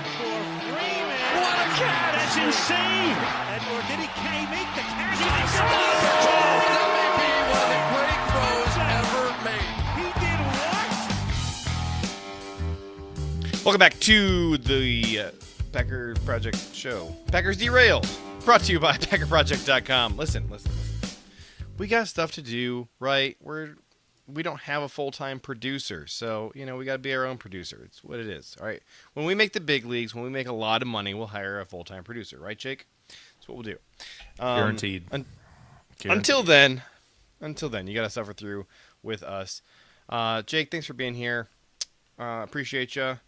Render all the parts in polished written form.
up for Freeman. What a catch! That's insane. Or did he make the catch? He makes the That may be one of the great throws ever made. He did what? Welcome back to the Packers Project show. Packers Derailed, brought to you by PackerProject.com. Listen. We got stuff to do, right? We don't have a full-time producer, so, we got to be our own producer. It's what it is, all right? When we make the big leagues, when we make a lot of money, we'll hire a full-time producer, right, Jake? That's what we'll do. Guaranteed. Until then, you got to suffer through with us. Jake, thanks for being here. Appreciate you.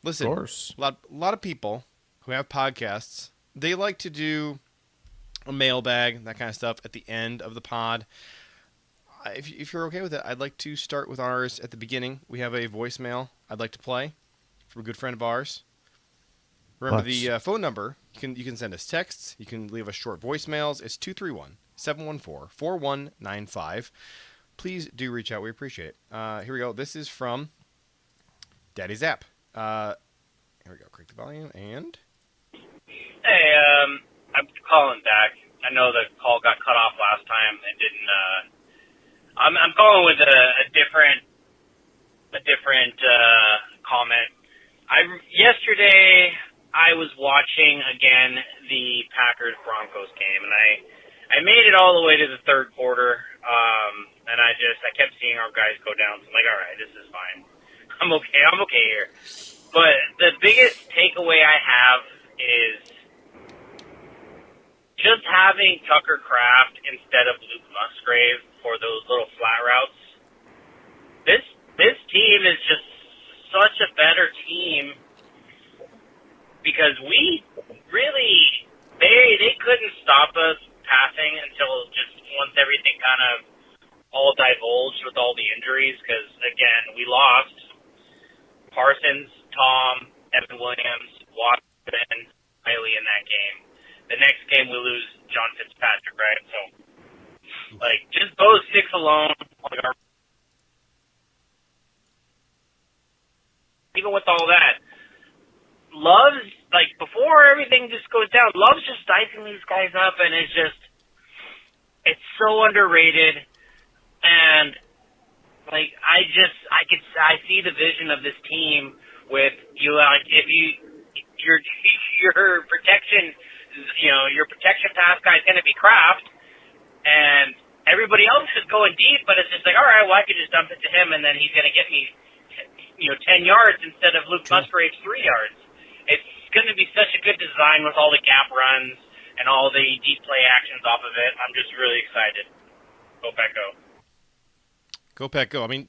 Listen, of course. A lot of people who have podcasts, they like to do a mailbag, that kind of stuff, at the end of the pod. If you're okay with it, I'd like to start with ours at the beginning. We have a voicemail I'd like to play from a good friend of ours. Remember the phone number. You can send us texts. You can leave us short voicemails. It's 231-714-4195. Please do reach out. We appreciate it. Here we go. This is from Daddy Zap. Here we go. Crank the volume and... Hey, I'm calling back. I know the call got cut off last time and didn't. I'm calling with a different comment. Yesterday I was watching again the Packers Broncos game, and I made it all the way to the third quarter. And I kept seeing our guys go down. So I'm like, all right, this is fine. I'm okay here. But the biggest takeaway I have is just having Tucker Kraft instead of Luke Musgrave for those little flat routes. This team is just such a better team because we really they couldn't stop us passing until just once everything kind of all divulged with all the injuries, because again we lost Parsons, Tom, Evan Williams, Watson, Riley in that game. The next game we lose John Fitzpatrick, right? So, just those six alone, even with all that, Love's, before everything just goes down, Love's just dicing these guys up, and it's so underrated, and, I see the vision of this team with if your protection, your protection pass guy is going to be Kraft, and everybody else is going deep, but it's just all right, well, I could just dump it to him, and then he's going to get me, 10 yards instead of Luke Musgrave's 3 yards. It's going to be such a good design with all the gap runs and all the deep play actions off of it. I'm just really excited. Go Pack Go. Go Pack Go. I mean,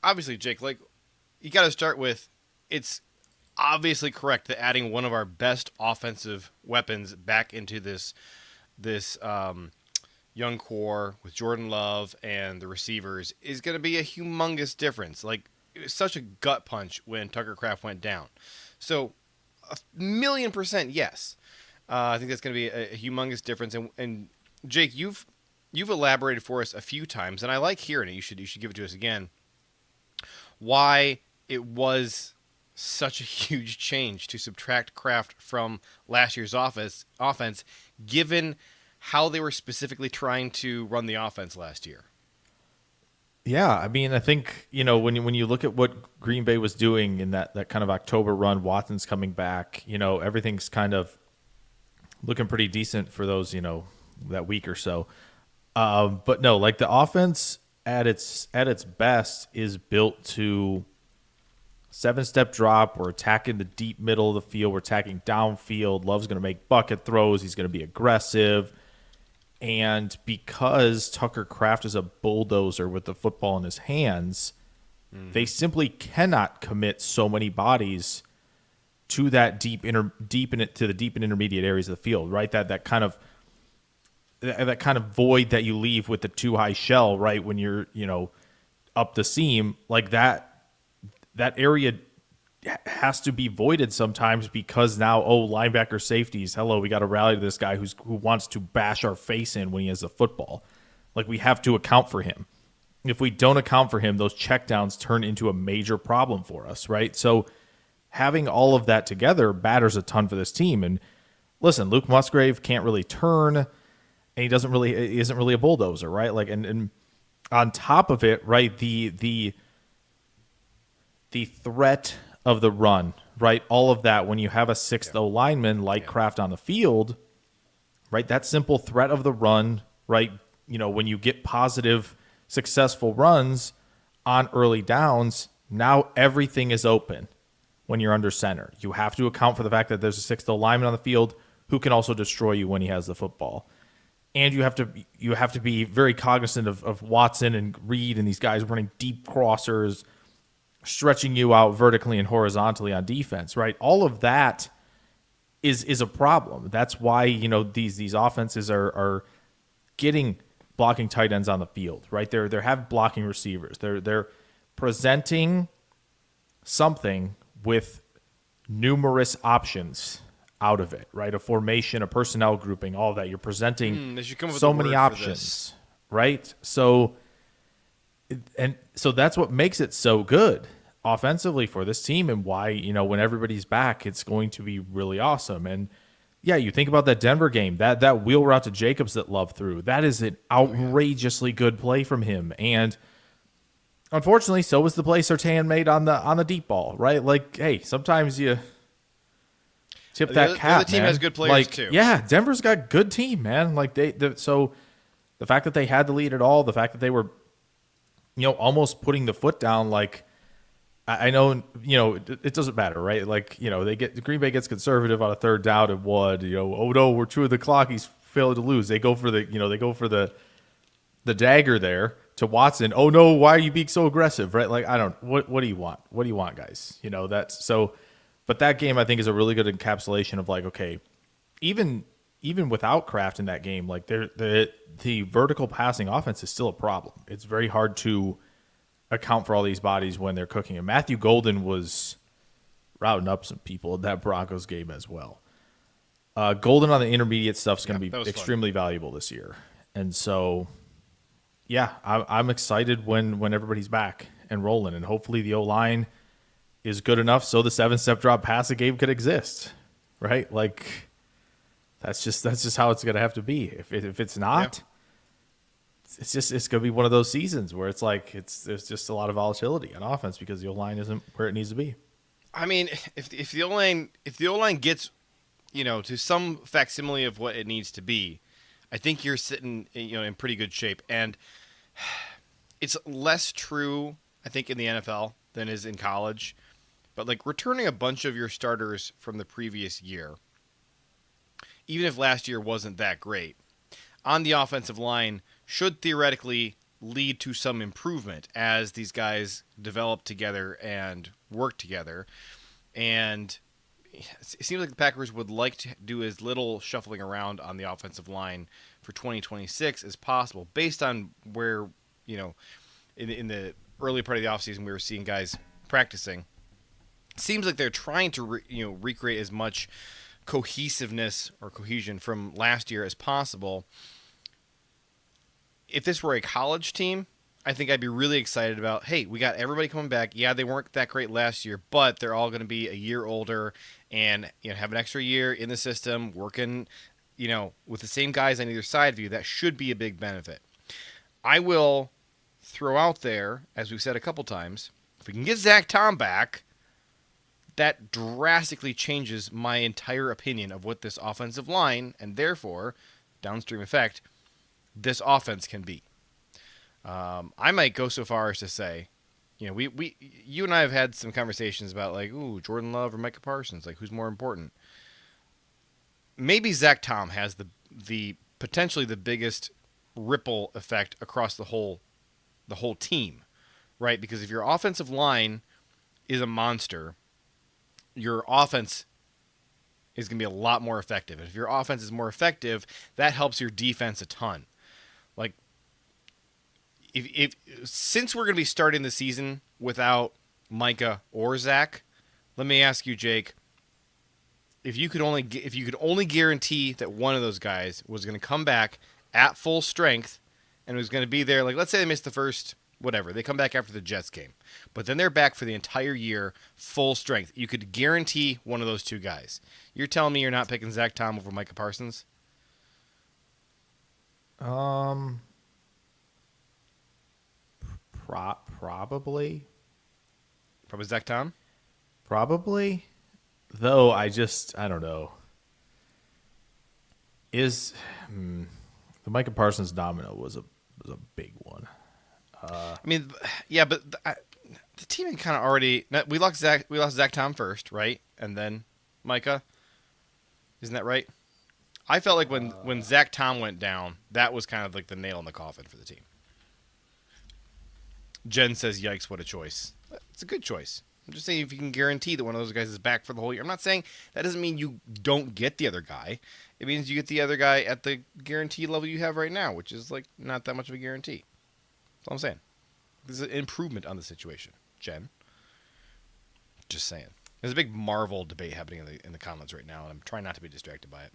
obviously, Jake, you got to start with, it's obviously correct that adding one of our best offensive weapons back into this young core with Jordan Love and the receivers is going to be a humongous difference. It was such a gut punch when Tucker Kraft went down. So, 1,000,000% yes. I think that's going to be a humongous difference. And Jake, you've elaborated for us a few times, and I like hearing it. You should give it to us again. Why it was such a huge change to subtract Kraft from last year's offense, given how they were specifically trying to run the offense last year. Yeah, I mean, I think, when you look at what Green Bay was doing in that kind of October run, Watson's coming back, everything's kind of looking pretty decent for those, that week or so. But no, the offense at its best is built to 7-step drop. We're attacking the deep middle of the field. We're attacking downfield. Love's going to make bucket throws. He's going to be aggressive. And because Tucker Kraft is a bulldozer with the football in his hands, they simply cannot commit so many bodies to that to the deep and intermediate areas of the field, right? That kind of void that you leave with the too high shell, right? When you're, up the seam, that area has to be voided sometimes because now, linebacker safeties, hello, we got to rally to this guy who wants to bash our face in when he has the football. We have to account for him. If we don't account for him, those checkdowns turn into a major problem for us, right? So having all of that together matters a ton for this team. And listen, Luke Musgrave can't really turn, and he isn't really a bulldozer, right? Like, and on top of it, right, the threat of the run, right? All of that, when you have a sixth O lineman like Kraft on the field, right? That simple threat of the run, right? You know, when you get positive, successful runs on early downs, now everything is open when you're under center. You have to account for the fact that there's a sixth O lineman on the field who can also destroy you when he has the football. And you have to be very cognizant of Watson and Reed and these guys running deep crossers, stretching you out vertically and horizontally on defense, right? All of that is a problem. That's why, you know, these offenses are getting blocking tight ends on the field, right? They're have blocking receivers. They're presenting something with numerous options out of it, right? A formation, a personnel grouping, all of that. You're presenting they should come up with so a many word for options, this. right? So that's what makes it so good offensively for this team, and why, you know, when everybody's back, it's going to be really awesome. And yeah, you think about that Denver game, that wheel route to Jacobs that Love threw. That is an outrageously good play from him. And unfortunately, so was the play Surtain made on the deep ball, right? Like, hey, sometimes you tip that cap. The other team man. has good players like, too. Yeah, Denver's got good team, man. Like so the fact that they had the lead at all, the fact that they were, you know, almost putting the foot down, like, I know, you know, it doesn't matter, right? Like, you know, Green Bay gets conservative on a third down and one, you know, oh no, we're true of the clock, he's failed to lose. They go for the dagger there to Watson. Oh no, why are you being so aggressive, right? Like, what do you want? What do you want, guys? You know, that's so. But that game, I think, is a really good encapsulation of, like, okay, even without Kraft in that game, like, the vertical passing offense is still a problem. It's very hard to account for all these bodies when they're cooking. And Matthew Golden was routing up some people in that Broncos game as well. Golden on the intermediate stuff is going to be extremely valuable this year. And so, yeah, I'm excited when everybody's back and rolling, and hopefully the O-line is good enough so the 7-step drop passing game could exist, right? Like, that's just how it's going to have to be. If it's not, it's going to be one of those seasons where it's like there's just a lot of volatility on offense because the O-line isn't where it needs to be. I mean, if the O-line gets, you know, to some facsimile of what it needs to be, I think you're sitting, you know, in pretty good shape. And it's less true, I think, in the NFL than is in college. But, like, returning a bunch of your starters from the previous year, even if last year wasn't that great, on the offensive line should theoretically lead to some improvement as these guys develop together and work together. And it seems like the Packers would like to do as little shuffling around on the offensive line for 2026 as possible, based on where, you know, in the early part of the offseason we were seeing guys practicing. It seems like they're trying to recreate as much cohesiveness or cohesion from last year as possible. If this were a college team, I think I'd be really excited about, hey, we got everybody coming back. Yeah, they weren't that great last year, but they're all going to be a year older and, you know, have an extra year in the system, working, you know, with the same guys on either side of you. That should be a big benefit. I will throw out there, as we've said a couple times, if we can get Zach Tom back, that drastically changes my entire opinion of what this offensive line, and therefore, downstream effect, this offense can be. I might go so far as to say, you know, you and I have had some conversations about, like, ooh, Jordan Love or Micah Parsons, like, who's more important? Maybe Zach Tom has the potentially the biggest ripple effect across the whole team, right? Because if your offensive line is a monster, your offense is going to be a lot more effective. And if your offense is more effective, that helps your defense a ton. Like, if since we're going to be starting the season without Micah or Zach, let me ask you, Jake, if you could only guarantee that one of those guys was going to come back at full strength and was going to be there, like, let's say they missed the first whatever. They come back after the Jets game. But then they're back for the entire year, full strength. You could guarantee one of those two guys. You're telling me you're not picking Zach Tom over Micah Parsons? Probably. Probably Zach Tom? Probably. Though I don't know. The Micah Parsons domino was a big one. I mean, yeah, but the team had kind of already. We lost Zach Tom first, right, and then Micah. Isn't that right? I felt like when Zach Tom went down, that was kind of like the nail in the coffin for the team. Jen says, "Yikes! What a choice! It's a good choice." I'm just saying if you can guarantee that one of those guys is back for the whole year. I'm not saying that doesn't mean you don't get the other guy. It means you get the other guy at the guarantee level you have right now, which is like not that much of a guarantee. That's all I'm saying. This is an improvement on the situation, Jen. Just saying. There's a big Marvel debate happening in the comments right now, and I'm trying not to be distracted by it.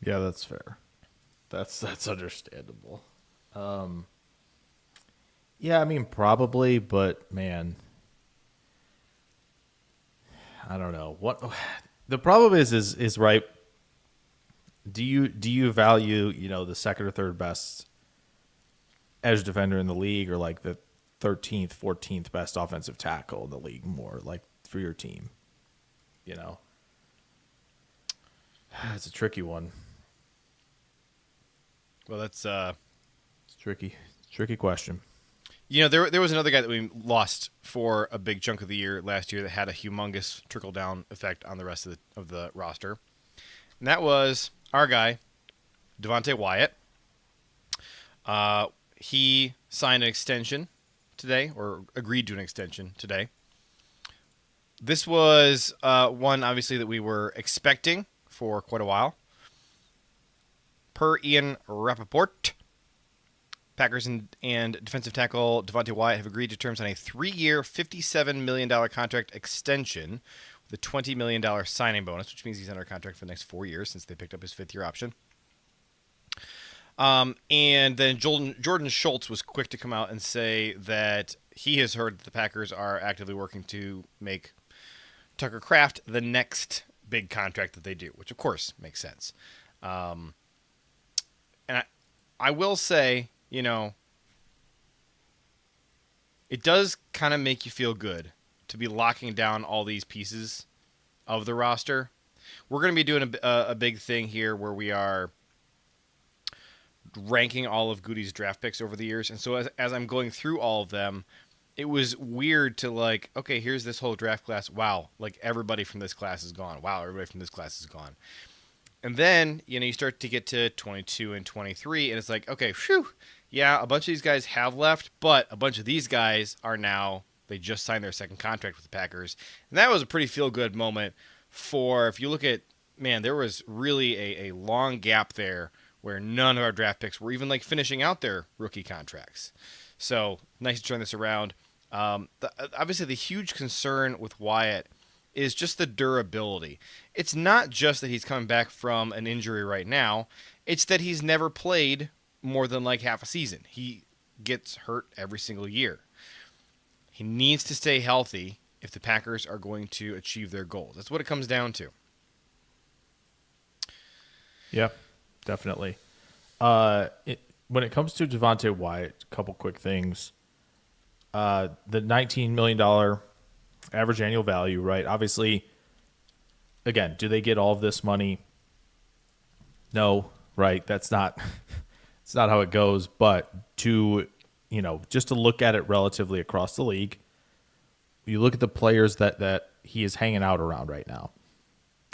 Yeah, that's fair. That's understandable. Yeah, I mean probably, but man, I don't know. What the problem is right. Do you value, the second or third best edge defender in the league, or like the 13th, 14th best offensive tackle in the league more, like for your team? It's a tricky one. Well, that's it's tricky question. There was another guy that we lost for a big chunk of the year last year that had a humongous trickle down effect on the rest of the roster, and that was our guy, Devonte Wyatt. He signed an extension today, or agreed to an extension today. This was one, obviously, that we were expecting for quite a while. Per Ian Rappaport, Packers and defensive tackle Devonte Wyatt have agreed to terms on a 3-year, $57 million contract extension with a $20 million signing bonus, which means he's under contract for the next 4 years since they picked up his 5th-year option. And then Jordan Schultz was quick to come out and say that he has heard that the Packers are actively working to make Tucker Kraft the next big contract that they do, which of course makes sense. And I will say, it does kind of make you feel good to be locking down all these pieces of the roster. We're going to be doing a big thing here where we are ranking all of Gutey's draft picks over the years. And so as I'm going through all of them, it was weird to like, okay, here's this whole draft class. Wow, like everybody from this class is gone. Wow, everybody from this class is gone. And then, you start to get to 22 and 23, and it's like, okay, phew, yeah, a bunch of these guys have left, but a bunch of these guys are now, they just signed their second contract with the Packers. And that was a pretty feel-good moment for, if you look at, man, there was really a long gap there where none of our draft picks were even like finishing out their rookie contracts. So nice to turn this around. Obviously, the huge concern with Wyatt is just the durability. It's not just that he's coming back from an injury right now. It's that he's never played more than like half a season. He gets hurt every single year. He needs to stay healthy if the Packers are going to achieve their goals. That's what it comes down to. Yeah, definitely. When it comes to Devonte Wyatt, a couple quick things. The $19 million average annual value, right? Obviously, again, do they get all of this money? No, right? It's not how it goes. But just to look at it relatively across the league, you look at the players that he is hanging out around right now.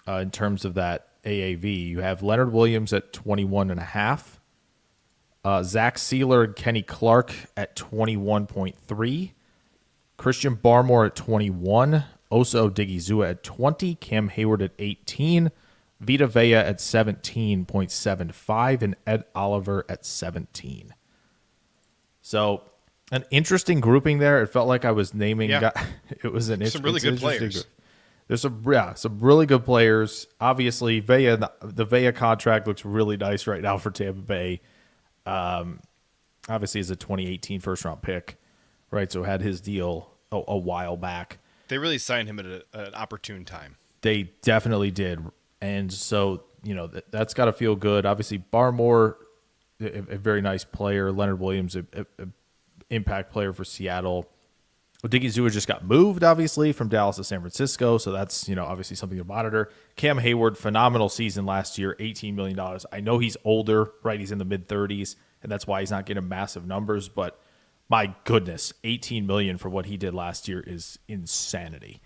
In terms of that AAV, you have Leonard Williams at 21.5. Zach Sealer and Kenny Clark at 21.3. Christian Barmore at 21. Osa Odigizua at 20. Cam Hayward at 18. Vita Vea at 17.75. And Ed Oliver at 17. So an interesting grouping there. It felt like I was naming. Yeah. It was some really good players. There's some really good players. Obviously, the Vea contract looks really nice right now for Tampa Bay. obviously is a 2018 first-round pick, right? So had his deal a while back. They really signed him at an opportune time. They definitely did. And so, that's got to feel good. Obviously, Barmore, a very nice player. Leonard Williams, a impact player for Seattle. Odigizua just got moved, obviously, from Dallas to San Francisco. So that's, obviously something to monitor. Cam Hayward, phenomenal season last year, $18 million. I know he's older, right? He's in the mid-30s, and that's why he's not getting massive numbers. But my goodness, $18 million for what he did last year is insanity.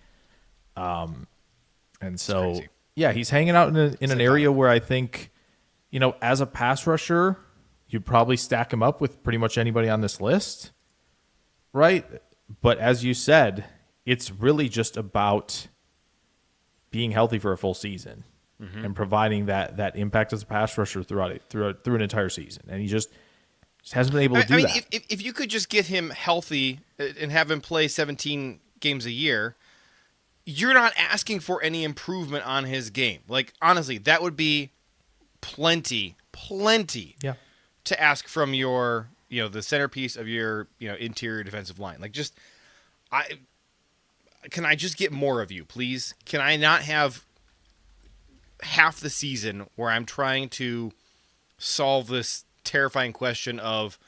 And so, yeah, he's hanging out in an area where I think, as a pass rusher, you'd probably stack him up with pretty much anybody on this list, right? But as you said, it's really just about being healthy for a full season and providing that impact as a pass rusher through an entire season. And he just hasn't been able to do that. If you could just get him healthy and have him play 17 games a year, you're not asking for any improvement on his game. Like, honestly, that would be plenty to ask from your, the centerpiece of your, interior defensive line. Like, can I just get more of you, please? Can I not have half the season where I'm trying to solve this terrifying question of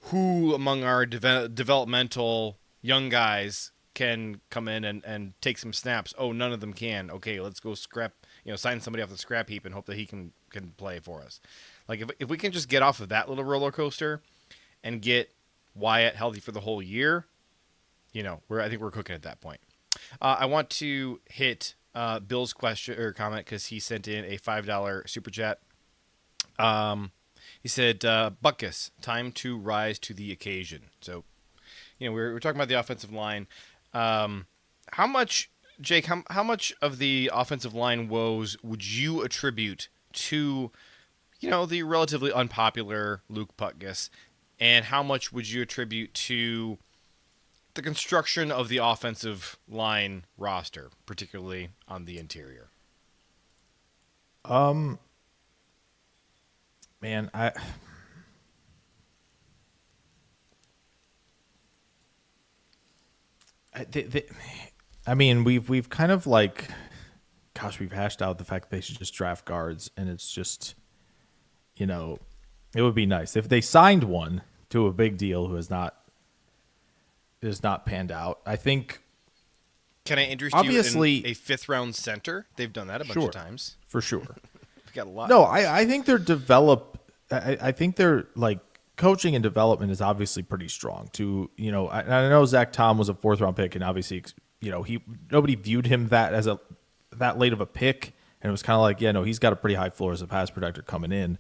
who among our developmental young guys can come in and take some snaps? Oh, none of them can. Okay, let's go sign somebody off the scrap heap and hope that he can play for us. Like, if we can just get off of that little roller coaster and get Wyatt healthy for the whole year, I think we're cooking at that point. I want to hit Bill's question or comment because he sent in a $5 super chat. He said, Butkus, time to rise to the occasion. So, we're talking about the offensive line. How much, Jake, how much of the offensive line woes would you attribute to, the relatively unpopular Luke Butkus? And how much would you attribute to the construction of the offensive line roster, particularly on the interior? Man, I mean, we've kind of like, we've hashed out the fact that they should just draft guards, and it's just, it would be nice if they signed one to a big deal who is not panned out. I think. Can I interest obviously, you in a 5th round center? They've done that a bunch of times. For sure. We've got a lot. No, I think I think they're like coaching and development is obviously pretty strong. I know Zach Tom was a 4th round pick, and obviously, nobody viewed him that late of a pick, and it was kind of like, he's got a pretty high floor as a pass protector coming in.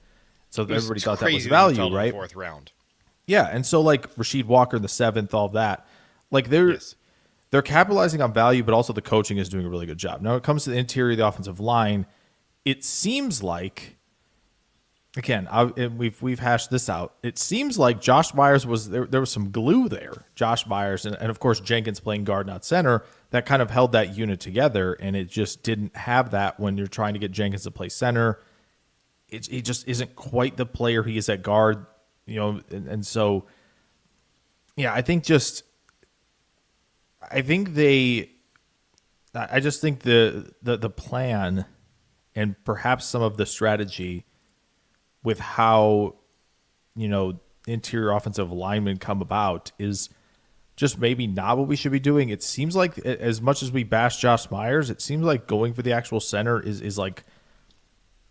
So everybody thought that was value, right? 4th round. Yeah, and so like Rasheed Walker in the 7th, all that, like they're capitalizing on value, but also the coaching is doing a really good job. Now, when it comes to the interior of the offensive line, it seems like, again, we've hashed this out. It seems like Josh Myers was there. There was some glue there. Josh Myers and of course Jenkins playing guard, not center, that kind of held that unit together, and it just didn't have that when you're trying to get Jenkins to play center. He just isn't quite the player he is at guard, and so, yeah, I just think the plan and perhaps some of the strategy with how, interior offensive linemen come about is just maybe not what we should be doing. It seems like, as much as we bash Josh Myers, it seems like going for the actual center is like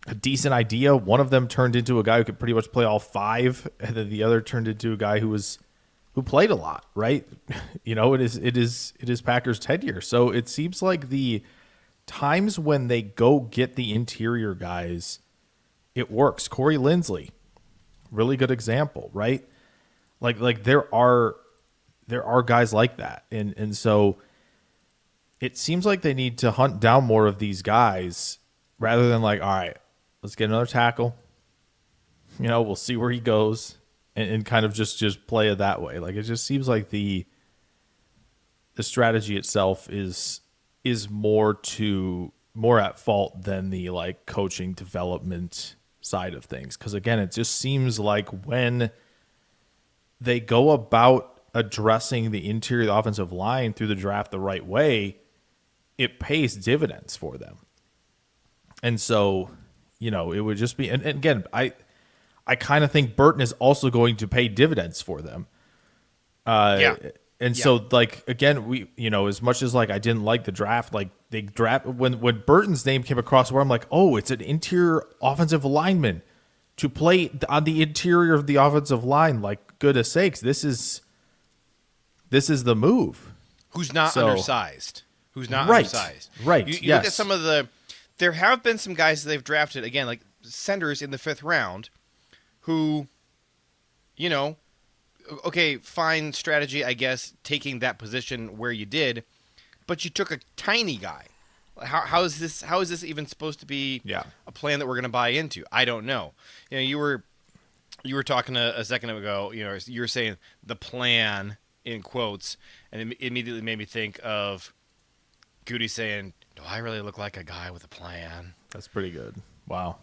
a decent idea. One of them turned into a guy who could pretty much play all 5, and then the other turned into a guy who played a lot, right? It is Packers tenure. So it seems like the times when they go get the interior guys, it works. Corey Linsley, really good example, right? Like there are guys like that. And so it seems like they need to hunt down more of these guys rather than like, all right, let's get another tackle. We'll see where he goes and kind of just play it that way. Like, it just seems like the strategy itself is more at fault than the like coaching development side of things. Because again, it just seems like when they go about addressing the interior of the offensive line through the draft the right way, it pays dividends for them. And so, it would just be, and again, I kind of think Burton is also going to pay dividends for them. And so, like, again, we, as much as like I didn't like the draft, like they draft when Burton's name came across, where I'm like, oh, it's an interior offensive lineman to play on the interior of the offensive line. Like, goodness sakes, this is the move. Who's not undersized? Who's not right, undersized? Right. You look at some of the. There have been some guys that they've drafted again, like centers in the 5th round, who, okay, fine strategy, I guess, taking that position where you did, but you took a tiny guy. How is this even supposed to be a plan that we're going to buy into? I don't know. You were talking a second ago. You were saying the plan in quotes, and it immediately made me think of Gutey saying, "Do I really look like a guy with a plan?" That's pretty good. Wow.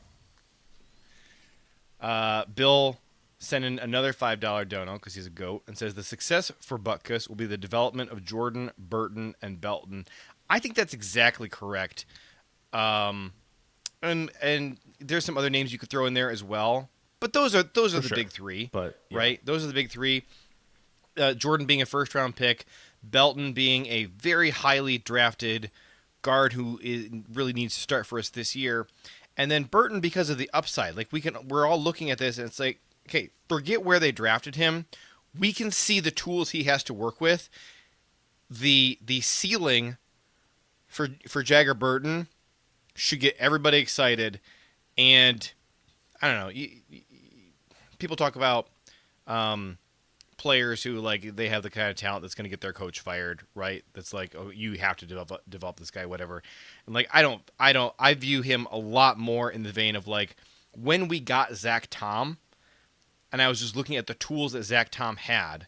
Bill sent in another $5 dono because he's a goat and says the success for Butkus will be the development of Jordan, Burton, and Belton. I think that's exactly correct. And there's some other names you could throw in there as well, but those are the big three. But right, those are the big three. Jordan being a 1st-round pick, Belton being a very highly drafted guard who really needs to start for us this year, and then Burton because of the upside. Like we're all looking at this and it's like, okay, forget where they drafted him. We can see the tools he has to work with. The ceiling for Jagger Burton should get everybody excited, and I don't know. People talk about players who like they have the kind of talent that's going to get their coach fired, right? That's like, oh, you have to develop this guy, whatever. And like, I view him a lot more in the vein of like when we got Zach Tom, and I was just looking at the tools that Zach Tom had.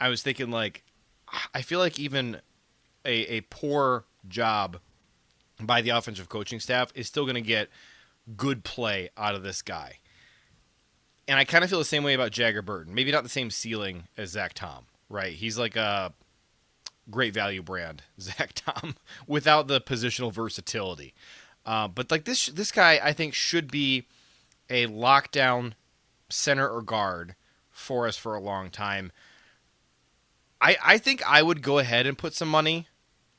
I was thinking like, I feel like even a poor job by the offensive coaching staff is still going to get good play out of this guy. And I kind of feel the same way about Jagger Burton. Maybe not the same ceiling as Zach Tom, right? He's like a great value brand, Zach Tom, without the positional versatility. But like this guy, I think, should be a lockdown center or guard for us for a long time. I think I would go ahead and put some money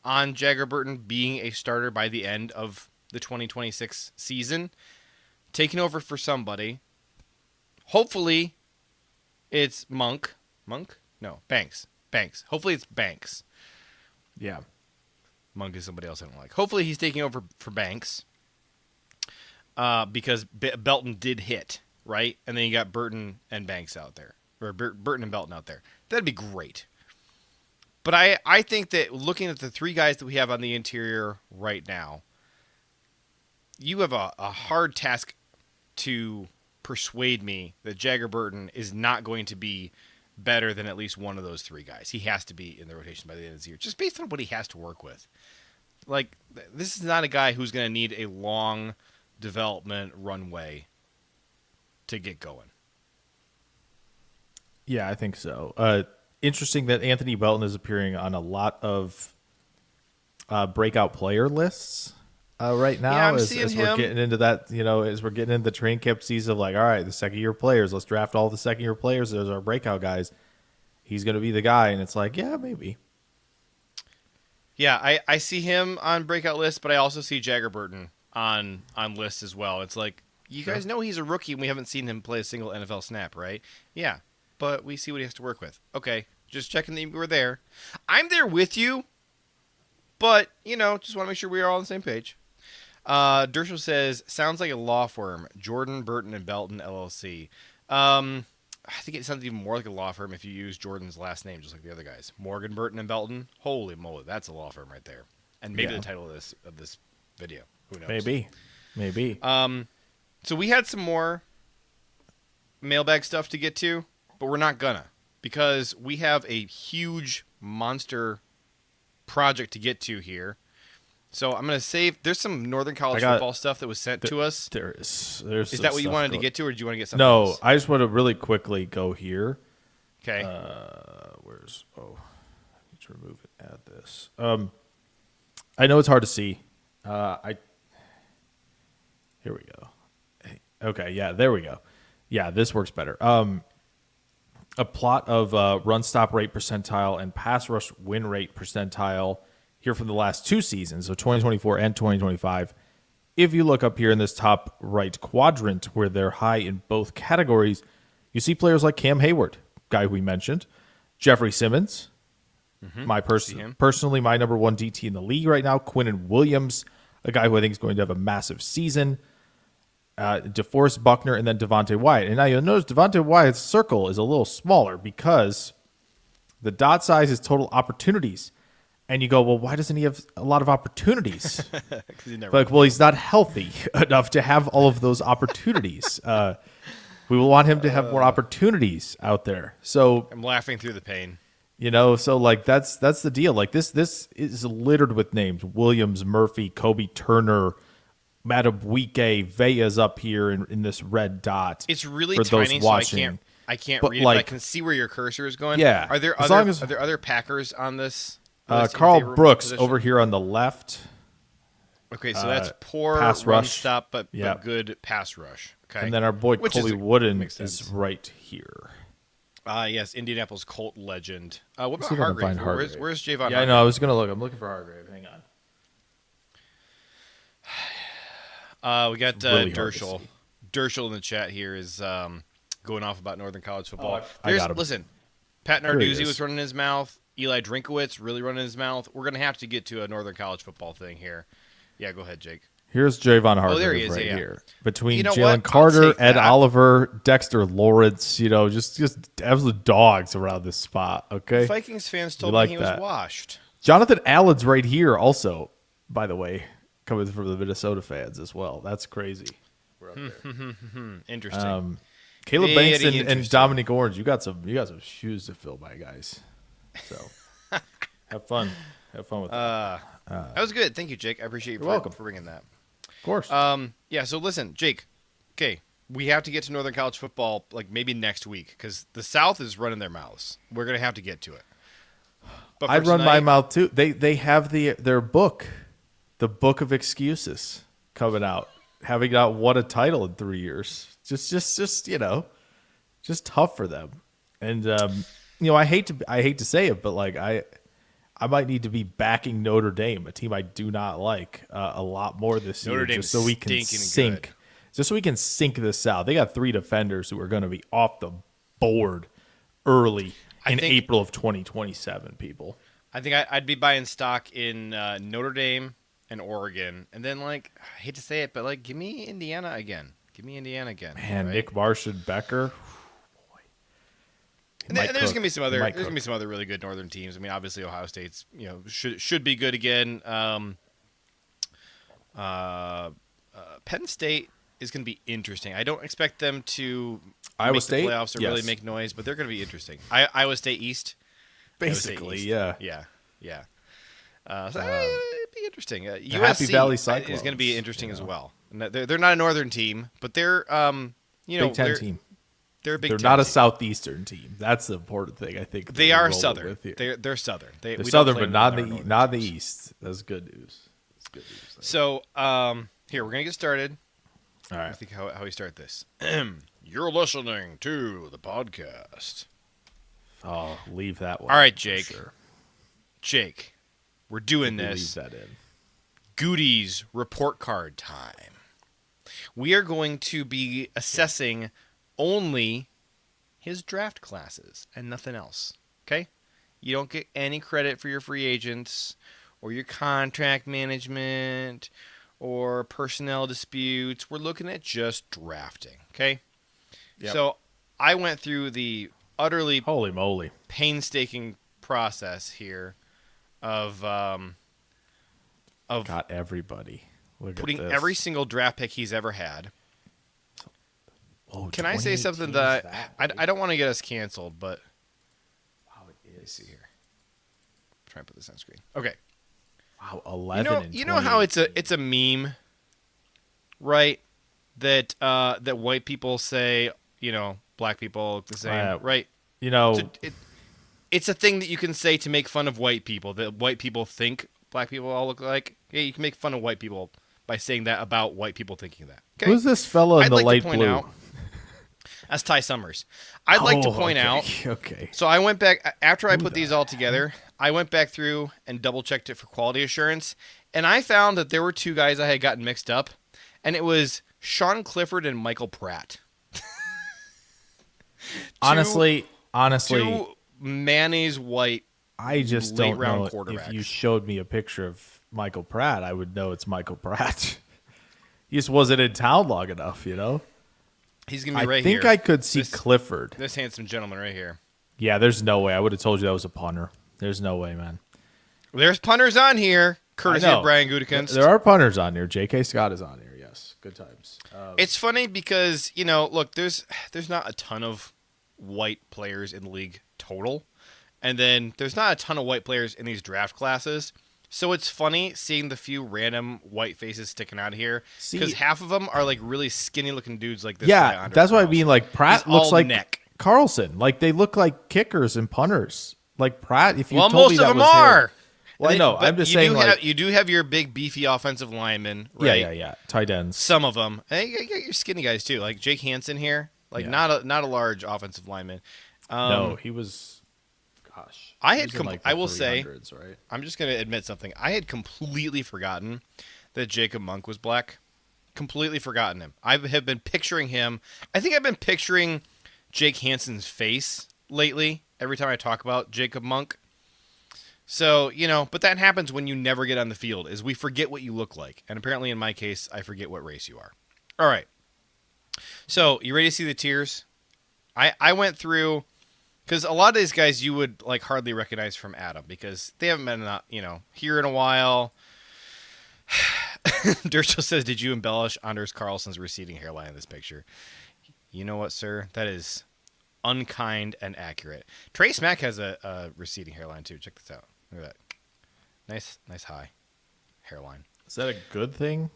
on Jagger Burton being a starter by the end of the 2026 season, taking over for somebody. Hopefully, it's Banks. Hopefully, it's Banks. Yeah. Monk is somebody else I don't like. Hopefully, he's taking over for Banks because Belton did hit, right? And then you got Burton and Banks out there, or Burton and Belton out there. That'd be great. But I think that looking at the 3 guys that we have on the interior right now, you have a hard task to persuade me that Jagger Burton is not going to be better than at least one of those 3 guys. He has to be in the rotation by the end of the year, just based on what he has to work with. Like, this is not a guy who's going to need a long development runway to get going. Yeah, I think so. Interesting that Anthony Belton is appearing on a lot of breakout player lists right now. Yeah, I'm as seeing we're him. getting into that, as we're getting into the training camp season of like, all right, the 2nd-year players, let's draft all the 2nd-year players as our breakout guys. He's going to be the guy, and it's like, yeah, maybe. Yeah, I see him on breakout lists, but I also see Jagger Burton on lists as well. It's like, you guys know he's a rookie and we haven't seen him play a single NFL snap, right? Yeah, but we see what he has to work with. Okay, just checking that we're there. I'm there with you, but, just want to make sure we are all on the same page. Dershel says, sounds like a law firm, Jordan, Burton, and Belton, LLC. I think it sounds even more like a law firm if you use Jordan's last name, just like the other guys. Morgan, Burton, and Belton. Holy moly, that's a law firm right there. And maybe the title of this video. Who knows? Maybe. So we had some more mailbag stuff to get to, but we're not gonna, because we have a huge monster project to get to here. So I'm gonna save. There's some Northern College football stuff that was sent to us. There's Is that what you wanted to get to, or do you want to get something No, else? I just want to really quickly go here. Okay. Where's I need to remove it. Add this. I know it's hard to see. Here we go. Okay, yeah, there we go. Yeah, this works better. A plot of run stop rate percentile and pass rush win rate percentile here from the last 2 seasons, so 2024 and 2025. If you look up here in this top right quadrant where they're high in both categories, you see players like Cam Hayward, guy we mentioned, Jeffrey Simmons, personally my number 1 DT in the league right now, Quinnen Williams, a guy who I think is going to have a massive season, DeForest Buckner, and then Devonte Wyatt. And now you'll notice Devonte Wyatt's circle is a little smaller because the dot size is total opportunities. And you go, well, why doesn't he have a lot of opportunities? Well, he's not healthy enough to have all of those opportunities. We will want him to have more opportunities out there. So I'm laughing through the pain. So like that's the deal. Like this is littered with names: Williams, Murphy, Kobe Turner, Madubuike, Vea's up here in this red dot. It's really for those tiny, so watching. I can't But read it, but I can see where your cursor is going. Yeah. Are there As other long as- are there other Packers on this? Carl Brooks over here on the left. Okay, so that's poor pass run rush. stop, but Yep. good pass rush. Okay, And then our boy Which Colby is- Wooden makes sense. is right here. Yes, Indianapolis Colt legend. What about see if I can Hargrave? find Hargrave. Where's Javon? Yeah, I know. I was gonna look. I'm looking for Hargrave. Hang on. We got really hard to Dershel. see. Dershel in the chat here is going off about Northern College football. I got him. Listen, Pat There he Narduzzi is. was running his mouth. Eli Drinkowitz really running his mouth. We're going to have to get to a Northern College football thing here. Yeah, go ahead, Jake. Here's Javon Hargrave there he is, right yeah. here. Between You know what? Jalen I'll Carter, take Ed that. Oliver, Dexter Lawrence, just absolute dogs around this spot, okay? Vikings fans told like me he was that. washed. Jonathan Allen's right here also, by the way, coming from the Minnesota fans as well. That's crazy. We're up there. Interesting. Caleb Very Banks and interesting. Dominic Orange, you got some shoes to fill, my guys. So have fun. Have fun with that. That was good. Thank you, Jake. I appreciate you You're welcome. for bringing that. Of course. Yeah, so listen, Jake. Okay, we have to get to Northern College football like maybe next week because the South is running their mouths. We're going to have to get to it. But for I'd run my tonight- mouth too. They have their book, the Book of Excuses, coming out, having not won a title in 3 years. Just tough for them. And I hate to say it, but like I might need to be backing Notre Dame, a team I do not like, a lot more this year, Notre Dame's just so we can stinking sink. good. Just so we can sink this out. They got 3 defenders who are going to be off the board early in think- April of 2027. People. I think I'd be buying stock in Notre Dame and Oregon, and then I hate to say it, but give me Indiana again. Give me Indiana again. Man, right? Nick Marsh and Becker. And there's cook. gonna be some other. He might There's gonna be cook. some other really good Northern teams. I mean, obviously Ohio State's should be good again. Penn State is gonna be interesting. I don't expect them to Iowa make State? the playoffs or really Yes. make noise, but they're gonna be interesting. Iowa State East, Iowa State Basically, East. yeah. yeah. So it'd be interesting. Happy USC Valley is going to Cyclones, be interesting as well. And they're not a Northern team, but they're Big Ten team. They're a Big They're Ten not a team. Southeastern team. That's the important thing, I think. They that are we're rolling Southern. with here. They're Southern. They're We don't Southern, claim but not them in as the our not in the Northern teams. East. That's good news. That's good news. So here we're gonna get started. All I right. think how we start this. You're listening to the podcast. Oh, leave that one. All right, for Jake. Sure. Jake, we're doing Leave this. that in. Gutey's report card time. We are going to be assessing only his draft classes and nothing else. Okay? You don't get any credit for your free agents or your contract management or personnel disputes. We're looking at just drafting. Okay? Yep. So I went through the utterly Holy moly. painstaking process here of Got everybody. Look putting at this. every single draft pick he's ever had. Oh, Can I say 2018 something is that I late? don't want to get us canceled, but Wow, it let's is. see here. Try and put this on screen. Okay. Wow, 11 and you know how 28. it's a meme, right? That that white people say, black people look the same, right? It's a thing that you can say to make fun of white people, that white people think black people all look like. Yeah, you can make fun of white people by saying that about white people thinking that. Okay? Who's this fella in I'd the like light to point blue? out, that's Ty Summers. I'd like to point out. Okay. So I went back after I put these all together. I went back through and double checked it for quality assurance, and I found that there were two guys I had gotten mixed up, and it was Sean Clifford and Michael Pratt. Honestly, two mayonnaise white. I just late don't round know. quarterbacks. If you showed me a picture of Michael Pratt, I would know it's Michael Pratt. He just wasn't in town long enough, He's gonna be right I think here. I could see Clifford. This handsome gentleman right here. Yeah, there's no way. I would have told you that was a punter. There's no way, man. There's punters on here, courtesy I know. of Brian Gutekunst. There are punters on here. J.K. Scott is on here. Yes, good times. It's funny because look, there's not a ton of white players in the league total, and then there's not a ton of white players in these draft classes. So it's funny seeing the few random white faces sticking out here because half of them are like really skinny looking dudes like this. guy, Andre that's what I Carlson. mean. Like Pratt He's looks all like neck. Carlson. Like they look like kickers and punters. Like Pratt. If you Well, told most me of that them was are. hair. Well, I know. But I'm just you saying. do Like, you do have your big beefy offensive linemen, right? yeah. Tight ends. Some of them. And you got your skinny guys too, like Jake Hansen here. Like not a large offensive lineman. No, he was. Gosh, I he had. was in, like, I the will say. 300s, right? I'm just going to admit something. I had completely forgotten that Jacob Monk was black. Completely forgotten him. I have been picturing him. I think I've been picturing Jake Hansen's face lately every time I talk about Jacob Monk. So, but that happens when you never get on the field, is we forget what you look like. And apparently in my case, I forget what race you are. All right. So, you ready to see the tiers? I went through... Because a lot of these guys you would like hardly recognize from Adam because they haven't been, here in a while. Durchel says, "Did you embellish Anders Carlson's receding hairline in this picture?" You know what, sir? That is unkind and accurate. Trace Mack has a receding hairline too. Check this out. Look at that. Nice high hairline. Is that a good thing?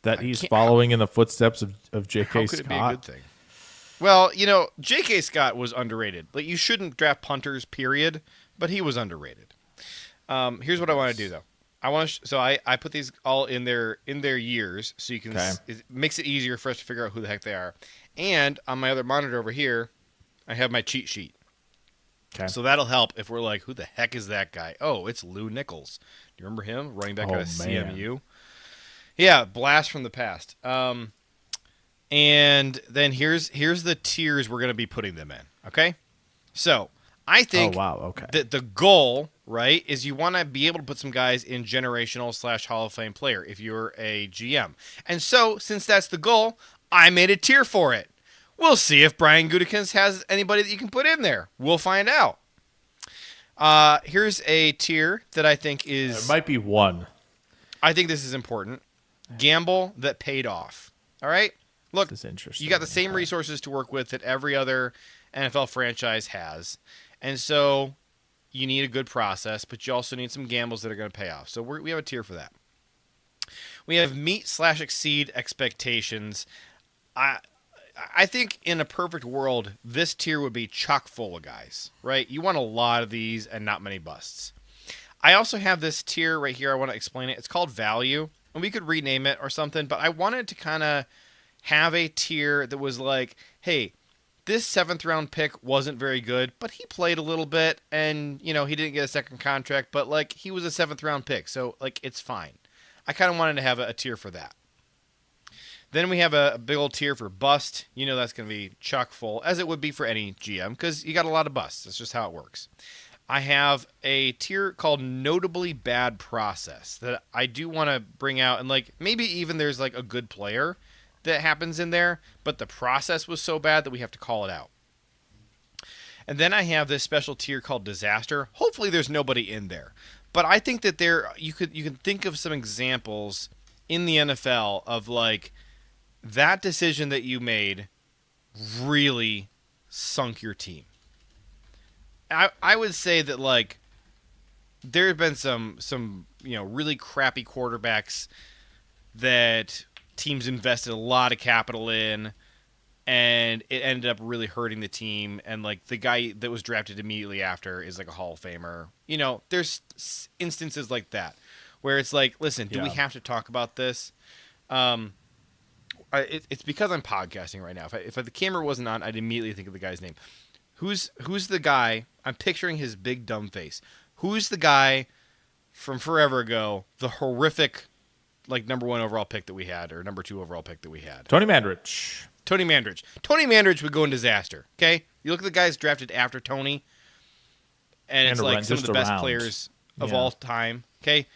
That he's following in the footsteps of J.K. How could Scott? it be a good thing? Well, J.K. Scott was underrated. Like, you shouldn't draft punters, period, but he was underrated. Here's what I want to do, though. I put these all in their years, so you can. It makes it easier for us to figure out who the heck they are. And on my other monitor over here, I have my cheat sheet. Okay. So that'll help if we're like, who the heck is that guy? Oh, it's Lou Nichols. Do you remember him? Running back out of CMU. Yeah, blast from the past. And then here's the tiers we're going to be putting them in, okay? So, I think that the goal, right, is you want to be able to put some guys in generational / Hall of Fame player if you're a GM. And so, since that's the goal, I made a tier for it. We'll see if Brian Gutekunst has anybody that you can put in there. We'll find out. Here's a tier that I think is... It might be one. I think this is important. Gamble that paid off. All right? Look, you got the same resources to work with that every other NFL franchise has. And so you need a good process, but you also need some gambles that are going to pay off. So we have a tier for that. We have meet / exceed expectations. I think in a perfect world, this tier would be chock full of guys, right? You want a lot of these and not many busts. I also have this tier right here. I want to explain it. It's called value, and we could rename it or something, but I wanted to kind of have a tier that was like, hey, this 7th round pick wasn't very good, but he played a little bit, and, he didn't get a second contract, but, like, he was a 7th round pick, so, like, it's fine. I kind of wanted to have a tier for that. Then we have a big old tier for bust. That's going to be chock full, as it would be for any GM, because you got a lot of busts. That's just how it works. I have a tier called notably bad process that I do want to bring out, and, like, maybe even there's, like, a good player that happens in there, but the process was so bad that we have to call it out. And then I have this special tier called disaster. Hopefully there's nobody in there. But I think that you can think of some examples in the NFL of like that decision that you made really sunk your team. I would say that like there have been some really crappy quarterbacks that teams invested a lot of capital in, and it ended up really hurting the team. And like the guy that was drafted immediately after is like a Hall of Famer. There's instances like that where it's like, listen, do we have to talk about this? It's because I'm podcasting right now. If the camera wasn't on, I'd immediately think of the guy's name. Who's the guy? I'm picturing his big dumb face. Who's the guy from forever ago? The horrific, like, number 1 overall pick that we had, or number 2 overall pick that we had. Tony Mandrich. Tony Mandrich would go in disaster. Okay, you look at the guys drafted after Tony, and it's like some of the best players of all time. Okay,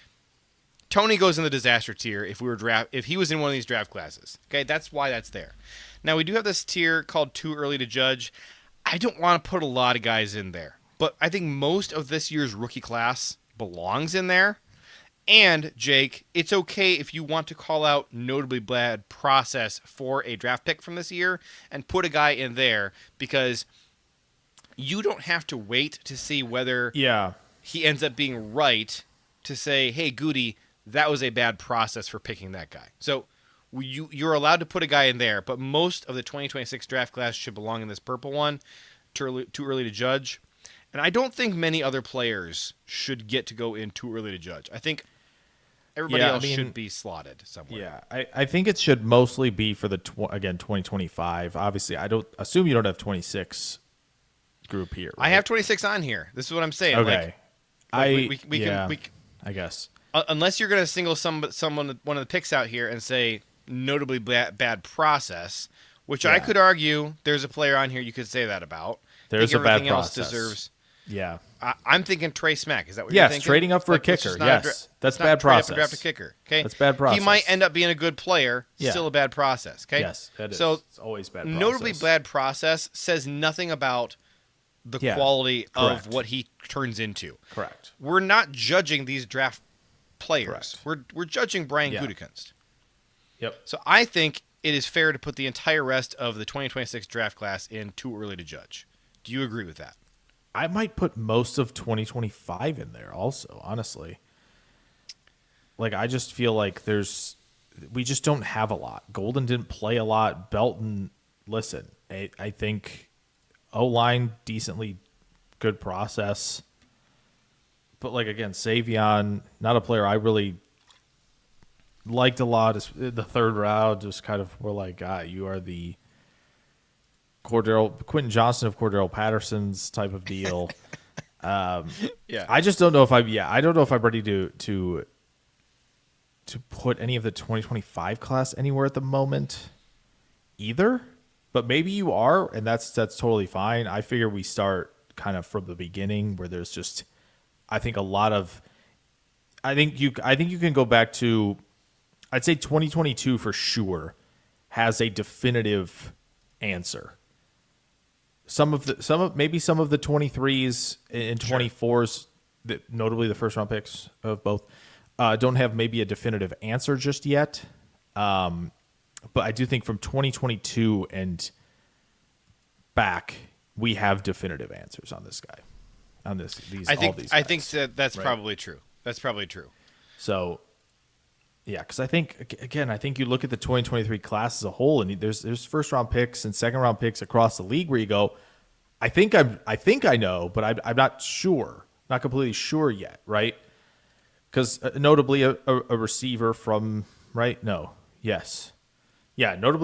Tony goes in the disaster tier if he was in one of these draft classes. Okay, that's why that's there. Now we do have this tier called too early to judge. I don't want to put a lot of guys in there, but I think most of this year's rookie class belongs in there. And, Jake, it's okay if you want to call out notably bad process for a draft pick from this year and put a guy in there, because you don't have to wait to see whether he ends up being right to say, hey, Gutey, that was a bad process for picking that guy. So you're allowed to put a guy in there, but most of the 2026 draft class should belong in this purple one, too early to judge. And I don't think many other players should get to go in too early to judge. I think everybody else should be slotted somewhere. Yeah, I think it should mostly be for the 2025. Obviously, I don't assume you don't have 26 group here. Right? I have 26 on here. This is what I'm saying. Okay, we can, I guess unless you're going to single someone one of the picks out here and say notably bad process, which I could argue there's a player on here you could say that about. There's a bad process. Else deserves. Yeah. I'm thinking Trey Smack. Is that what you're thinking? Yes, trading up for a kicker. Yes, that's bad process. Draft a kicker. Okay, that's bad process. He might end up being a good player. Still a bad process. Okay. Yes, that is. So it's always bad process. Notably bad process says nothing about the quality of what he turns into. Correct. We're not judging these draft players. Correct. We're judging Brian Gutekunst. Yep. So I think it is fair to put the entire rest of the 2026 draft class in too early to judge. Do you agree with that? I might put most of 2025 in there also, honestly. Like, I just feel like we just don't have a lot. Golden didn't play a lot. Belton, listen, I think O-line, decently good process. But, like, again, Savion, not a player I really liked a lot. The third round, just kind of, we're like, you are the Quentin Johnson of Cordero Patterson's type of deal. I just don't know if I don't know if I'm ready to put any of the 2025 class anywhere at the moment either. But maybe you are, and that's totally fine. I figure we start kind of from the beginning, where there's just, I think you can go back to, I'd say 2022 for sure has a definitive answer. Some of the 23s and 24s, that notably the first round picks of both, don't have maybe a definitive answer just yet. But I do think from 2022 and back, we have definitive answers on this guy. On these guys, I think that's right? probably true. That's probably true. So, yeah, because I think you look at the 2023 class as a whole, and there's first round picks and second round picks across the league where you go, I think I know, but I'm not sure, not completely sure yet, right? Because notably a receiver from notably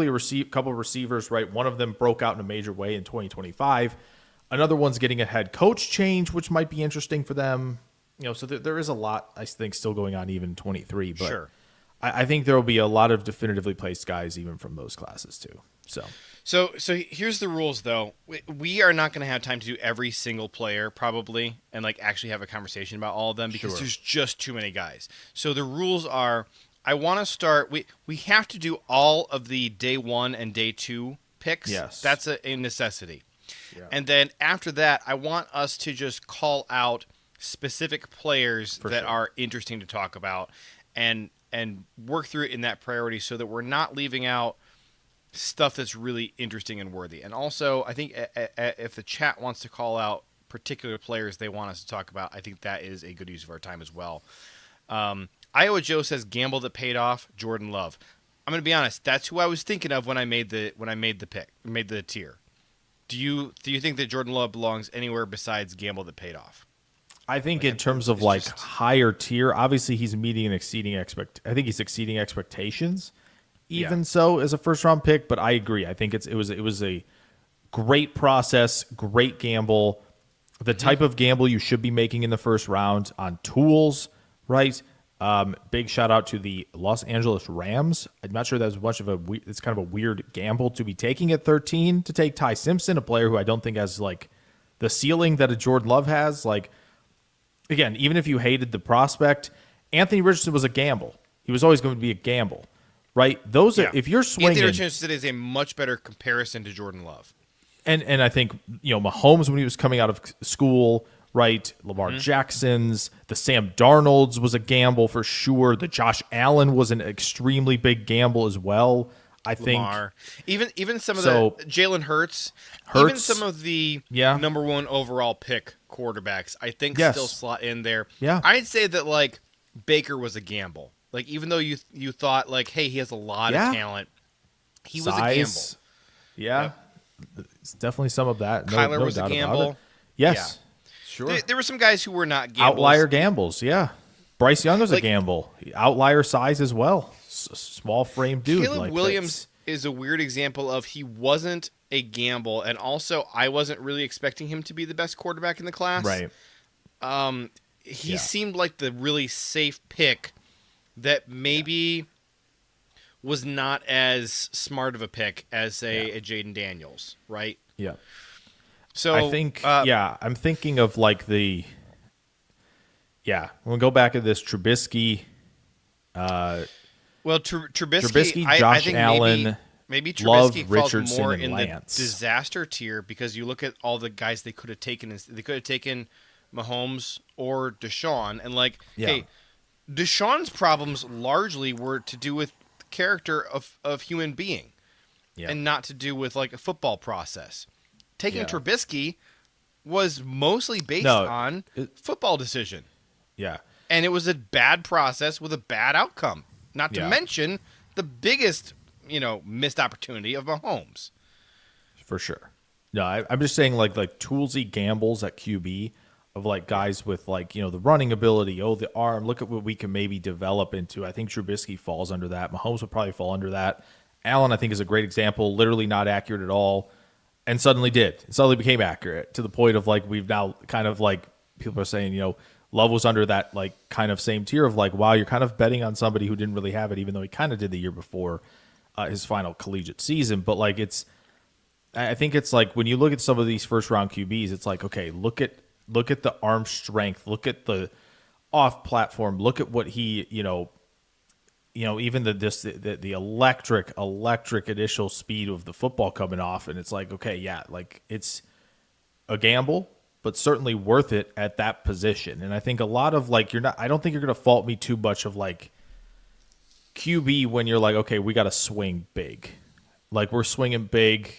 a couple of receivers, right? One of them broke out in a major way in 2025. Another one's getting a head coach change, which might be interesting for them. So there is a lot, I think, still going on even in 23. But sure. I think there will be a lot of definitively placed guys even from those classes too. So here's the rules, though. We are not going to have time to do every single player probably and like actually have a conversation about all of them because there's just too many guys. So the rules are, I want to start. We have to do all of the day 1 and day 2 picks. Yes, that's a necessity. Yeah. And then after that, I want us to just call out specific players that are interesting to talk about and work through it in that priority so that we're not leaving out stuff that's really interesting and worthy. And also, I think if the chat wants to call out particular players they want us to talk about, I think that is a good use of our time as well. Iowa Joe says gamble that paid off, Jordan Love. I'm going to be honest. That's who I was thinking of when I made the tier. Do you think that Jordan Love belongs anywhere besides gamble that paid off? I think in terms of like higher tier, obviously he's meeting and exceeding I think he's exceeding expectations. Even so, as a first round pick, but I agree. I think it was a great process, great gamble, the type of gamble you should be making in the first round on tools, right? Big shout out to the Los Angeles Rams. I'm not sure that was much of it's kind of a weird gamble to be taking at 13 to take Ty Simpson, a player who I don't think has like the ceiling that a Jordan Love has. Like, again, even if you hated the prospect, Anthony Richardson was a gamble. He was always going to be a gamble, right? Those are, if you're swinging. Anthony Richardson is a much better comparison to Jordan Love. And I think, Mahomes, when he was coming out of school, right? Lamar Jackson's, the Sam Darnold's was a gamble for sure. The Josh Allen was an extremely big gamble as well. I think even some of the Jalen Hurts, even some of the number one overall pick quarterbacks, I think still slot in there. Yeah, I'd say that like Baker was a gamble. Like even though you thought like, hey, he has a lot of talent, he was a gamble. Yeah, it's definitely some of that. Kyler was a gamble. Yes. Sure. There were some guys who were not gambles. Outlier gambles, yeah. Bryce Young was a gamble. Outlier size as well. Small frame dude. Caleb Williams is a weird example of he wasn't a gamble, and also I wasn't really expecting him to be the best quarterback in the class. Right. He seemed like the really safe pick that maybe was not as smart of a pick as a Jaden Daniels, right? Yeah. So I think, I'm thinking of like when we go back at this Trubisky. Trubisky, Josh I think Allen, maybe Trubisky Love, falls Richardson, more and in Lance. the disaster tier because you look at all the guys they could have taken. They could have taken Mahomes or Deshaun, and hey, Deshaun's problems largely were to do with the character of human being, and not to do with like a football process. Taking Trubisky was mostly based on football decision. Yeah. And it was a bad process with a bad outcome. Not to mention the biggest, missed opportunity of Mahomes. For sure. No, I'm just saying like toolsy gambles at QB of like guys with like, the running ability, the arm. Look at what we can maybe develop into. I think Trubisky falls under that. Mahomes would probably fall under that. Allen, I think, is a great example. Literally not accurate at all. And suddenly became accurate to the point of like we've now kind of like people are saying, Love was under that like kind of same tier of like, wow, you're kind of betting on somebody who didn't really have it, even though he kind of did the year before his final collegiate season. But like I think it's like when you look at some of these first round QBs, it's like, okay, look at the arm strength, look at the off platform, look at what he, even the electric initial speed of the football coming off, and it's like, okay, like it's a gamble, but certainly worth it at that position. And I think a lot of like I don't think you're gonna fault me too much of like QB when you're like, okay, we got to swing big, like we're swinging big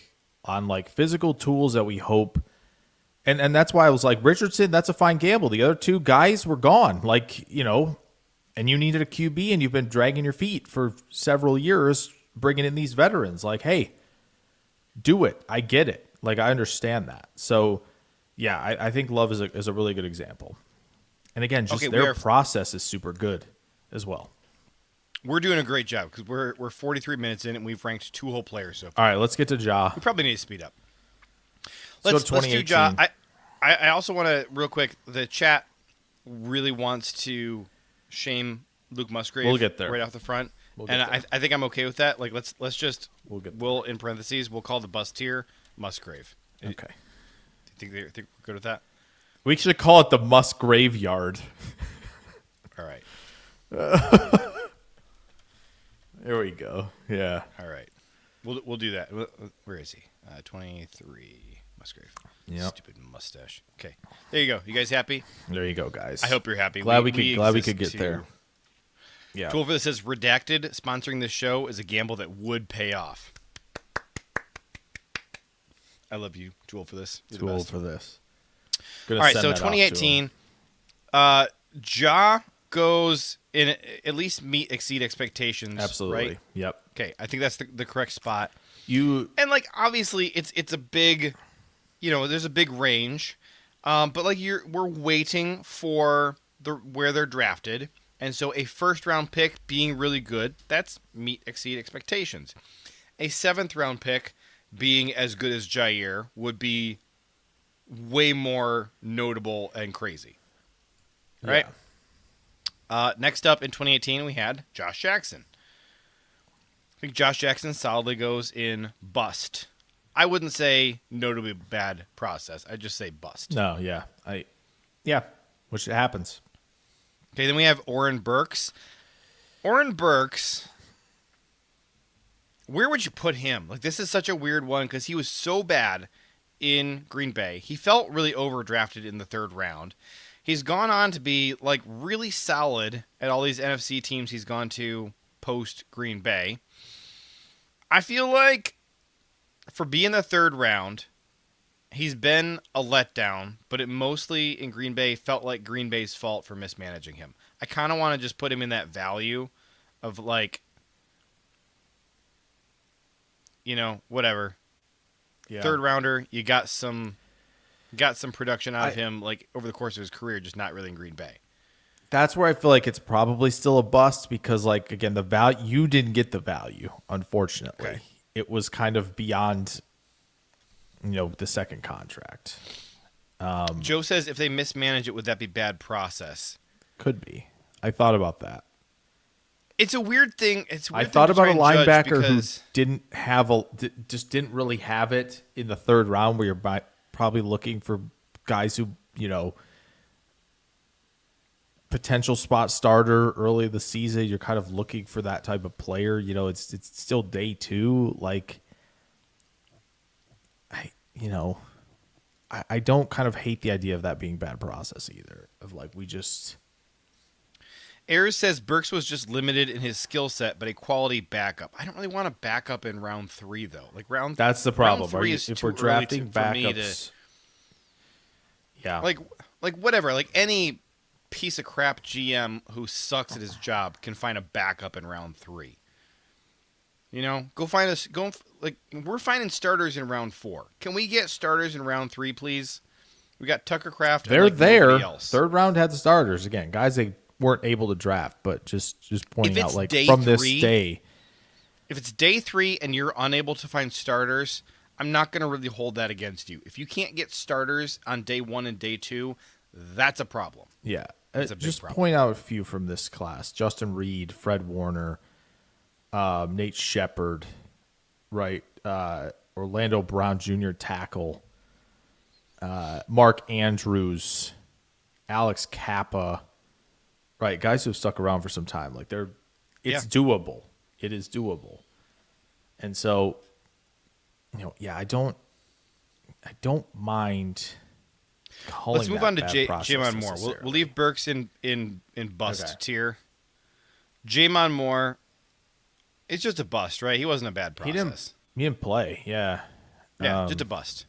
on like physical tools that we hope. And that's why I was like, Richardson, that's a fine gamble. The other two guys were gone, like and you needed a QB, and you've been dragging your feet for several years bringing in these veterans. Like, hey, do it. I get it. Like, I understand that. So, I think Love is a really good example. And again, just their process is super good as well. We're doing a great job because we're 43 minutes in and we've ranked 2 whole players so far. All right, let's get to Ja. We probably need to speed up. Let's do Ja. I also want to real quick. The chat really wants to shame Luke Musgrave. We'll get there right off the front, I think I'm okay with that. Like let's just we'll in parentheses we'll call the bust tier Musgrave. Okay. Do you think we're good with that? We should call it the Musgrave Yard. All right. There we go. Yeah. All right. We'll do that. Where is he? 23 Musgrave. Yeah. Stupid mustache. Okay. There you go. You guys happy? There you go, guys. I hope you're happy. Glad we could get there. Yeah. Tool for this says redacted. Sponsoring this show is a gamble that would pay off. I love you, Tool for this. Tool for this. Gonna All right, send so that off to him. 2018, Ja goes in at least meet exceed expectations. Absolutely. Right? Yep. Okay, I think that's the correct spot. You And like obviously it's a big, there's a big range, but like we're waiting for where they're drafted, and so a first round pick being really good, that's meet exceed expectations. A 7th round pick being as good as Jair would be way more notable and crazy, right? Next up in 2018 we had Josh Jackson. I think Josh Jackson solidly goes in bust. I wouldn't say notably bad process. I'd just say bust. No, yeah, which happens. Okay, then we have Oren Burks. Oren Burks, where would you put him? Like, this is such a weird one because he was so bad in Green Bay. He felt really overdrafted in the 3rd round. He's gone on to be like really solid at all these NFC teams he's gone to post Green Bay. I feel like for being the 3rd round, he's been a letdown, but it mostly in Green Bay felt like Green Bay's fault for mismanaging him. I kind of want to just put him in that value of like, whatever. Yeah. 3rd rounder, you got some production out of him like over the course of his career, just not really in Green Bay. That's where I feel like it's probably still a bust because, like, again, the value, you didn't get the value, unfortunately. Okay. It was kind of beyond, the second contract. Joe says if they mismanage it, would that be bad process? Could be. I thought about that. It's a weird thing. I thought about a linebacker who just didn't really have it in the 3rd round, where you're probably looking for guys who, potential spot starter early in the season. You're kind of looking for that type of player. It's still day 2. Like, I don't kind of hate the idea of that being bad process either. Of like, we just. Ayers says Burks was just limited in his skill set, but a quality backup. I don't really want a backup in round 3 though. Like that's the problem. Round 3 is if too we're drafting early backups, yeah, like whatever. Like any piece of crap GM who sucks at his job can find a backup in round 3. Go find us. We're finding starters in round 4. Can we get starters in round 3, please? We got Tucker Kraft. They're and there. Nobody else. 3rd round had the starters again, guys. They weren't able to draft, but just pointing out, like, day from 3, this day. If it's day 3 and you're unable to find starters, I'm not going to really hold that against you. If you can't get starters on day 1 and day 2, that's a problem. Yeah. That's a big Just problem. point out a few from this class: Justin Reed, Fred Warner, Nate Shepard, right? Orlando Brown Jr. tackle, Mark Andrews, Alex Kappa, right? Guys who have stuck around for some time. Like, it's doable. It is doable. And so, I don't mind calling. Let's move that on to bad Jamon process Moore. We'll leave Burks in bust Okay. tier. Jamon Moore, it's just a bust, right? He wasn't a bad He process. didn't play. Yeah. Yeah, just a bust.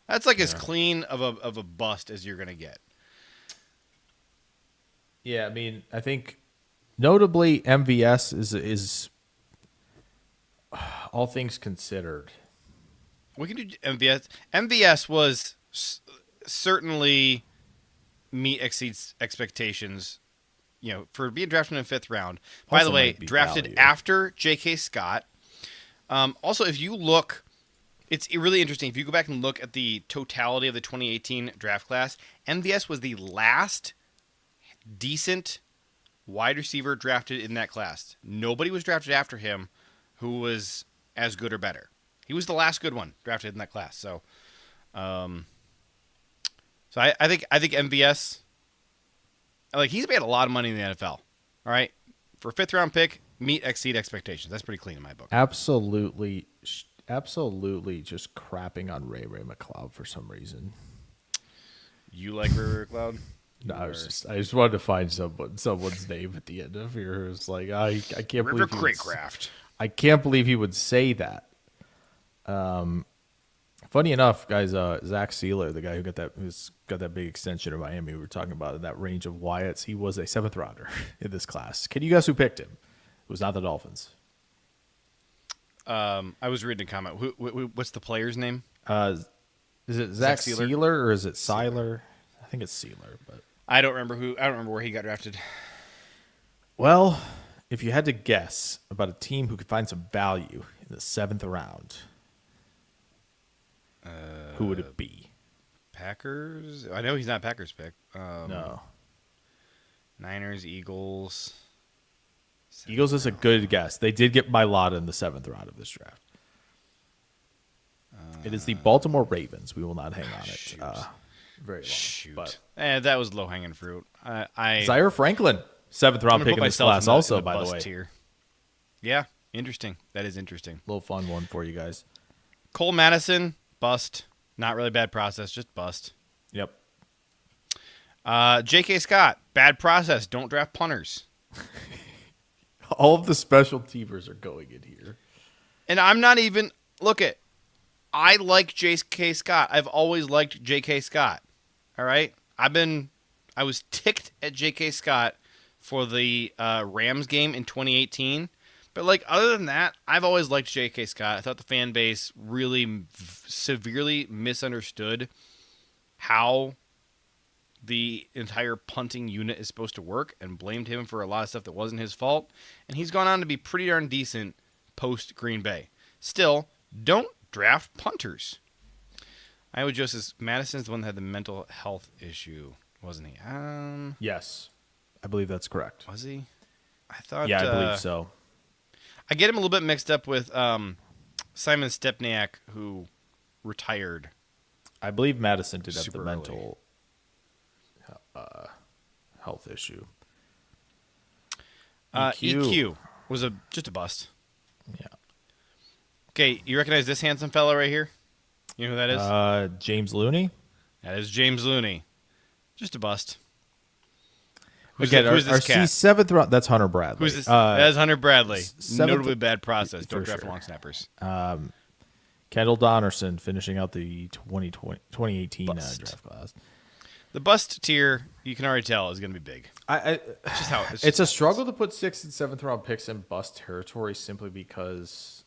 That's like as clean of a bust as you're gonna get. Yeah, I mean, I think notably MVS is all things considered. We can do MVS. MVS was certainly exceeds expectations. For being drafted in the 5th round. By Also the way, might be drafted value. after J.K. Scott. Also, if you look, it's really interesting. If you go back and look at the totality of the 2018 draft class, MVS was the last decent wide receiver drafted in that class. Nobody was drafted after him who was as good or better. He was the last good one drafted in that class. So, I think MVS, like, he's made a lot of money in the NFL. All right, for a 5th round pick, exceed expectations. That's pretty clean in my book. Absolutely just crapping on Ray McLeod for some reason. You like Ray McLeod? No, I just wanted to find someone's name at the end of here. It's like I can't River believe Craycraft. I can't believe he would say that. Funny enough, guys, Zach Sealer, the guy who's got that big extension in Miami, we were talking about in that range of Wyatts, he was a 7th rounder in this class. Can you guess who picked him? It was not the Dolphins. I was reading a comment. What's the player's name? Is it Zach Sealer or is it Seiler? I think it's Sealer, but I don't remember where he got drafted. well, if you had to guess about a team who could find some value in the 7th round, who would it be? Packers? I know he's not Packers pick. No. Niners, Eagles. Eagles is a good guess. They did get Mailata in the 7th round of this draft. It is the Baltimore Ravens. We will not hang on it very long. Shoot. But That was low-hanging fruit. Zaire Franklin, 7th round pick in this class also, by the way. Tier. Yeah, interesting. That is interesting. Little fun one for you guys. Cole Madison, bust. Not really bad process, just bust. Yep. J.K. Scott, bad process. Don't draft punters. All of the special teamers are going in here. And I'm not even I like J.K. Scott. I've always liked J.K. Scott. All right? I was ticked at J.K. Scott for the Rams game in 2018. But other than that, I've always liked J.K. Scott. I thought the fan base really severely misunderstood how the entire punting unit is supposed to work and blamed him for a lot of stuff that wasn't his fault. And he's gone on to be pretty darn decent post Green Bay. Still, don't draft punters. Iowa Joseph's Madison's the one that had the mental health issue, wasn't he? Yes. I believe that's correct. Was he? I thought. Yeah, I believe so. I get him a little bit mixed up with Simon Stepniak, who retired. I believe Madison did have the Super mental health issue. EQ was just a bust. Yeah. Okay, you recognize this handsome fella right here? You know who that is? James Looney. That is James Looney. Just a bust. Who's Again, this cat? 7th round. That's Hunter Bradley. Who's this? That is Hunter Bradley. seventh- Notably bad process. Don't for draft sure. long snappers. Kendall Donnerson finishing out the 2018 draft class. The bust tier, you can already tell, is going to be big. It's just how It's a struggle to put 6th and 7th round picks in bust territory simply because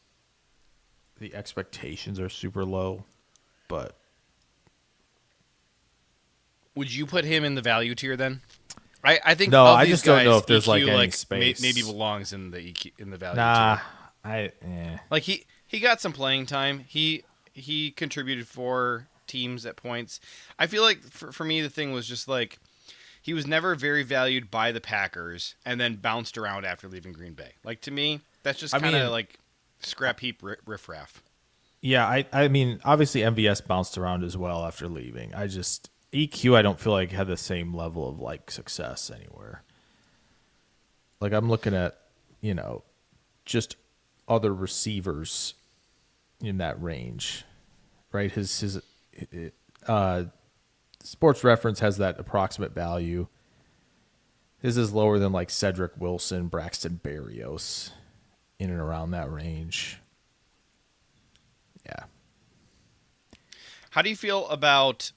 the expectations are super low. But would you put him in the value tier then? I think no. of I these just don't know guys, if there's EQ, any space. Maybe belongs in the EQ, in the value Nah, tier. He got some playing time. He contributed for teams at points. I feel like for me the thing was just he was never very valued by the Packers and then bounced around after leaving Green Bay. To me, that's just kind of scrap heap riffraff. Yeah, I mean, obviously MVS bounced around as well after leaving. EQ I don't feel like had the same level of success anywhere. I'm looking at, just other receivers in that range, right? His Sports Reference has that approximate value. His is lower than Cedric Wilson, Braxton Berrios, in and around that range. Yeah. How do you feel about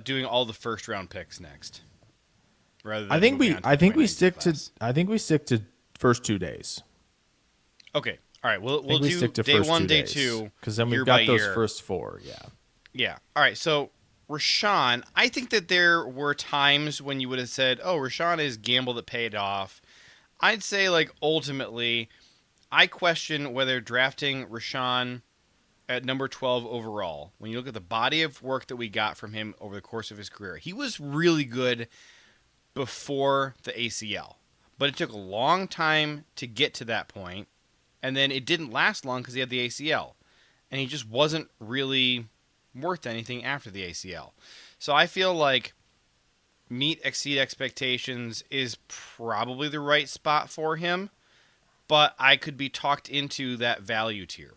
doing all the first round picks next? Rather than I think we stick to first 2 days. Okay. All right. We'll do stick to day first 1, 2 day days, 2, because then we've year got by those year. first 4. Yeah. Yeah. All right. So Rashawn, I think that there were times when you would have said, "Oh, Rashawn is gamble that paid off." I'd say ultimately, I question whether drafting Rashawn at number 12 overall, when you look at the body of work that we got from him over the course of his career, he was really good before the ACL. But it took a long time to get to that point, and then it didn't last long because he had the ACL. And he just wasn't really worth anything after the ACL. So I feel like meet, exceed expectations is probably the right spot for him, but I could be talked into that value tier.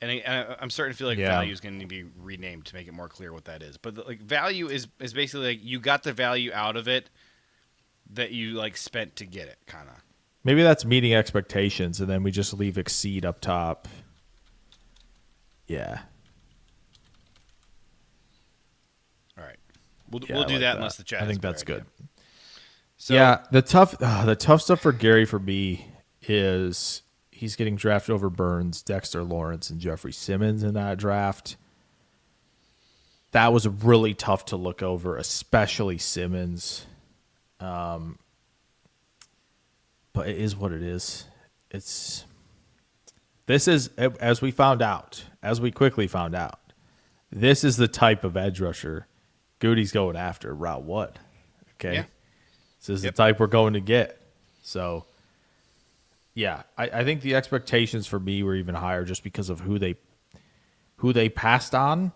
And I'm starting to feel like value is going to be renamed to make it more clear what that is. But value is basically you got the value out of it that you spent to get it, kind of. Maybe that's meeting expectations, and then we just leave exceed up top. Yeah. All right. We'll Yeah, do I like that unless the chat. I has think a better that's idea. good. So, Yeah, the tough stuff for Gary for me is he's getting drafted over Burns, Dexter Lawrence, and Jeffrey Simmons in that draft. That was really tough to look over, especially Simmons. But it is what it is. This is, as we quickly found out, this is the type of edge rusher Gutey's going after. Route what? Okay. Yeah. This is the type we're going to get. So, yeah, I think the expectations for me were even higher just because of who they passed on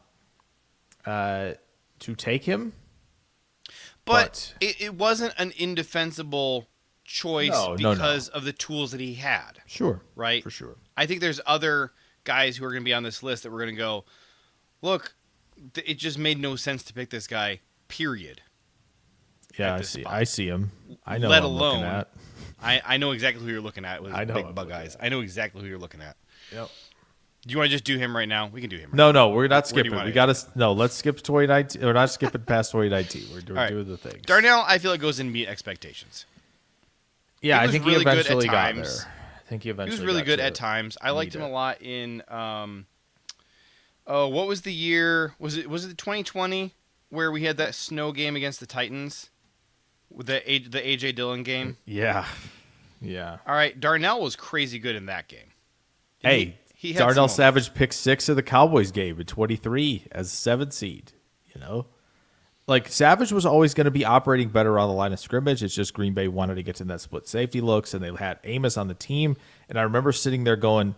to take him. but it wasn't an indefensible choice because of the tools that he had. Sure. Right? For sure. I think there's other guys who are going to be on this list that we're going to go, look, it just made no sense to pick this guy, period. Yeah, at this spot. I see him. I know Let what I'm alone, looking at. I know exactly who you're looking at with I know big I'm bug looking eyes. I know exactly who you're looking at. Yep. Do you want to just do him right now? We can do him right No, we're not Where do skipping. you want We it? got to let's skip 2019. We're not skipping past 2019. We're right. doing the things. Darnell, I feel like goes in meet expectations. Yeah, he I was think really he good at eventually got times. there. I think he He eventually was really got good to at times. I liked him a lot in what was the year? Was it 2020 where we had that snow game against the Titans? With the AJ Dillon game? Yeah. Yeah. All right, Darnell was crazy good in that game. Hey, he had Darnell some Savage picked 6 of the Cowboys game in 23 as a 7 seed, you know? Like, Savage was always going to be operating better on the line of scrimmage. It's just Green Bay wanted to get to that split safety looks, and they had Amos on the team. And I remember sitting there going,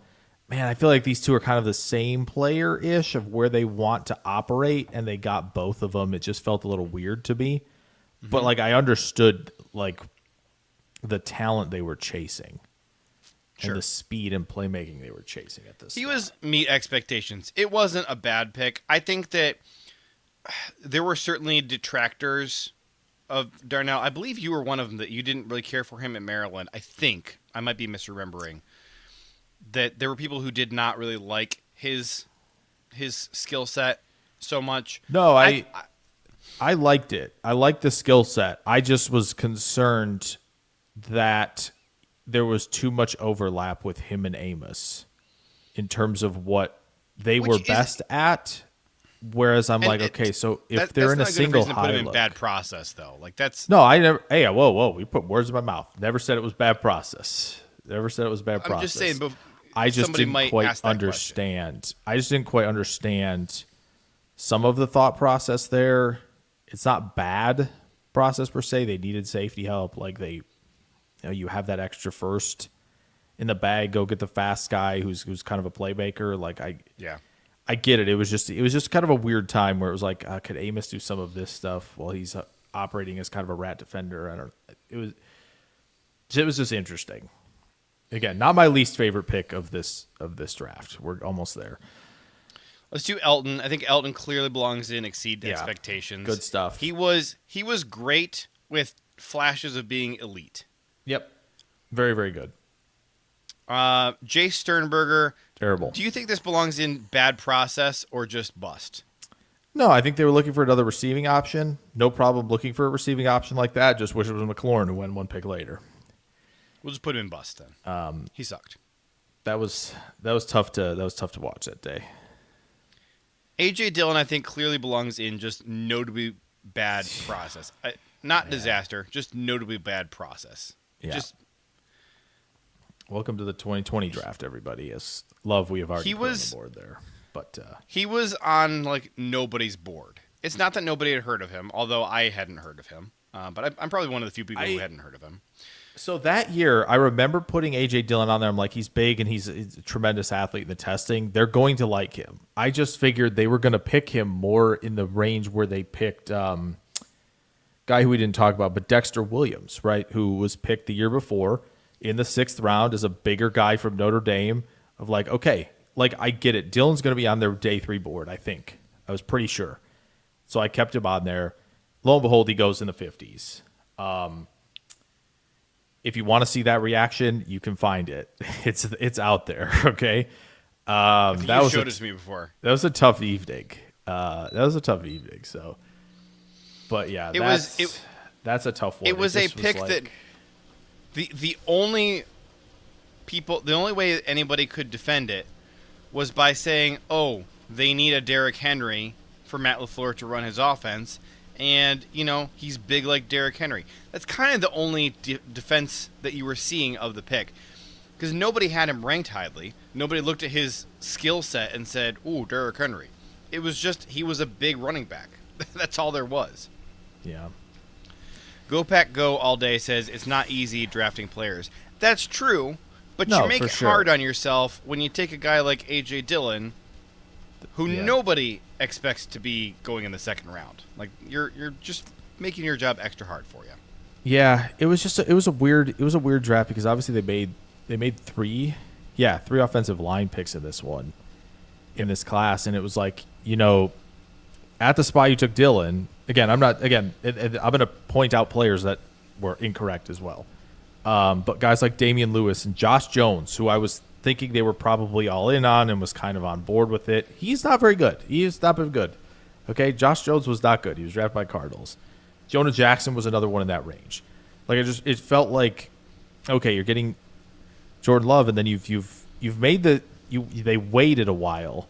man, I feel like these two are kind of the same player-ish of where they want to operate, and they got both of them. It just felt a little weird to me. But, like, I understood, like, the talent they were chasing. Sure. And the speed and playmaking they were chasing at this. He was meet expectations. It wasn't a bad pick. I think that there were certainly detractors of Darnell. I believe you were one of them that you didn't really care for him at Maryland. I think. I might be misremembering. That there were people who did not really like his skill set so much. No, I liked it. I liked the skill set. I just was concerned that there was too much overlap with him and Amos in terms of what they were best at. Whereas I'm like, okay, so if they're in a single high put him in look, bad process though, like that's no, I never. Hey, whoa, we put words in my mouth. Never said it was bad process. Never said it was bad process. I'm just saying, but I just somebody didn't might quite ask that understand. I just didn't quite understand some of the thought process there. It's not bad process per se. They needed safety help. Like you have that extra first in the bag. Go get the fast guy who's kind of a playmaker. Like I get it. It was just kind of a weird time where it was like, could Amos do some of this stuff while he's operating as kind of a rat defender? I don't. It was just interesting. Again, not my least favorite pick of this draft. We're almost there. Let's do Elton. I think Elton clearly belongs in exceed expectations. Good stuff. He was great with flashes of being elite. Yep. Very, very good. Jay Sternberger. Terrible. Do you think this belongs in bad process or just bust? No, I think they were looking for another receiving option. No problem looking for a receiving option like that. Just wish it was McLaurin who went one pick later. We'll just put him in bust then. He sucked. That was tough to watch that day. AJ Dillon, I think, clearly belongs in just notably bad process. Not disaster, just notably bad process. Yeah. Just welcome to the 2020 draft, everybody. As love, we have already put on the board there. But he was on like nobody's board. It's not that nobody had heard of him, although I hadn't heard of him. But I'm probably one of the few people who hadn't heard of him. So that year, I remember putting A.J. Dillon on there. I'm like, he's big and he's a tremendous athlete in the testing. They're going to like him. I just figured they were going to pick him more in the range where they picked guy who we didn't talk about, but Dexter Williams, right, who was picked the year before in the 6th round as a bigger guy from Notre Dame. Of like, okay, like I get it. Dillon's going to be on their day 3 board, I think. I was pretty sure. So I kept him on there. Lo and behold, he goes in the 50s. If you want to see that reaction, you can find it. It's out there, okay? You That was showed it to me before. That was a tough evening. So, but yeah, that's a tough one. It was a just pick that the only way anybody could defend it was by saying, "Oh, they need a Derrick Henry for Matt LaFleur to run his offense." And, he's big like Derrick Henry. That's kind of the only defense that you were seeing of the pick. Because nobody had him ranked highly. Nobody looked at his skill set and said, ooh, Derrick Henry. It was just, he was a big running back. That's all there was. Yeah. Go Pack Go all day says it's not easy drafting players. That's true, but No, you make for it sure. hard on yourself when you take a guy like A.J. Dillon, who nobody expects to be going in the second round. Like, you're just making your job extra hard for you. Yeah, it was a weird draft because obviously they made three offensive line picks in this one, in this class, and it was like, at the spot you took Dillon. Again, I'm going to point out players that were incorrect as well. But guys like Damian Lewis and Josh Jones, who I was thinking they were probably all in on and was kind of on board with it. He's not very good. He's not been good. Okay, Josh Jones was not good. He was drafted by Cardinals. Jonah Jackson was another one in that range. Like it felt like, okay, you're getting Jordan Love, and then you've made they waited a while,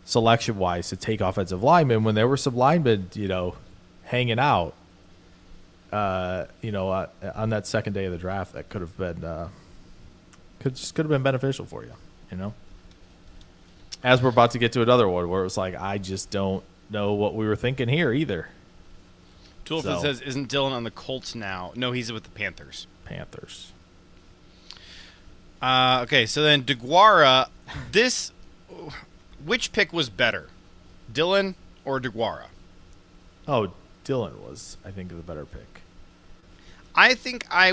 selection wise, to take offensive linemen when there were some linemen, hanging out, on that second day of the draft that could have been could have been beneficial for you, As we're about to get to another one where it was like, I just don't know what we were thinking here either. Toolfit says, isn't Dillon on the Colts now? No, he's with the Panthers. Okay, so then DeGuara, which pick was better, Dillon or DeGuara? Oh, Dillon was, I think, the better pick. I think I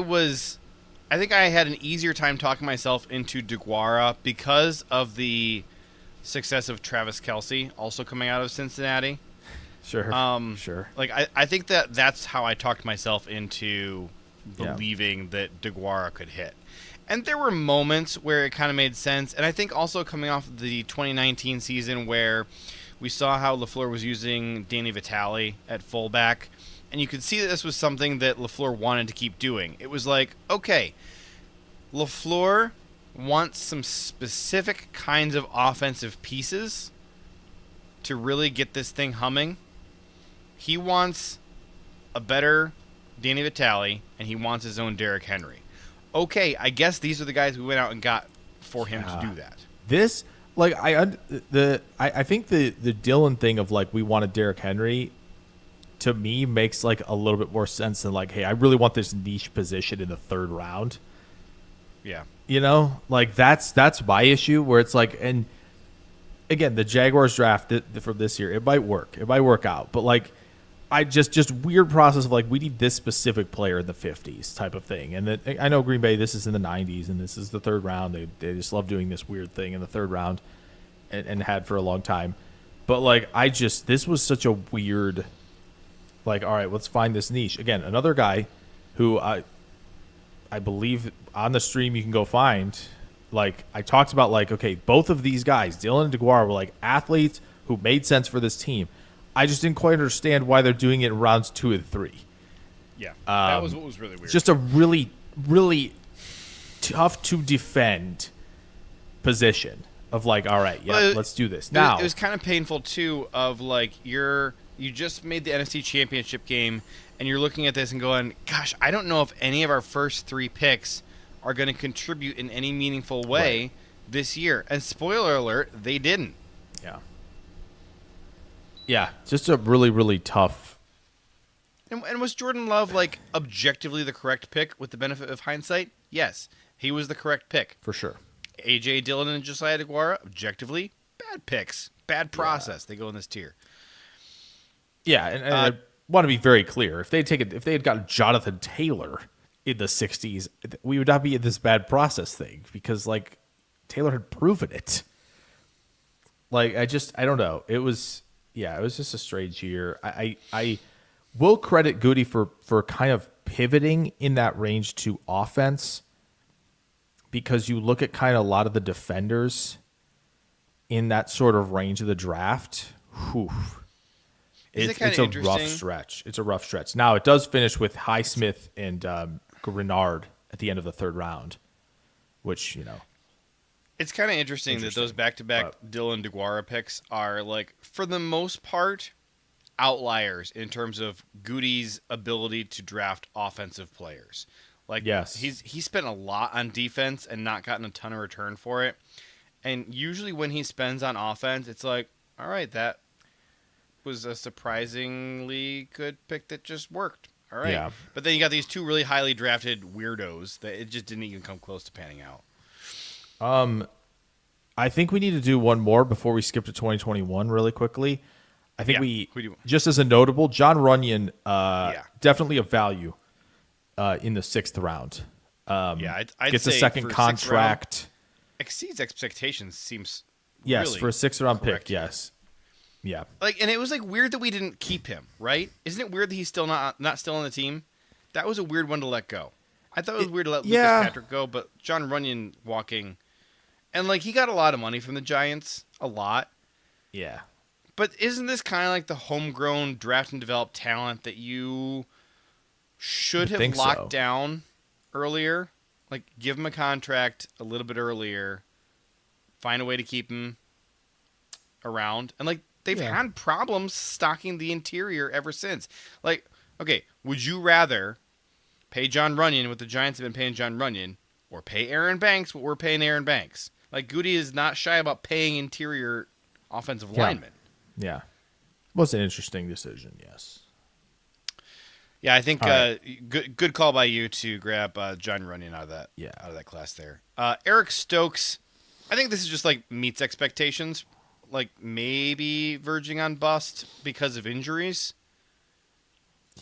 had an easier time talking myself into DeGuara because of the success of Travis Kelce also coming out of Cincinnati. Sure. Sure. Like, I think that's how I talked myself into believing that DeGuara could hit. And there were moments where it kind of made sense. And I think also coming off the 2019 season where we saw how LaFleur was using Danny Vitale at fullback, and you could see that this was something that LaFleur wanted to keep doing. It was like, okay, LaFleur wants some specific kinds of offensive pieces to really get this thing humming. He wants a better Danny Vitale, and he wants his own Derrick Henry. Okay, I guess these are the guys we went out and got for him to do that. This, like, I think the Dillon thing of, like, we wanted Derrick Henry, to me, makes, like, a little bit more sense than, like, hey, I really want this niche position in the third round. Yeah. Like, that's my issue, where it's like, and again, the Jaguars draft from this year, it might work out, but, like, I just weird process of, like, we need this specific player in the 50s type of thing. And that, I know Green Bay, this is in the 90s, and this is the third round. They just love doing this weird thing in the third round, and had for a long time. But, like, this was such a weird, like, all right, let's find this niche. Again, another guy who I believe on the stream you can go find. Like, I talked about, like, okay, both of these guys, Dillon and DeGuara, were, like, athletes who made sense for this team. I just didn't quite understand why they're doing it in rounds 2 and 3. Yeah, that was what was really weird. Just a really, really tough to defend position of, like, all right, let's do this. Now, it was kind of painful, too, of, like, you just made the NFC Championship game, and you're looking at this and going, gosh, I don't know if any of our first 3 picks are going to contribute in any meaningful way this year. And spoiler alert, they didn't. Yeah, just a really, really tough. And was Jordan Love, like, objectively the correct pick with the benefit of hindsight? Yes, he was the correct pick. For sure. A.J. Dillon and Josiah DeGuara, objectively, bad picks. Bad process. They go in this tier. Yeah, and I want to be very clear. If they had gotten Jonathan Taylor in the 60s, we would not be in this bad process thing because, like, Taylor had proven it. Like, I don't know. It was just a strange year. I will credit Gutey for kind of pivoting in that range to offense, because you look at kind of a lot of the defenders in that sort of range of the draft, whew, it's a rough stretch. It's a rough stretch. Now, it does finish with Highsmith and Renard at the end of the third round, which, It's kind of interesting that those back-to-back Dylan DeGuara picks are, like, for the most part, outliers in terms of Gutey's ability to draft offensive players. Like, yes, he spent a lot on defense and not gotten a ton of return for it. And usually when he spends on offense, it's like, all right, that was a surprisingly good pick that just worked. All right. Yeah. But then you got these two really highly drafted weirdos that it just didn't even come close to panning out. I think we need to do one more before we skip to 2021 really quickly. I think we just as a notable, John Runyon, definitely a value in the 6th round. I'd gets say a second contract. Exceeds expectations seems really for a 6th round correct. pick. Yes. Yeah. Like, and it was like weird that we didn't keep him, right? Isn't it weird that he's still not still on the team? That was a weird one to let go. I thought it was weird to let Lucas Patrick go, but John Runyon walking, and like he got a lot of money from the Giants, a lot. Yeah. But isn't this kind of like the homegrown draft and develop talent that you should have locked down earlier? Like, give him a contract a little bit earlier, find a way to keep him around. And, like, they've had problems stocking the interior ever since. Like, okay, would you rather pay John Runyon what the Giants have been paying John Runyon or pay Aaron Banks what we're paying Aaron Banks? Like, Gutey is not shy about paying interior offensive linemen. Yeah. Was an interesting decision, yes. Yeah, I think good call by you to grab John Runyon out of that class there. Eric Stokes, I think this is just like meets expectations, like maybe verging on bust because of injuries.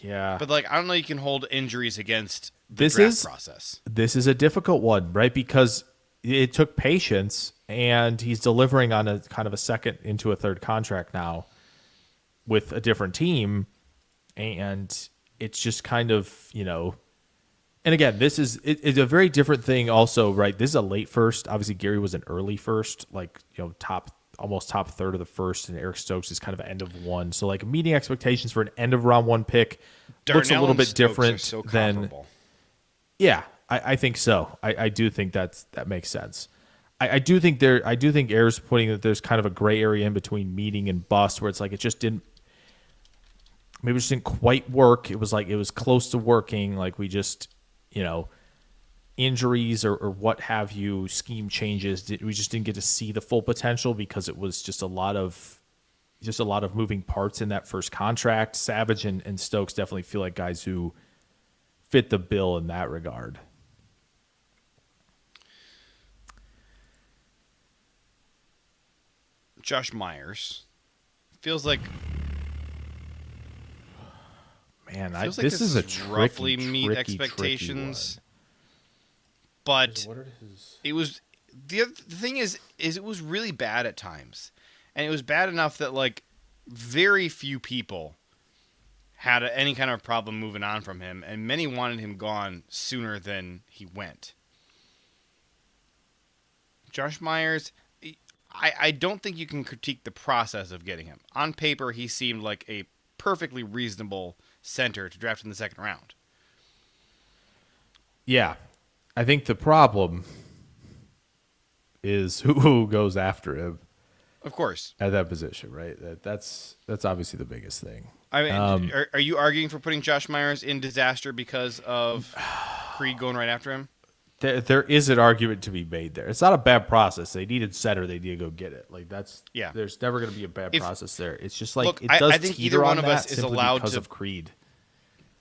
Yeah, but like I don't know, you can hold injuries against the draft process. This is a difficult one, right? Because it took patience, and he's delivering on a kind of a second into a third contract now with a different team, and it's just kind of, and again, this is it's a very different thing also, right? This is a late first. Obviously, Gary was an early first, like, almost top third of the first, and Eric Stokes is kind of an end of one. So, like, meeting expectations for an end of round one pick looks a little bit different than. Yeah, I think so. I do think that makes sense. I do think Air's putting that there's kind of a gray area in between meeting and bust, where it's like it just didn't. Maybe it just didn't quite work. It was like it was close to working. Like we just, injuries or what have you, scheme changes. We just didn't get to see the full potential because it was just a lot of moving parts in that first contract. Savage and Stokes definitely feel like guys who fit the bill in that regard. Josh Myers feels like. Man, this is a roughly tricky, meet expectations, but it was the thing is it was really bad at times, and it was bad enough that like very few people had any kind of problem moving on from him, and many wanted him gone sooner than he went. Josh Myers, I don't think you can critique the process of getting him. On paper, he seemed like a perfectly reasonable center to draft in the second round. Yeah. I think the problem is who goes after him. Of course. At that position, right? That's obviously the biggest thing. I mean, are you arguing for putting Josh Myers in disaster because of Creed going right after him? There is an argument to be made there. It's not a bad process. They needed center. They need to go get it. Like there's never going to be a bad process there. It's just like I think either one of us is allowed because to of Creed.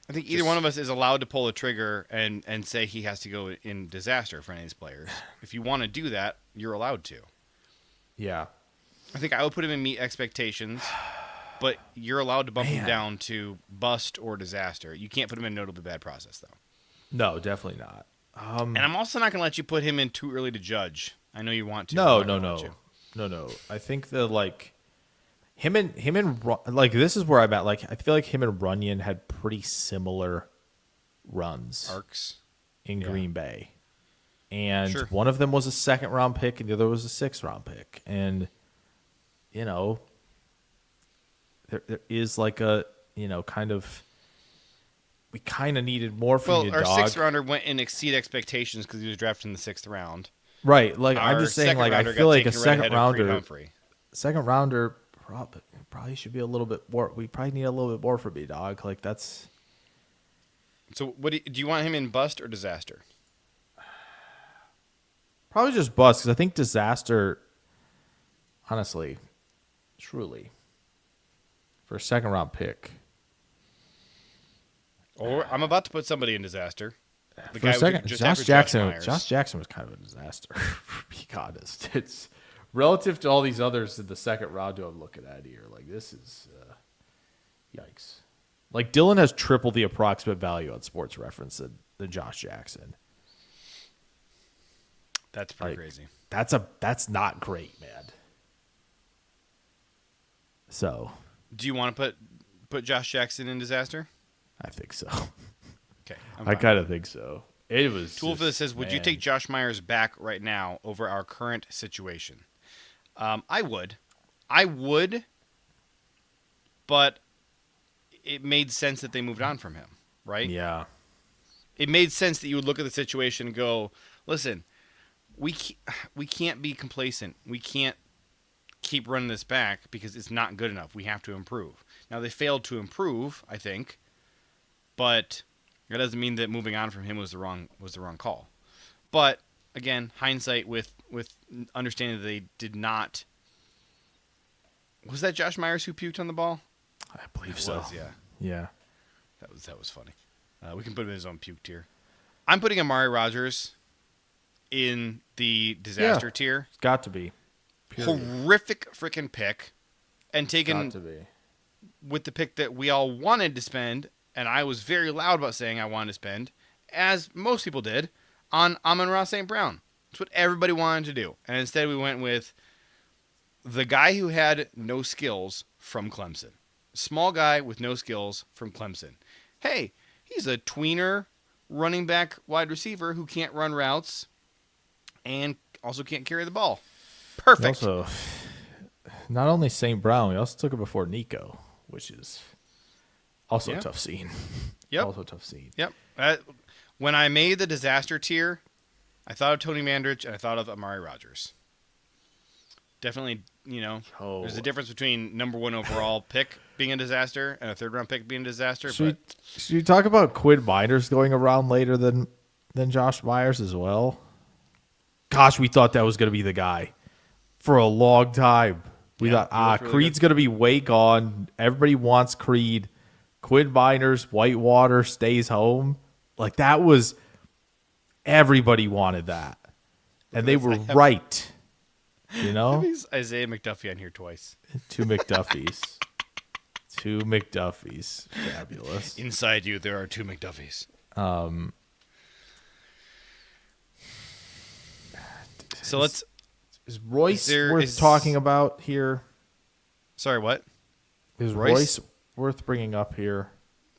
I think either one of us is allowed to pull a trigger and say he has to go in disaster for any of these players. If you want to do that, you're allowed to. Yeah. I think I would put him in meet expectations, but you're allowed to bump him down to bust or disaster. You can't put him in notably bad process, though. No, definitely not. And I'm also not going to let you put him in too early to judge. I know you want to. No. I think that like him and like this is where I'm at. Like I feel like him and Runyon had pretty similar runs arcs in Green Bay, and one of them was a second round pick and the other was a 6th round pick. And there is like a, kind of, we kind of needed more from you, our dog. 6th rounder went and exceed expectations because he was drafted in the 6th round. Right. Like, I'm Our just saying, like, I second-rounder feel got like a taken right ahead of Creed second Humphrey. rounder probably should be a little bit more. We probably need a little bit more from you, dog. Like, that's. So, do you want him in bust or disaster? Probably just bust, because I think disaster, honestly, truly, for a second-round pick. Or I'm about to put somebody in disaster. The For guy a second, just Josh after Jackson. Myers. Josh Jackson was kind of a disaster. To be honest, it's relative to all these others in the second round. I'm looking at here, like this is, yikes. Like Dylan has triple the approximate value on Sports Reference than Josh Jackson. That's pretty crazy. That's not great, man. So, Do you want to put Josh Jackson in disaster? I think so. Okay, I kind of think so. It was Tool for this says, would you man. take Josh Myers back right now over our current situation? I would, but it made sense that they moved on from him, right? Yeah. It made sense that you would look at the situation and go, listen, we can't be complacent. We can't keep running this back because it's not good enough. We have to improve. Now, they failed to improve, I think, but that doesn't mean that moving on from him was the wrong call. But again, hindsight with understanding that they did not. Was that Josh Myers who puked on the ball? I believe It so. was, yeah. Yeah. That was funny. We can put him in his own puke tier. I'm putting Amari Rogers in the disaster tier. It's got to be. Period. Horrific freaking pick, and taken Got to be. with the pick that we all wanted to spend, and I was very loud about saying I wanted to spend, as most people did, on Amon-Ra St. Brown. That's what everybody wanted to do. And instead we went with the guy who had no skills from Clemson. Small guy with no skills from Clemson. Hey, he's a tweener running back wide receiver who can't run routes and also can't carry the ball. Perfect. Also, not only St. Brown, we also took it before Nico, which is also a tough scene. Yep. Also a tough scene. Yep. When I made the disaster tier, I thought of Tony Mandrich and I thought of Amari Rogers. Definitely, there's a difference between number 1 overall pick being a disaster and a 3rd-round pick being a disaster. Should you talk about Quinn Miners going around later than Josh Myers as well? Gosh, we thought that was going to be the guy for a long time. We thought, really Creed's going to be way gone. Everybody wants Creed. Quinn Miners, Whitewater stays home. Like, that was, everybody wanted that. And they were right. Isaiah McDuffie on here twice. Two McDuffies. Two McDuffies. Fabulous. Inside you, there are 2 McDuffies. So Is Royce worth talking about here? Sorry, what? Is Royce worth bringing up here?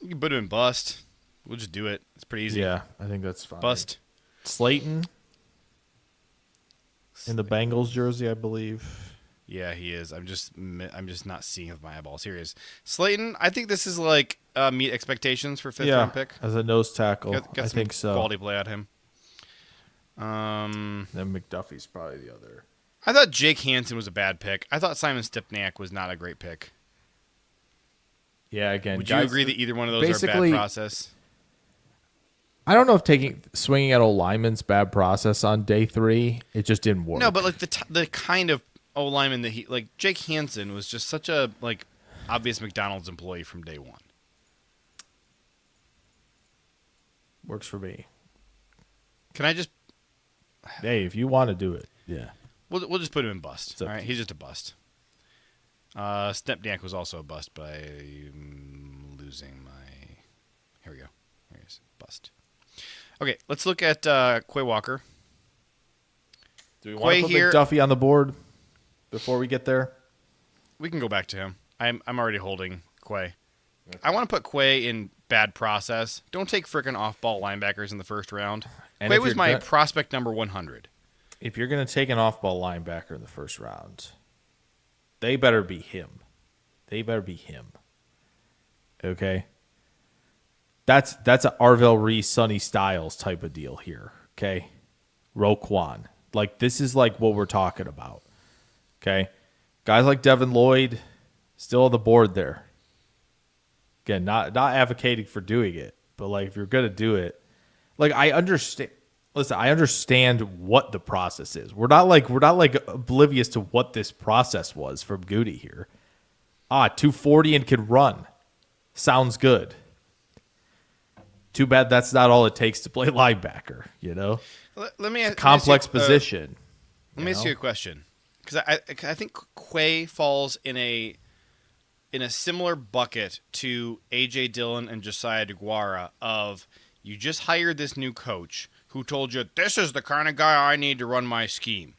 You can put him in bust. We'll just do it. It's pretty easy. Yeah, I think that's fine. Bust. Slayton in the Bengals jersey, I believe. Yeah, he is. I'm just not seeing with my eyeballs. Here he is. Slayton, I think this is like meet expectations for 5th-round pick. As a nose tackle. Got I some think so. quality play at him. Then McDuffie's probably the other. I thought Jake Hansen was a bad pick. I thought Simon Stepniak was not a great pick. Yeah, again. Would you agree that either one of those are basically bad process? I don't know if swinging at O-lineman's bad process on day 3. It just didn't work. No, but like the kind of O-lineman that Jake Hansen was just such a obvious McDonald's employee from day 1. Works for me. Can I just? Hey, if you want to do it, yeah. We'll just put him in bust. All right, he's just a bust. Stepniak was also a bust, but I'm losing my. Here we go. Here he is. Bust. Okay, let's look at Quay Walker. Do we want to put McDuffie on the board before we get there? We can go back to him. I'm already holding Quay. Okay. I want to put Quay in bad process. Don't take freaking off-ball linebackers in the 1st round. And Quay was my prospect number 100. If you're going to take an off-ball linebacker in the 1st round, They better be him. They better be him. Okay? That's a Arvell Reese, Sonny Styles type of deal here. Okay? Roquan. Like, this is like what we're talking about. Okay? Guys like Devin Lloyd still on the board there. Again, not advocating for doing it, but like if you're gonna do it, like I understand. Listen, I understand what the process is. We're not like oblivious to what this process was from Gutey here. 240 and can run. Sounds good. Too bad that's not all it takes to play linebacker. You know, let me complex position. Let me ask you a question, because I think Quay falls in a similar bucket to A.J. Dillon and Josiah DeGuara of you just hired this new coach who told you, this is the kind of guy I need to run my scheme.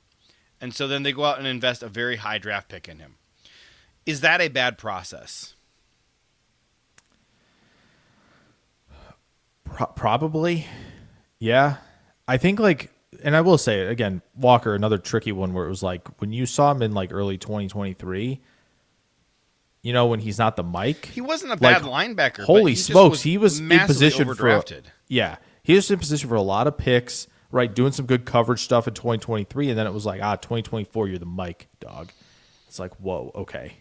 And so then they go out and invest a very high draft pick in him. Is that a bad process? Probably. Yeah. I think and I will say it again, Walker, another tricky one where it was like when you saw him in like early 2023, you know, when he's not the Mike. He wasn't a bad linebacker. Holy smokes, he was in position overdrafted. He was in position for a lot of picks, right? Doing some good coverage stuff in 2023, and then it was like, 2024, you're the Mike, dog. It's like, whoa, okay.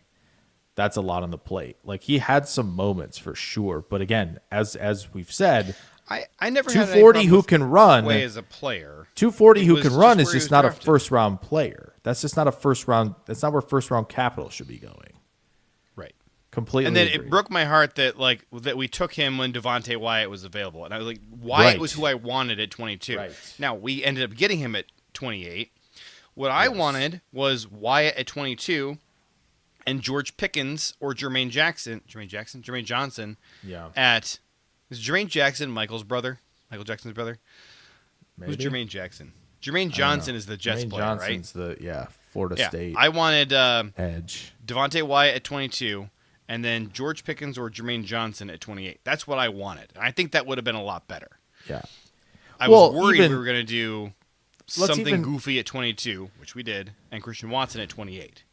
That's a lot on the plate. Like, he had some moments for sure, but again, as we've said, I never 240 who can run Quay as a player. 240 who can run is just not drafted. A first round player. That's just not a first round. That's not where first round capital should be going. Right. Completely. And then agree. it broke my heart that we took him when Devonte Wyatt was available, and I was like, Wyatt was who I wanted at 22. Right. Now we ended up getting him at 28. What I wanted was Wyatt at 22, and George Pickens or Jermaine Johnson. Yeah. Is Jermaine Jackson Michael Jackson's brother? Maybe. Who's Jermaine Jackson? Jermaine Johnson is the Jets Jermaine player, Johnson's right? Florida State. I wanted edge. Devonte Wyatt at 22, and then George Pickens or Jermaine Johnson at 28. That's what I wanted. And I think that would have been a lot better. Yeah. I was worried we were going to do something goofy at 22, which we did, and Christian Watson at 28.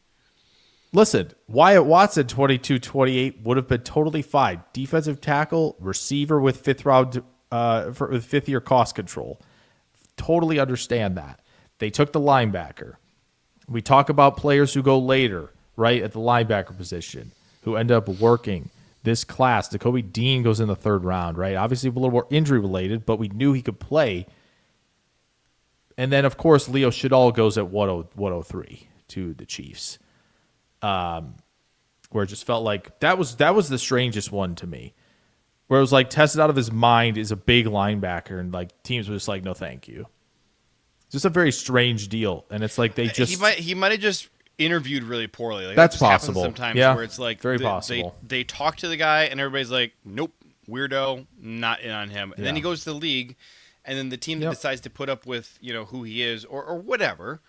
Listen, Wyatt Watson 22-28 would have been totally fine. Defensive tackle, receiver with fifth year cost control. Totally understand that. They took the linebacker. We talk about players who go later, right, at the linebacker position, who end up working this class. Nakobe Dean goes in the third round, right? Obviously a little more injury related, but we knew he could play. And then, of course, Leo Shadal goes at 103 to the Chiefs. Where it just felt like that was the strangest one to me. Where it was like tested out of his mind is a big linebacker, and like teams were just like, no, thank you. Just a very strange deal, and it's like they just he might have just interviewed really poorly. Like, that's that just possible. Sometimes yeah, where it's like very possible. They talk to the guy, and everybody's like, nope, weirdo, not in on him. And then he goes to the league, and then the team that decides to put up with who he is or whatever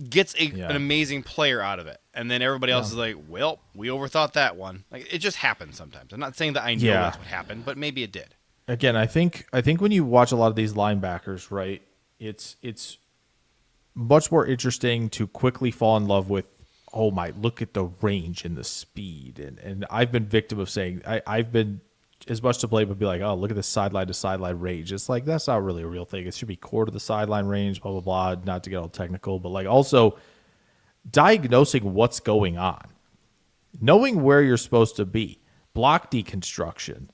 gets an amazing player out of it, and then everybody else is like, well, we overthought that one. Like, it just happens sometimes. I'm not saying that I know that's what happened, but maybe it did. Again, I think when you watch a lot of these linebackers, right, it's much more interesting to quickly fall in love with, oh my, look at the range and the speed, and I've been victim of saying I've been as much to blame, but be like, oh, look at the sideline to sideline range. It's like, that's not really a real thing. It should be core to the sideline range, blah, blah, blah. Not to get all technical, but like also diagnosing what's going on, knowing where you're supposed to be, block deconstruction,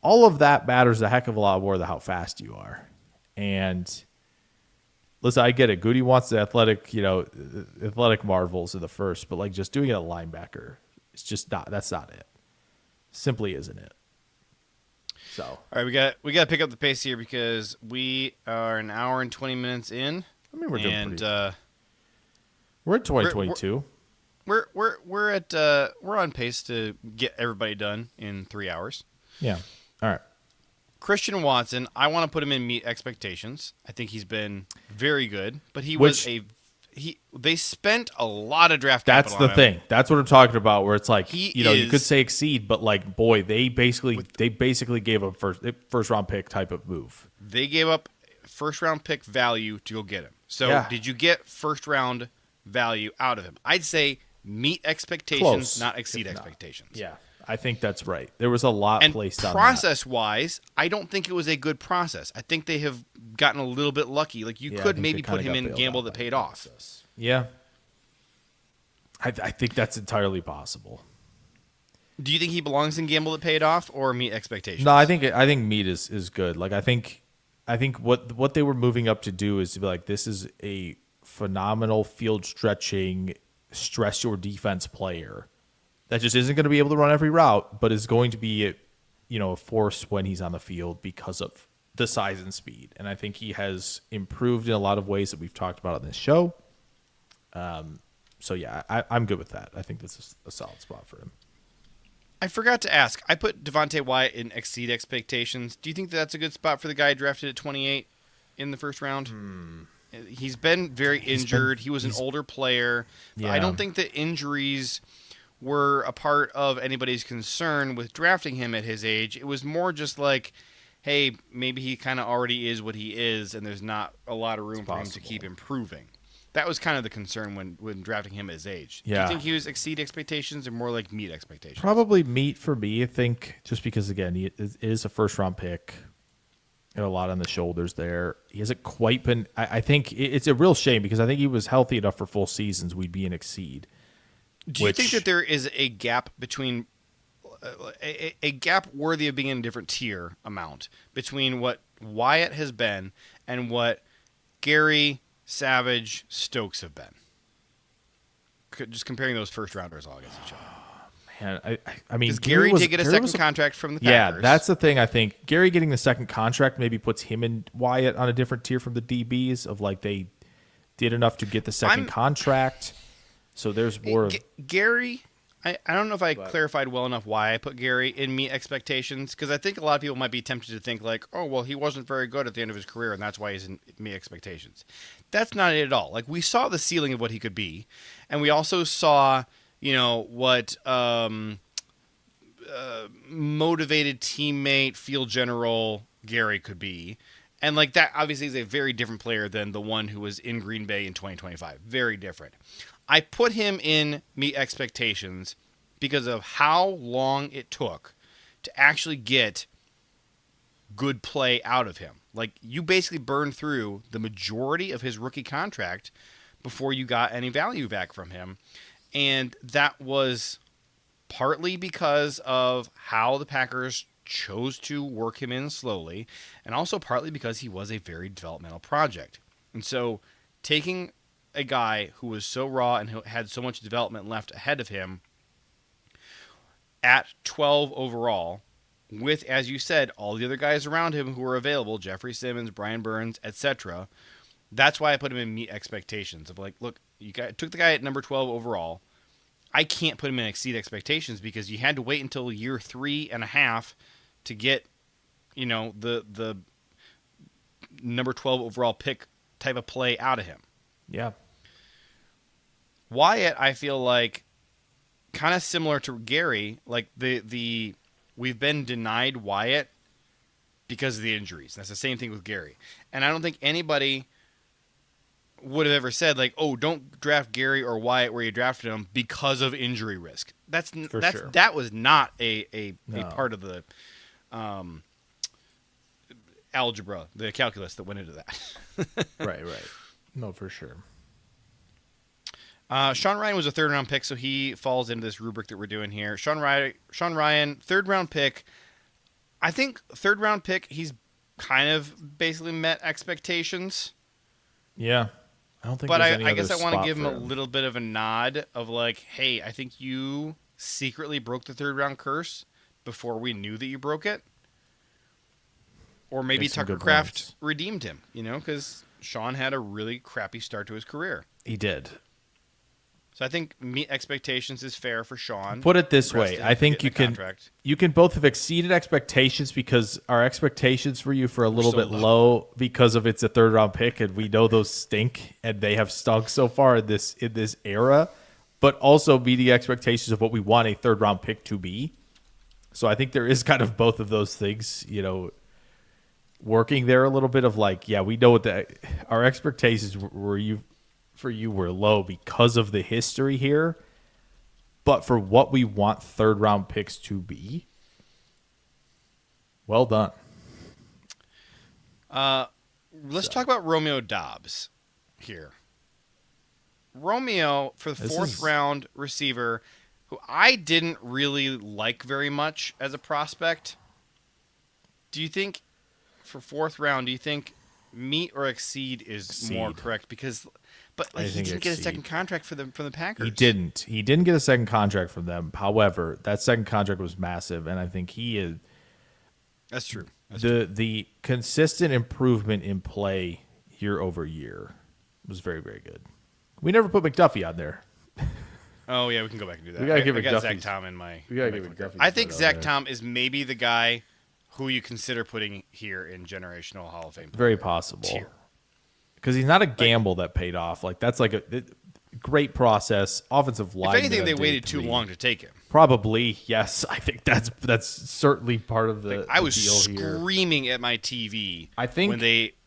all of that matters a heck of a lot more than how fast you are. And listen, I get it. Gutey wants the athletic marvels in the first, but like just doing it at linebacker, it's just not, that's not it. Simply isn't it. So, all right, we got to pick up the pace here because we are an hour and 20 minutes in. I mean, we're doing pretty. We're at 2022. We're on pace to get everybody done in 3 hours. Yeah. All right. Christian Watson, I want to put him in meet expectations. I think he's been very good, but they spent a lot of draft capital on him. That's the thing. That's what I'm talking about, where it's like, you could say exceed, but like, boy, they basically gave a first round pick type of move. They gave up first round pick value to go get him. So did you get first round value out of him? I'd say meet expectations, Close, not exceed if not. expectations. Yeah, I think that's right. There was a lot And placed on that. process-wise, I don't think it was a good process. I think they have gotten a little bit lucky. Like, you Yeah, I could think maybe they kinda put him got in bailed gamble out that by paid the off. process. Yeah. I think that's entirely possible. Do you think he belongs in gamble that paid off or meet expectations? No, I think meat is good. Like I think what they were moving up to do is to be like, this is a phenomenal field stretching, stress your defense player that just isn't going to be able to run every route, but is going to be a force when he's on the field because of the size and speed. And I think he has improved in a lot of ways that we've talked about on this show. So yeah, I'm good with that. I think this is a solid spot for him. I forgot to ask. I put Devonte Wyatt in exceed expectations. Do you think that's a good spot for the guy drafted at 28 in the first round? He's been very injured. He was an older player. Yeah. I don't think that injuries were a part of anybody's concern with drafting him at his age. It was more just like, hey, maybe he kind of already is what he is, and there's not a lot of room for him to keep improving. That was kind of the concern when drafting him at his age. Do Yeah. you think he was exceed expectations or more like meet expectations? Probably meat for me, I think, just because, again, it is a first-round pick. And a lot on the shoulders there. He hasn't quite been – I think it's a real shame because I think he was healthy enough for full seasons. We'd be an exceed. Do you think that there is a gap between a gap worthy of being in a different tier amount between what Wyatt has been and what Gary, Savage, Stokes have been? Just comparing those first-rounders all against each other. Man, I mean, Because Gary did get a second was contract from the Yeah, Packers. that's the thing. I think Gary getting the second contract maybe puts him and Wyatt on a different tier from the DBs of like they did enough to get the 2nd contract. So there's more of Gary. I don't know if I clarified well enough why I put Gary in meet expectations, because I think a lot of people might be tempted to think like, oh, well, he wasn't very good at the end of his career, and that's why he's in meet expectations. That's not it at all. Like, we saw the ceiling of what he could be, and we also saw, what motivated teammate, field general Gary could be. And, like, that obviously is a very different player than the one who was in Green Bay in 2025. Very different. I put him in meet expectations because of how long it took to actually get good play out of him. Like, you basically burned through the majority of his rookie contract before you got any value back from him. And that was partly because of how the Packers chose to work him in slowly, and also partly because he was a very developmental project. And so taking a guy who was so raw and who had so much development left ahead of him at 12 overall, with, as you said, all the other guys around him who were available, Jeffrey Simmons, Brian Burns, etc., that's why I put him in meet expectations of like, look, you took the guy at number 12 overall. I can't put him in exceed expectations because you had to wait until year 3.5 to get, the number 12 overall pick type of play out of him. Yeah. Wyatt, I feel like, kind of similar to Gary, like we've been denied Wyatt because of the injuries. That's the same thing with Gary. And I don't think anybody would have ever said, like, oh, don't draft Gary or Wyatt where you drafted him because of injury risk. Sure. That was not a No. part of the algebra, the calculus that went into that. Right. No, for sure. Sean Ryan was a third-round pick, so he falls into this rubric that we're doing here. Sean Ryan, third-round pick. I think third-round pick, he's kind of basically met expectations. Yeah. I don't think But there's any I other guess I want to spot give him for a little bit of a nod of like, hey, I think you secretly broke the third-round curse before we knew that you broke it. Or maybe Makes some Tucker good Kraft points. redeemed him, because Sean had a really crappy start to his career. He did. So I think meet expectations is fair for Sean. Put it this way. Rested, I think getting a contract. you can both have exceeded expectations because our expectations for you for a little so bit low because of it's a third round pick and we know those stink and they have stunk so far in this era, but also meeting expectations of what we want a third round pick to be. So I think there is kind of both of those things, working there a little bit of like, yeah, we know what our expectations were for you were low because of the history here. But for what we want third-round picks to be, well done. Let's talk about Romeo Doubs here. Romeo, for the fourth-round receiver, who I didn't really like very much as a prospect. Do you think, for fourth round, do you think meet or exceed is more correct? But he didn't get a second contract from the Packers. He didn't. He didn't get a second contract from them. However, that second contract was massive, and I think he is. That's true. The consistent improvement in play year over year was very, very good. We never put McDuffie on there. Oh yeah, we can go back and do that. We gotta give I got McDuffie. Zach Tom in my. We gotta give McDuffie. I think Zach Tom is maybe the guy who you consider putting here in generational Hall of Fame. Very possible. Because he's not a gamble that paid off. Like that's like a great process. Offensive line. If anything, they waited too long to take him. Probably, yes. I think that's certainly part of the. I was deal screaming at my TV. I think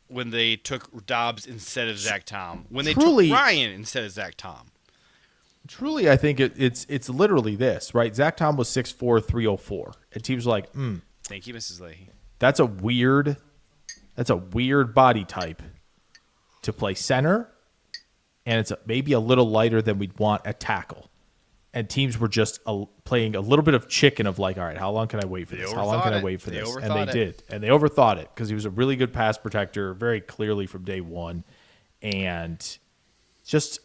when they took Dobbs instead of Zach Tom. When they Truly, took Ryan instead of Zach Tom. Truly, I think it's literally this, right? Zach Tom was 6'4", 304, and teams were like, Thank you, Mrs. Leahy. That's a weird body type to play center, and it's maybe a little lighter than we'd want at tackle. And teams were just playing a little bit of chicken of like, all right, how long can I wait for this? How long can I wait for this? And they did. And they overthought it because he was a really good pass protector very clearly from day one. And just,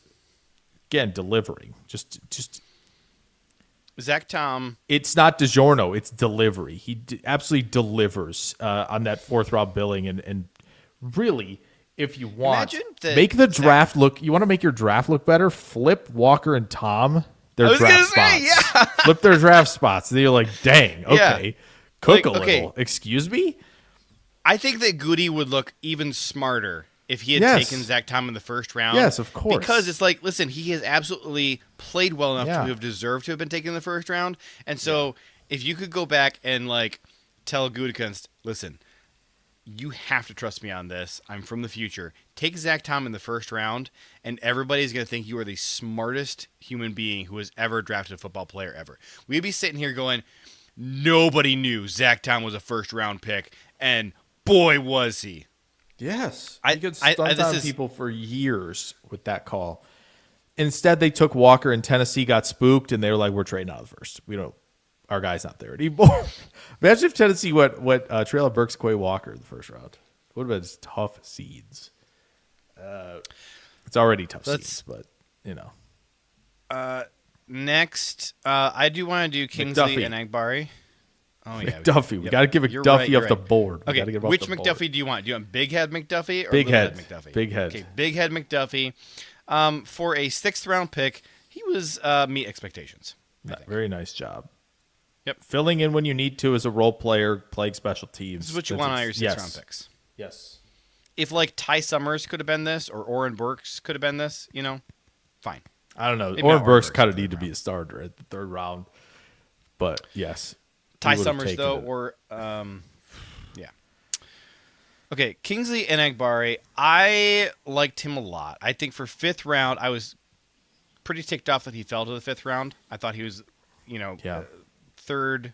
again, delivering. Just Zach Tom. It's not DiGiorno. It's delivery. He absolutely delivers on that fourth round billing. And really, if you want, make the draft look. You want to make your draft look better? Flip Walker and Tom their draft spots. Yeah. Flip their draft spots. And you're like, dang, okay. Yeah. Cook a little. Excuse me? I think that Gutey would look even smarter if he had taken Zach Tom in the first round. Yes, of course. Because it's like, listen, he has absolutely played well enough to have deserved to have been taken in the first round. And so if you could go back and like tell Gutekunst, listen, you have to trust me on this. I'm from the future. Take Zach Tom in the first round, and everybody's going to think you are the smartest human being who has ever drafted a football player ever. We'd be sitting here going, nobody knew Zach Tom was a first-round pick, and boy, was he. Yes. I could stunt on people for years with that call. Instead, they took Walker, and Tennessee got spooked, and they were like, we're trading out of the first. Our guy's not there anymore. Imagine if Tennessee went Traylon Burks, Quay Walker in the first round. It would have been tough seeds. It's already tough seeds, but Next, I do want to do Kingsley and Enagbare. Oh yeah, McDuffie. We got to get McDuffie off the board. Okay, which McDuffie do you want? Do you want Big Head McDuffie or Big Head McDuffie? Big Head. Okay, Big Head McDuffie. For a 6th round pick, he was meet expectations. Very nice job. Yep. Filling in when you need to as a role player, playing special teams. This is what you want on your 6th round picks. Yes. If like Ty Summers could have been this, or Oren Burks could have been this, fine. I don't know. Oren Burks kind of need to be a starter at the 3rd round, but yes. Ty Summers though, or yeah. Okay, Kingsley Enagbare. I liked him a lot. I think for 5th round, I was pretty ticked off that he fell to the 5th round. I thought he was, third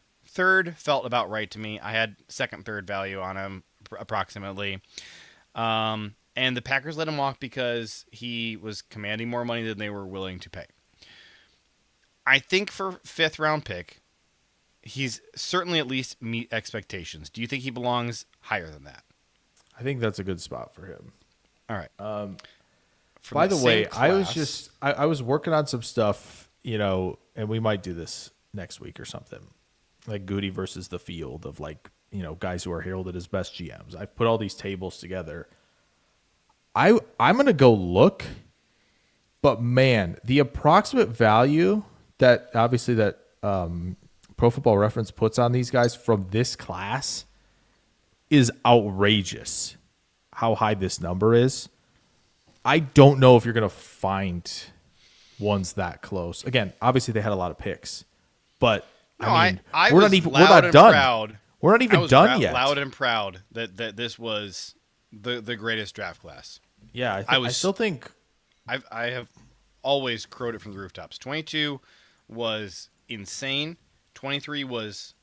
felt about right to me. I had 2nd, 3rd value on him approximately. And the Packers let him walk because he was commanding more money than they were willing to pay. I think for 5th round pick, he's certainly at least meet expectations. Do you think he belongs higher than that? I think that's a good spot for him. All right. By the way, I was working on some stuff, and we might do this next week or something, like Gutey versus the field of guys who are heralded as best GMs. I've put all these tables together. I'm gonna go look, but man, the approximate value that obviously that Pro Football Reference puts on these guys from this class is outrageous. How high this number is. I don't know if you're gonna find ones that close. Again, obviously they had a lot of picks. But we're not done. We're not even done yet. Loud and proud that this was the greatest draft class. Yeah, I still think I have always crowed it from the rooftops. 22 was insane. 23 was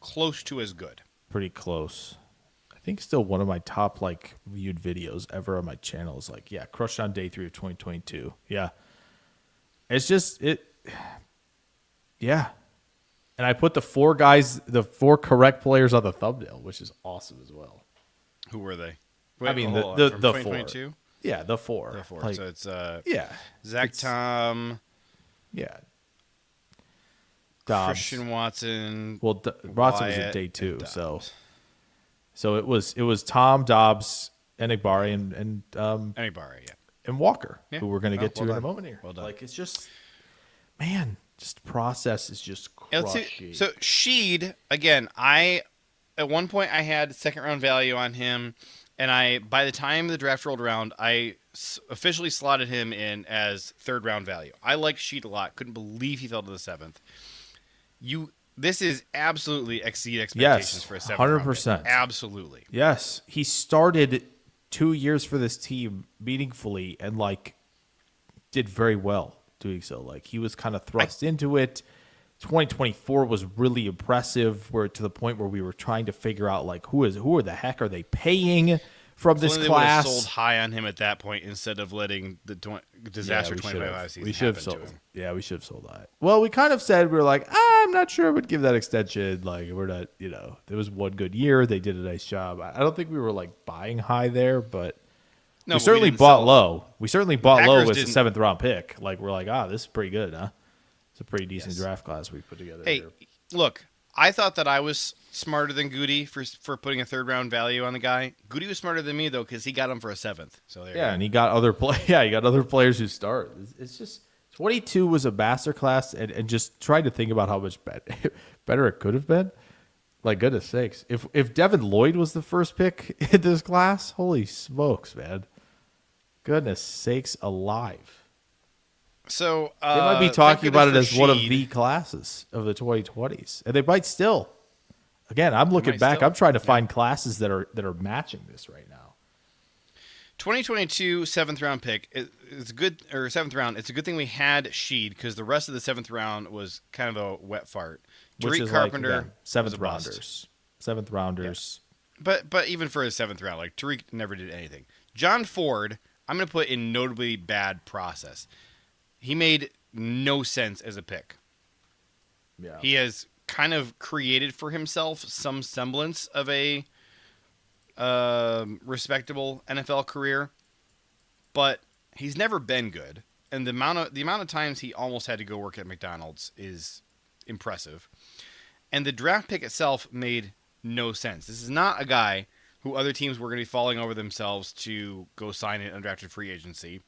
close to as good. Pretty close. I think still one of my top viewed videos ever on my channel is crushed on day 3 of 2022. Yeah. It's just yeah. And I put the four correct players on the thumbnail, which is awesome as well. Who were they? I mean, hold the on, from four. 2022? Yeah, the four. The four. So it's yeah. Zach Tom, Yeah. Dobbs. Christian Watson. Well, Watson was at day 2, so it was Tom, Dobbs, Enigbari, and Enigbari, yeah. and Walker, Yeah. who we're going to get to well in a done. moment here. Well done. It's just, man, just process is just Yeah, crushing. so Sheed, again, at one point I had second round value on him, and by the time the draft rolled around, I officially slotted him in as third round value. I liked Sheed a lot. Couldn't believe he fell to the 7th. This is absolutely exceed expectations for a 7th 100%. round pick. Absolutely. Yes, he started 2 years for this team meaningfully and did very well doing so. He was kind of thrust into it. 2024 was really impressive. We're to the point where we were trying to figure out who the heck are they paying from this They class? would have sold high on him at that point instead of letting the disaster 25 season We should have happen sold. to him. Yeah, we should have sold that. Well, we kind of said we were I'm not sure I would give that extension. We're not. There was one good year. They did a nice job. I don't think we were buying high there, but No, we but certainly didn't bought sell. low. We certainly bought low Packers with the didn't- 7th round pick. We're this is pretty good, huh? It's a pretty decent draft class we put together. Hey, here. look, I thought that I was smarter than Gutey for putting a third round value on the guy. Gutey was smarter than me though because he got him for a 7th. So there. Yeah, and he got other he got other players who start. It's just 22 was a masterclass, and just trying to think about how much better it could have been. Goodness sakes, if Devin Lloyd was the first pick in this class, holy smokes, man! Goodness sakes alive. So They might be thank talking about it goodness as for one of Sheed. the classes of the 2020s, and they might still. Again, I'm looking might back. still. I'm trying to find classes that are matching this right now. 2022 7th round pick is good, or 7th round. It's a good thing we had Sheed because the rest of the 7th round was kind of a wet fart. Which Tariq is Carpenter again, seventh was a bust. rounders, seventh rounders. But even for his 7th round, Tariq never did anything. John Ford, I'm going to put in notably bad process. He made no sense as a pick. Yeah, He has kind of created for himself some semblance of a respectable NFL career, but he's never been good. And the amount of times he almost had to go work at McDonald's is impressive. And the draft pick itself made no sense. This is not a guy who other teams were going to be falling over themselves to go sign in undrafted free agency.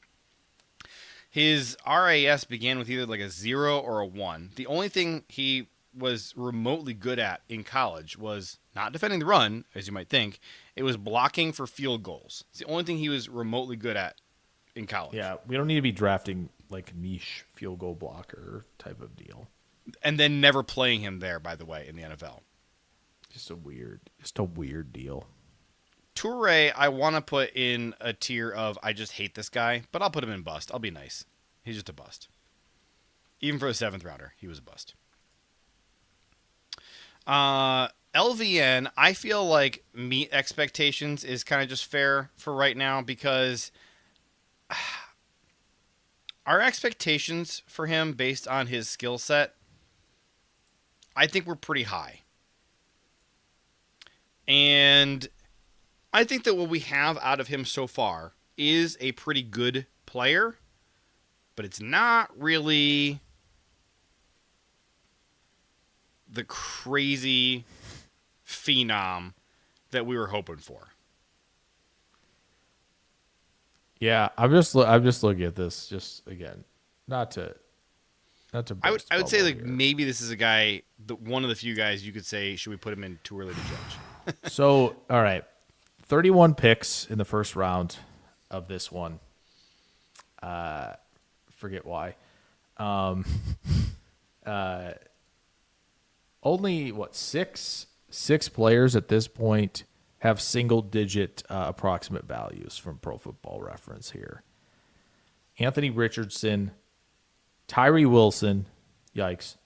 His RAS began with either a 0 or a 1. The only thing he was remotely good at in college was not defending the run, as you might think. It was blocking for field goals. It's the only thing he was remotely good at in college. yeah. We don't need to be drafting niche field goal blocker type of deal. And then never playing him there, by the way, in the NFL. Just a weird deal. Toure, I want to put in a tier of I just hate this guy, but I'll put him in bust. I'll be nice. He's just a bust. Even for a 7th rounder, he was a bust. LVN, I feel like meet expectations is kind of just fair for right now because our expectations for him based on his skill set, I think we're pretty high. And I think that what we have out of him so far is a pretty good player, but it's not really the crazy phenom that we were hoping for. Yeah, I'm just looking at this just again, not to. I would say bubble like here. maybe this is a guy, one of the few guys you could say should we put him in too early to judge. So, all right, 31 picks in the first round of this one. Forget why. Only six players at this point have single-digit approximate values from Pro Football Reference here. Anthony Richardson, Tyree Wilson, Yikes.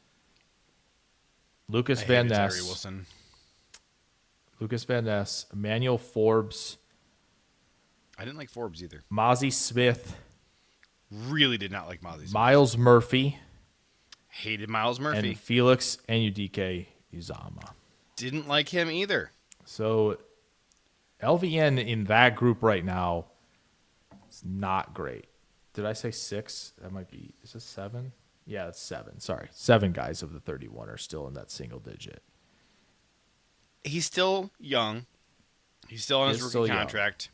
Lucas I Van hated Tyree Ness. Wilson. Lucas Van Ness. Emmanuel Forbes. I didn't like Forbes either. Mozzie Smith. Really did not like Mozzie. Miles Murphy. Hated Miles Murphy. And Felix Anudike Uzama. Didn't like him either. So LVN in that group right now is not great. Did I say 6? That might be, is it 7? Yeah, it's 7. Sorry. 7 guys of the 31 are still in that single digit. He's still young. He's still on his He's still rookie young. contract.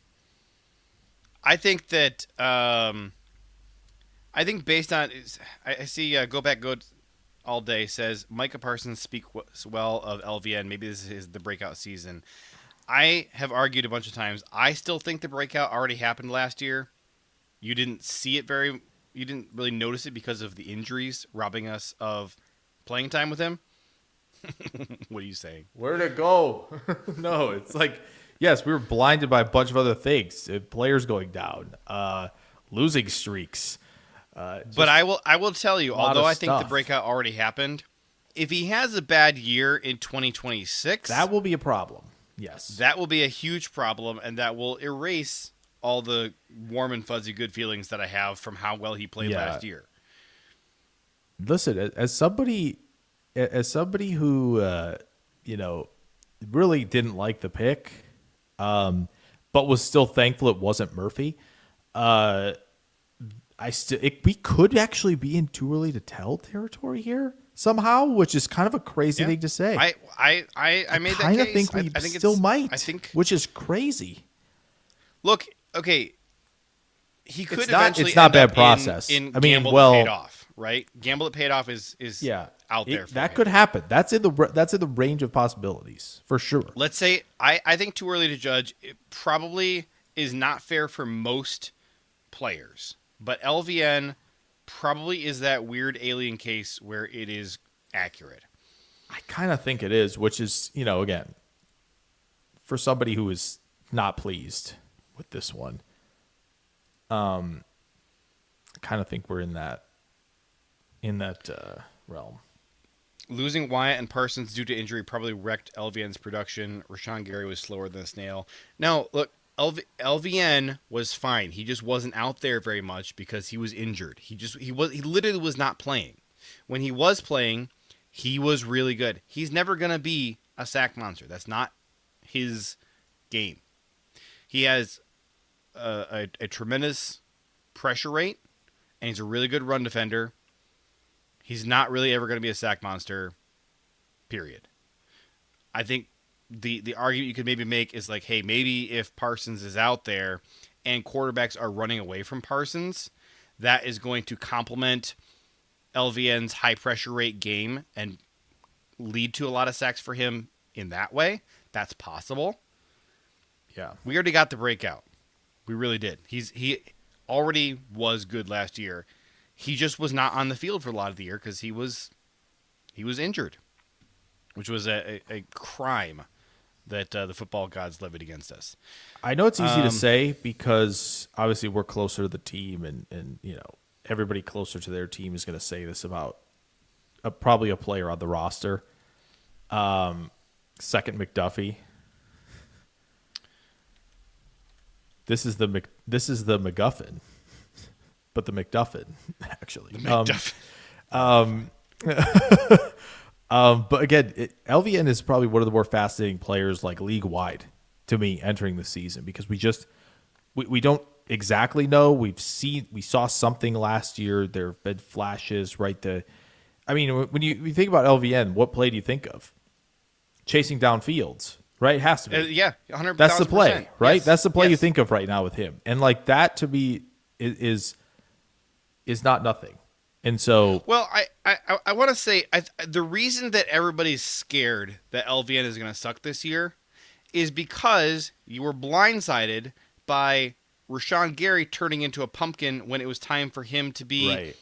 I think that I think based on I see Go Back Good all day says Micah Parsons speaks well of LVN. Maybe this is the breakout season. I have argued a bunch of times. I still think the breakout already happened last year. You didn't see it you didn't really notice it because of the injuries robbing us of playing time with him. What are you saying? Where'd it go? No, it's like, yes, we were blinded by a bunch of other things. Players going down, losing streaks. But I will tell you, lot although of I think the stuff. breakout already happened, if he has a bad year in 2026, That will be a problem. Yes. that will be a huge problem, and that will erase all the warm and fuzzy good feelings that I have from how well he played Yeah. last year. Listen, as somebody who really didn't like the pick, but was still thankful it wasn't Murphy. We could actually be in too early to tell territory here somehow, which is kind of a crazy Yeah. thing to say. I made that kind of case. think we I think still it's, might. I think. which is crazy. Look, okay. He could It's not- eventually it's not end bad up process. In I mean, Gamble well- That Paid Off, right? Gamble That Paid Off is Yeah, out there. For that him. could happen. That's in the range of possibilities for sure. Let's say I think too early to judge. It probably is not fair for most players, but LVN probably is that weird alien case where it is accurate. I kind of think it is, which is, again, for somebody who is not pleased with this one, I kind of think we're in that realm. Losing Wyatt and Parsons due to injury probably wrecked LVN's production. Rashawn Gary was slower than a snail. Now, look, LVN was fine. He just wasn't out there very much because he was injured. He literally was not playing. When he was playing, he was really good. He's never going to be a sack monster. That's not his game. He has a tremendous pressure rate, and he's a really good run defender. He's not really ever going to be a sack monster, period. I think the argument you could maybe make is like, hey, maybe if Parsons is out there and quarterbacks are running away from Parsons, that is going to complement LVN's high pressure rate game and lead to a lot of sacks for him in that way. That's possible. Yeah. We already got the breakout. We really did. He already was good last year. He just was not on the field for a lot of the year because he was injured, which was a crime that the football gods levied against us. I know it's easy to say because obviously we're closer to the team and everybody closer to their team is going to say this about probably a player on the roster. Second McDuffie. This is the MacGuffin, but the McDuffin actually. But again, LVN is probably one of the more fascinating players, like league wide, to me entering the season because we don't exactly know. We saw something last year. There have been flashes, right? When you think about LVN, what play do you think of? Chasing down fields. Right, it has to be. Yeah, 100%. That's the play, right? Yes. That's the play you Yes. think of right now with him, and like that to me is not nothing. And so, Well, I want to say the reason that everybody's scared that LVN is going to suck this year is because you were blindsided by Rashawn Gary turning into a pumpkin when it was time for him to be right,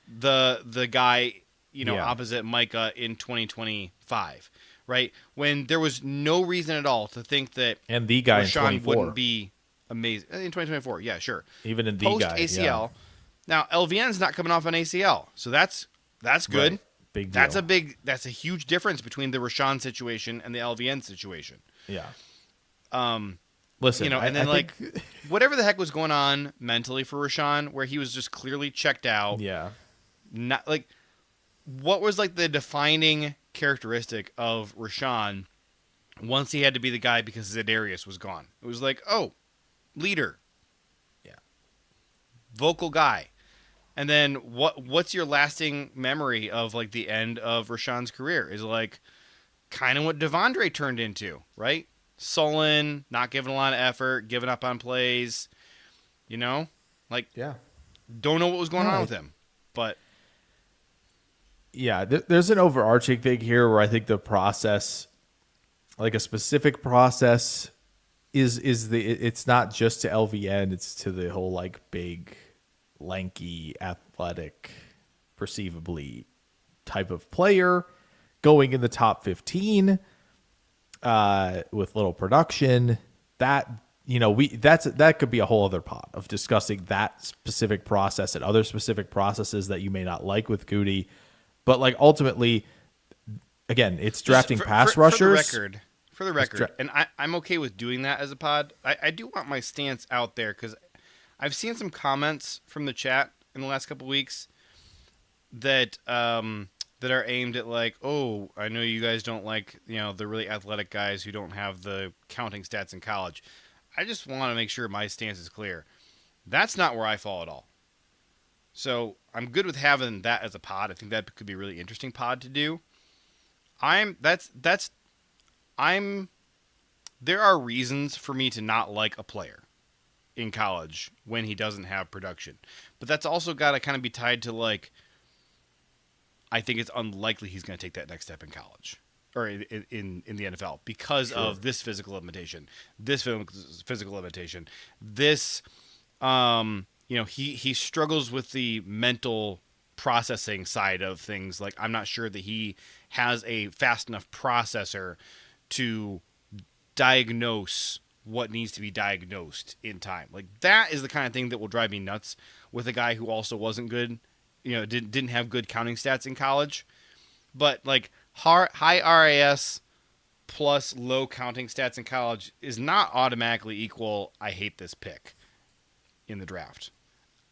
the guy, Yeah. opposite Micah in 2025, right? When there was no reason at all to think that and the guy in Rashawn 24, wouldn't be amazing in 2024. Yeah, sure. even in the Post guy, ACL. Now LVN's not coming off an ACL, so that's That's good. Right. Big deal. That's a huge difference between the Rashawn situation and the LVN situation. Yeah. Listen, and then I think, whatever the heck was going on mentally for Rashawn, where he was just clearly checked out. yeah. Not like, what was like the defining characteristic of Rashawn once he had to be the guy because Za'Darius was gone? It was like, oh, leader. Yeah. Vocal guy. And then what's your lasting memory of like the end of Rashawn's career? Is like kind of what Devondre turned into, right? Sullen, not giving a lot of effort, giving up on plays, like Yeah. don't know what was going on with him. But yeah, there's an overarching thing here where I think the process, like a specific process, it's not just to LVN, it's to the whole like big, lanky, athletic, perceivably type of player going in the top 15 with little production. That that could be a whole other pot of discussing that specific process and other specific processes that you may not like with Gutey. But like ultimately, again, it's drafting pass rushers. For the record, and I'm okay with doing that as a pod. I do want my stance out there because I've seen some comments from the chat in the last couple weeks that that are aimed at like, oh, I know you guys don't like the really athletic guys who don't have the counting stats in college. I just want to make sure my stance is clear. That's not where I fall at all. So I'm good with having that as a pod. I think that could be a really interesting pod to do. There are reasons for me to not like a player in college when he doesn't have production. But that's also got to kind of be tied to like, I think it's unlikely he's going to take that next step in college or in the NFL because of this physical limitation, this he struggles with the mental processing side of things. Like, I'm not sure that he has a fast enough processor to diagnose what needs to be diagnosed in time. Like, that is the kind of thing that will drive me nuts with a guy who also wasn't good, didn't have good counting stats in college. But like high RAS plus low counting stats in college is not automatically equal I hate this pick in the draft.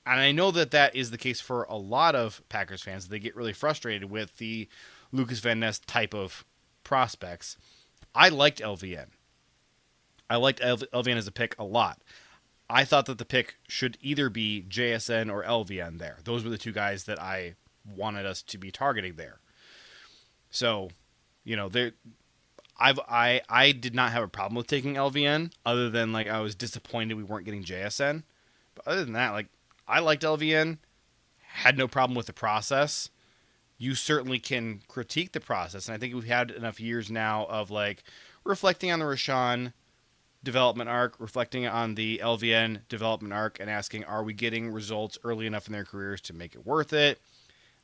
And I know that is the case for a lot of Packers fans. They get really frustrated with the Lucas Van Ness type of prospects. I liked LVN. I liked LVN as a pick a lot. I thought that the pick should either be JSN or LVN there. Those were the two guys that I wanted us to be targeting there. So, I did not have a problem with taking LVN, other than like I was disappointed we weren't getting JSN. But other than that, like, I liked LVN, had no problem with the process. You certainly can critique the process, and I think we've had enough years now of like reflecting on the Rashawn development arc, reflecting on the LVN development arc, and asking, are we getting results early enough in their careers to make it worth it?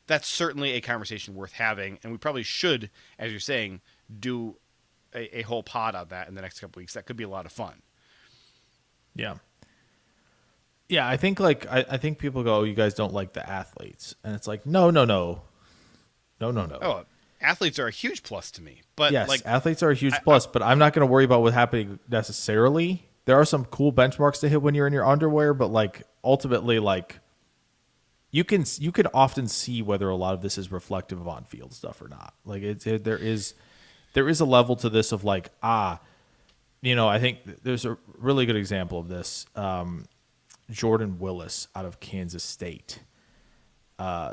That's certainly a conversation worth having, and we probably should, as you're saying, do a whole pod on that in the next couple weeks. That could be a lot of fun. Yeah. Yeah, I think like I think people go, oh, you guys don't like the athletes. And it's like, no. Oh, athletes are a huge plus to me. But yes, like, athletes are a huge plus, but I'm not going to worry about what's happening necessarily. There are some cool benchmarks to hit when you're in your underwear, but like ultimately, like you can often see whether a lot of this is reflective of on-field stuff or not. Like there is a level to this of like, I think there's a really good example of this. Jordan Willis out of Kansas State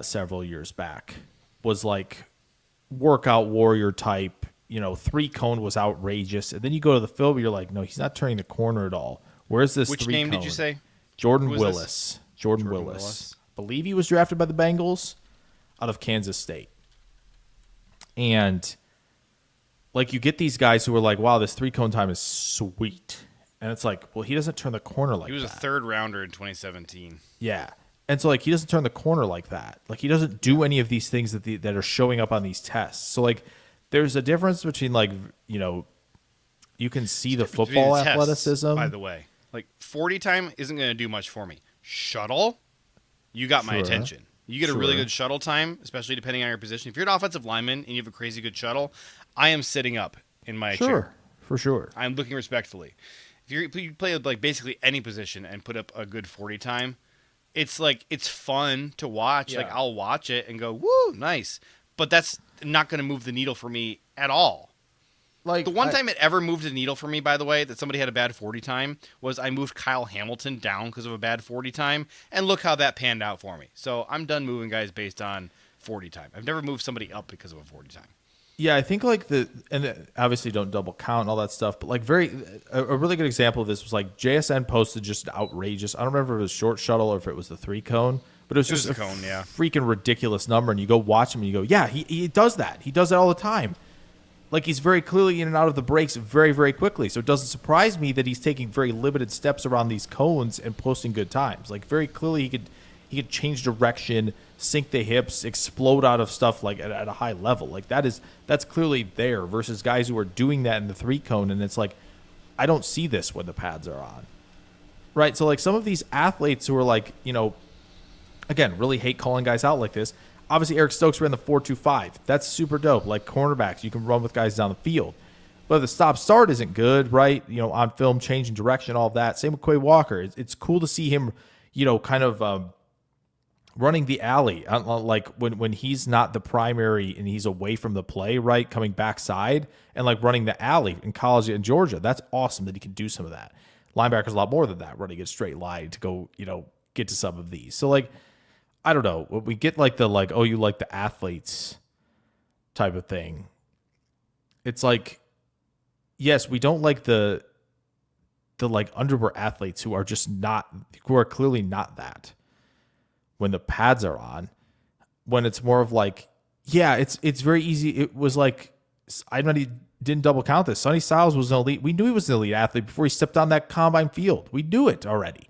several years back was like workout warrior type, 3-cone was outrageous. And then you go to the film, you're like, no, he's not turning the corner at all. Where's this 3-cone? Which name did you say? Jordan Willis. Jordan Willis. I believe he was drafted by the Bengals out of Kansas State. And like you get these guys who are like, wow, this 3-cone time is sweet. And it's like, well, he doesn't turn the corner like that. He was a third rounder in 2017. Yeah. And so like he doesn't turn the corner like that. Like he doesn't do any of these things that are showing up on these tests. So like there's a difference between like, you can see the football athleticism. By the way, like 40 time isn't going to do much for me. Shuttle, you got my attention. You get a really good shuttle time, especially depending on your position. If you're an offensive lineman and you have a crazy good shuttle, I am sitting up in my chair. For sure. I'm looking respectfully. If you play with like basically any position and put up a good 40 time, it's like it's fun to watch. Yeah. Like I'll watch it and go, "Woo, nice." But that's not going to move the needle for me at all. Like The one time it ever moved the needle for me, by the way, that somebody had a bad 40 time was I moved Kyle Hamilton down because of a bad 40 time, and look how that panned out for me. So I'm done moving guys based on 40 time. I've never moved somebody up because of a 40 time. Yeah, I think like obviously don't double count and all that stuff, but like a really good example of this was like JSN posted just outrageous. I don't remember if it was short shuttle or if it was the 3 cone, but it was just a cone, yeah. freaking ridiculous number. And you go watch him and you go, yeah, he does that. He does that all the time. Like he's very clearly in and out of the breaks very, very quickly. So it doesn't surprise me that he's taking very limited steps around these cones and posting good times. Like very clearly he could change direction, sink the hips, explode out of stuff like at a high level. Like that's clearly there versus guys who are doing that in the 3 cone. And it's like, I don't see this when the pads are on. Right. So like some of these athletes who are like, again, really hate calling guys out like this. Obviously, Eric Stokes ran the 4.25. That's super dope. Like cornerbacks, you can run with guys down the field. But the stop-start isn't good, right? On film, changing direction, all of that. Same with Quay Walker. It's cool to see him, kind of running the alley. Like when he's not the primary and he's away from the play, right? Coming backside and like running the alley in college in Georgia. That's awesome that he can do some of that. Linebackers a lot more than that, running a straight line to go, get to some of these. So like, I don't know. We get like the oh, you like the athletes type of thing. It's like, yes, we don't like the like underwear athletes who are clearly not that. When the pads are on, when it's more of like, yeah, it's very easy. It was like didn't double count this. Sonny Styles was an elite. We knew he was an elite athlete before he stepped on that combine field. We knew it already.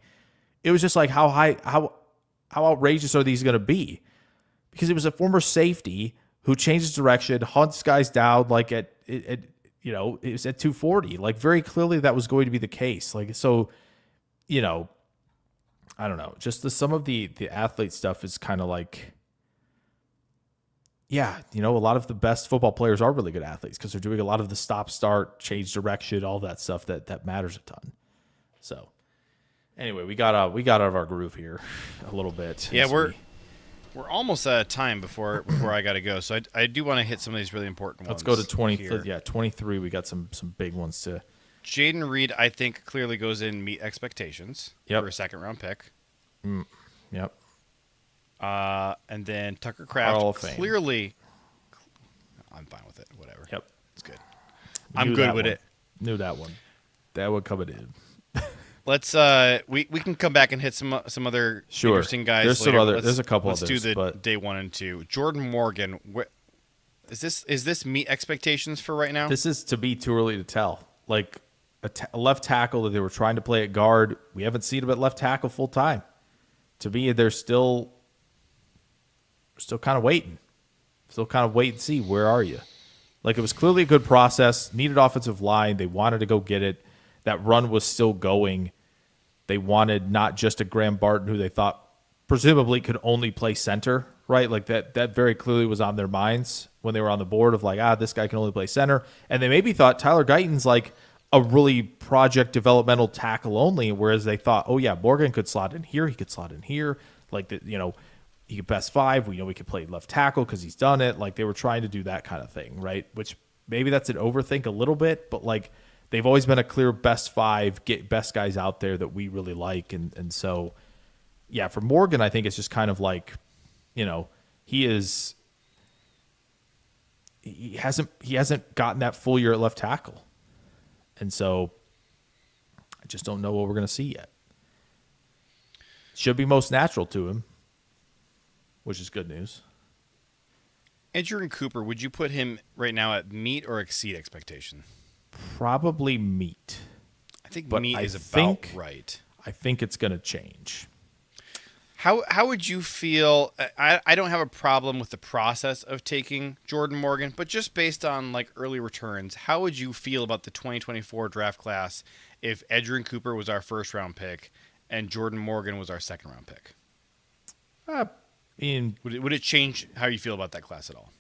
It was just like how outrageous are these going to be? Because it was a former safety who changes direction, hunts guys down like it was at 240. Like very clearly that was going to be the case. Like, so, I don't know. Just some of the athlete stuff is kind of like, yeah, a lot of the best football players are really good athletes because they're doing a lot of the stop, start, change direction, all that stuff that matters a ton. So anyway, we got out of our groove here a little bit. Yeah, we're almost out of time before I got to go. So I do want to hit some of these really important ones. Let's go to 20. Here. Yeah, 23. We got some big ones to. Jaden Reed, I think, clearly goes in meet expectations for a second-round pick. Yep. And then Tucker Kraft, clearly. I'm fine with it. Whatever. Yep. It's good. I'm good with it. Knew that one. That one coming in. Let's we can come back and hit some other interesting guys. There's later. There's a couple others. Let's do the but... day 1 and 2. Jordan Morgan. Is this meet expectations for right now? This is to be too early to tell. Like a left tackle that they were trying to play at guard. We haven't seen him at left tackle full time. To me, they're still kind of waiting. Still kind of wait and see. Where are you? Like it was clearly a good process. Needed offensive line. They wanted to go get it. That run was still going. They wanted not just a Graham Barton who they thought presumably could only play center, right? Like that very clearly was on their minds when they were on the board of like, this guy can only play center. And they maybe thought Tyler Guyton's like a really project developmental tackle only, whereas they thought, oh yeah, Morgan could slot in here, he could slot in here. Like he could best 5. We know he could play left tackle because he's done it. Like they were trying to do that kind of thing, right? Which maybe that's an overthink a little bit, but like they've always been a clear best 5, get best guys out there that we really like. And so, yeah, for Morgan, I think it's just kind of like, he hasn't gotten that full year at left tackle. And so I just don't know what we're going to see yet. Should be most natural to him, which is good news. Adrian Cooper, would you put him right now at meet or exceed expectation? Probably meet. I think meet is about right. I think it's going to change. How would you feel? I don't have a problem with the process of taking Jordan Morgan, but just based on like early returns, how would you feel about the 2024 draft class if Adrian Cooper was our first round pick and Jordan Morgan was our second round pick? Would it change how you feel about that class at all?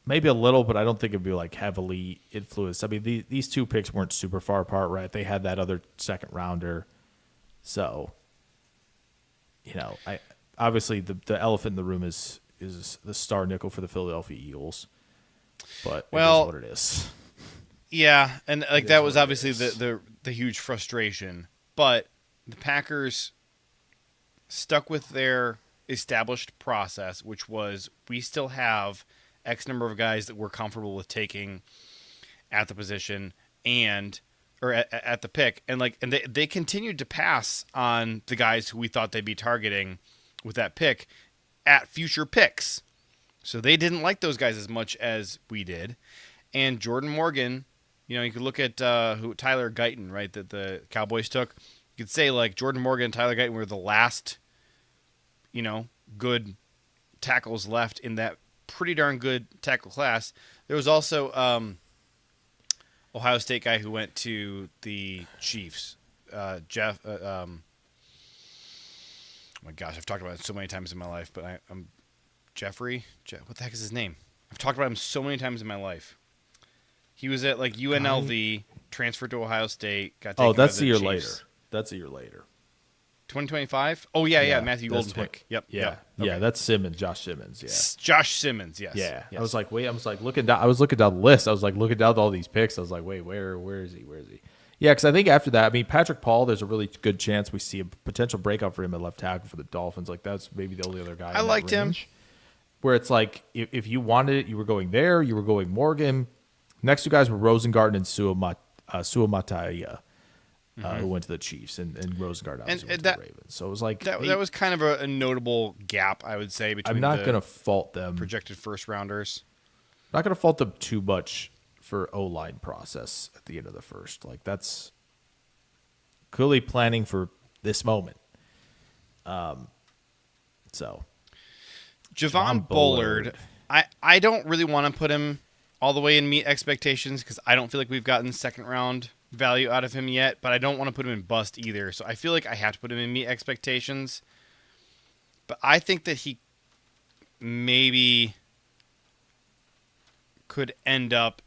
Maybe a little, but I don't think it'd be like heavily influenced. I mean, these two picks weren't super far apart, right? They had that other second rounder, so I obviously the elephant in the room is the star nickel for the Philadelphia Eagles, but it is what it is. Yeah, and like that was obviously the huge frustration, but the Packers stuck with their established process, which was we still have X number of guys that we're comfortable with taking at the position or at the pick, and they continued to pass on the guys who we thought they'd be targeting with that pick at future picks. So they didn't like those guys as much as we did. And Jordan Morgan, you could look at who Tyler Guyton, right, that the Cowboys took. You could say like Jordan Morgan and Tyler Guyton were the last, good tackles left in that pretty darn good tackle class. There was also Ohio State guy who went to the Chiefs, Jeff. Oh my gosh, I've talked about it so many times in my life, but I'm Jeffrey. What the heck is his name? I've talked about him so many times in my life. He was at like UNLV, transferred to Ohio State. Got taken that's by the a year Chiefs. later. That's a year later. 2025? Oh yeah, Matthew Golden pick. Yep. Yeah, Okay. yeah, that's Josh Simmons. Yeah, Josh Simmons. Yes. yeah. Yes. I was like, wait. I was like looking down. I was looking down the list. I was like looking down all these picks. I was like, wait, where is he? Where is he? Yeah, because I think after that, I mean, Patrick Paul, there's a really good chance we see a potential breakout for him at left tackle for the Dolphins. Like that's maybe the only other guy. I liked him. Where it's like if you wanted it, you were going there. You were going Morgan. Next two guys were Rosengarten and Suamataia. Who went to the Chiefs, and Rosengard obviously went to the Ravens. So it was like that was kind of a notable gap, I would say, between I'm not going to fault them. projected first rounders. I'm not going to fault them too much for O-line process at the end of the first. Like that's clearly planning for this moment. So Javon Bullard, I don't really want to put him all the way and meet expectations because I don't feel like we've gotten second round value out of him yet, but I don't want to put him in bust either. So I feel like I have to put him in meet expectations. But I think that he maybe could end up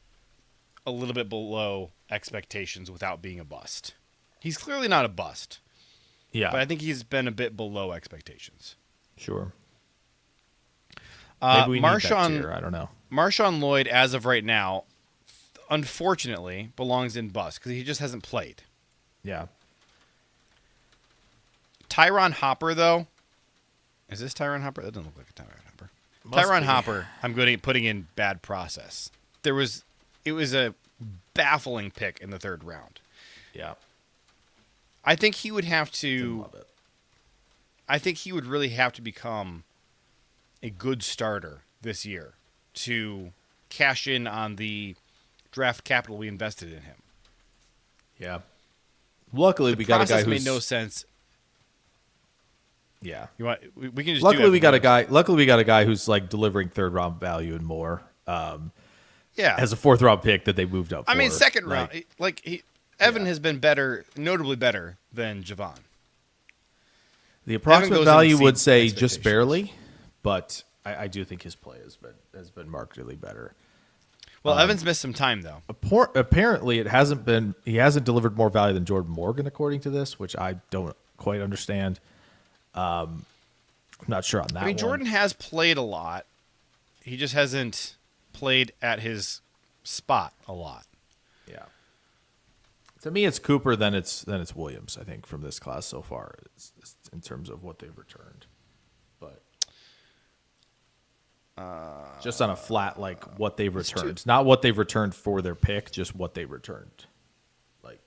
a little bit below expectations without being a bust. He's clearly not a bust. yeah, But I think he's been a bit below expectations. sure. Maybe we need that Marshawn, tier. I don't know. Marshawn Lloyd, as of right now, unfortunately, belongs in bust because he just hasn't played. Yeah, Tyron Hopper, though, is this Tyron Hopper? That doesn't look like a Tyron Hopper. Tyron Hopper, I'm putting in bad process. It was a baffling pick in the third round. yeah. I think he would have Didn't to. love it. I think he would really have to become a good starter this year to cash in on the draft capital we invested in him. Yeah. Luckily, we got a guy Process who's made no sense. Yeah. You want? We can just. Luckily, do we got a guy. Luckily, we got a guy who's like delivering third round value and more. Yeah. As a fourth round pick that they moved up. I mean, for. second Like, round. Evan has been better, notably better than Javon. the Evan approximate goes value and would exceeds say just expectations. barely, but I do think his play has been markedly better. Well, Evans missed some time though. Apparently, it hasn't been. He hasn't delivered more value than Jordan Morgan, according to this, which I don't quite understand. I'm not sure on that. I mean, one. Jordan has played a lot. He just hasn't played at his spot a lot. Yeah. To me, it's Cooper. Then it's Williams. I think from this class so far, it's in terms of what they've returned, but just on a flat like what they've returned, not what they've returned for their pick, just what they returned. Like,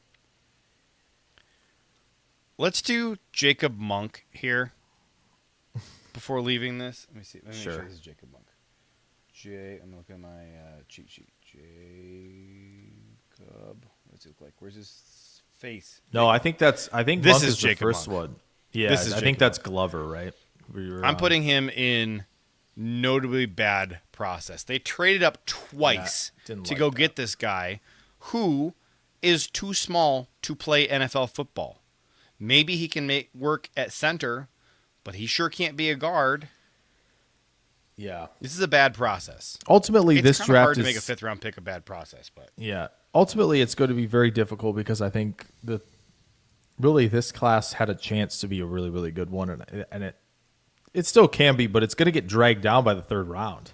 Let's do Jacob Monk here before leaving this. Let me see. Let me make Sure. sure this is Jacob Monk. I'm looking at my cheat sheet. Jacob. What does it look like? Where's his face? no, I think This Monk is is Jacob the first Monk. one. Yeah, This is I Jacob think that's Glover, right? I'm putting him in notably bad process. They traded up twice didn't to like go that. get this guy who is too small to play NFL football. Maybe he can make work at center, but he sure can't be a guard. Yeah. This is a bad process. Ultimately, It's this kinda draft hard is to make a 5th-round pick a bad process, but yeah. Ultimately, it's going to be very difficult because I think really this class had a chance to be a really, really good one, and it still can be, but it's going to get dragged down by the 3rd round,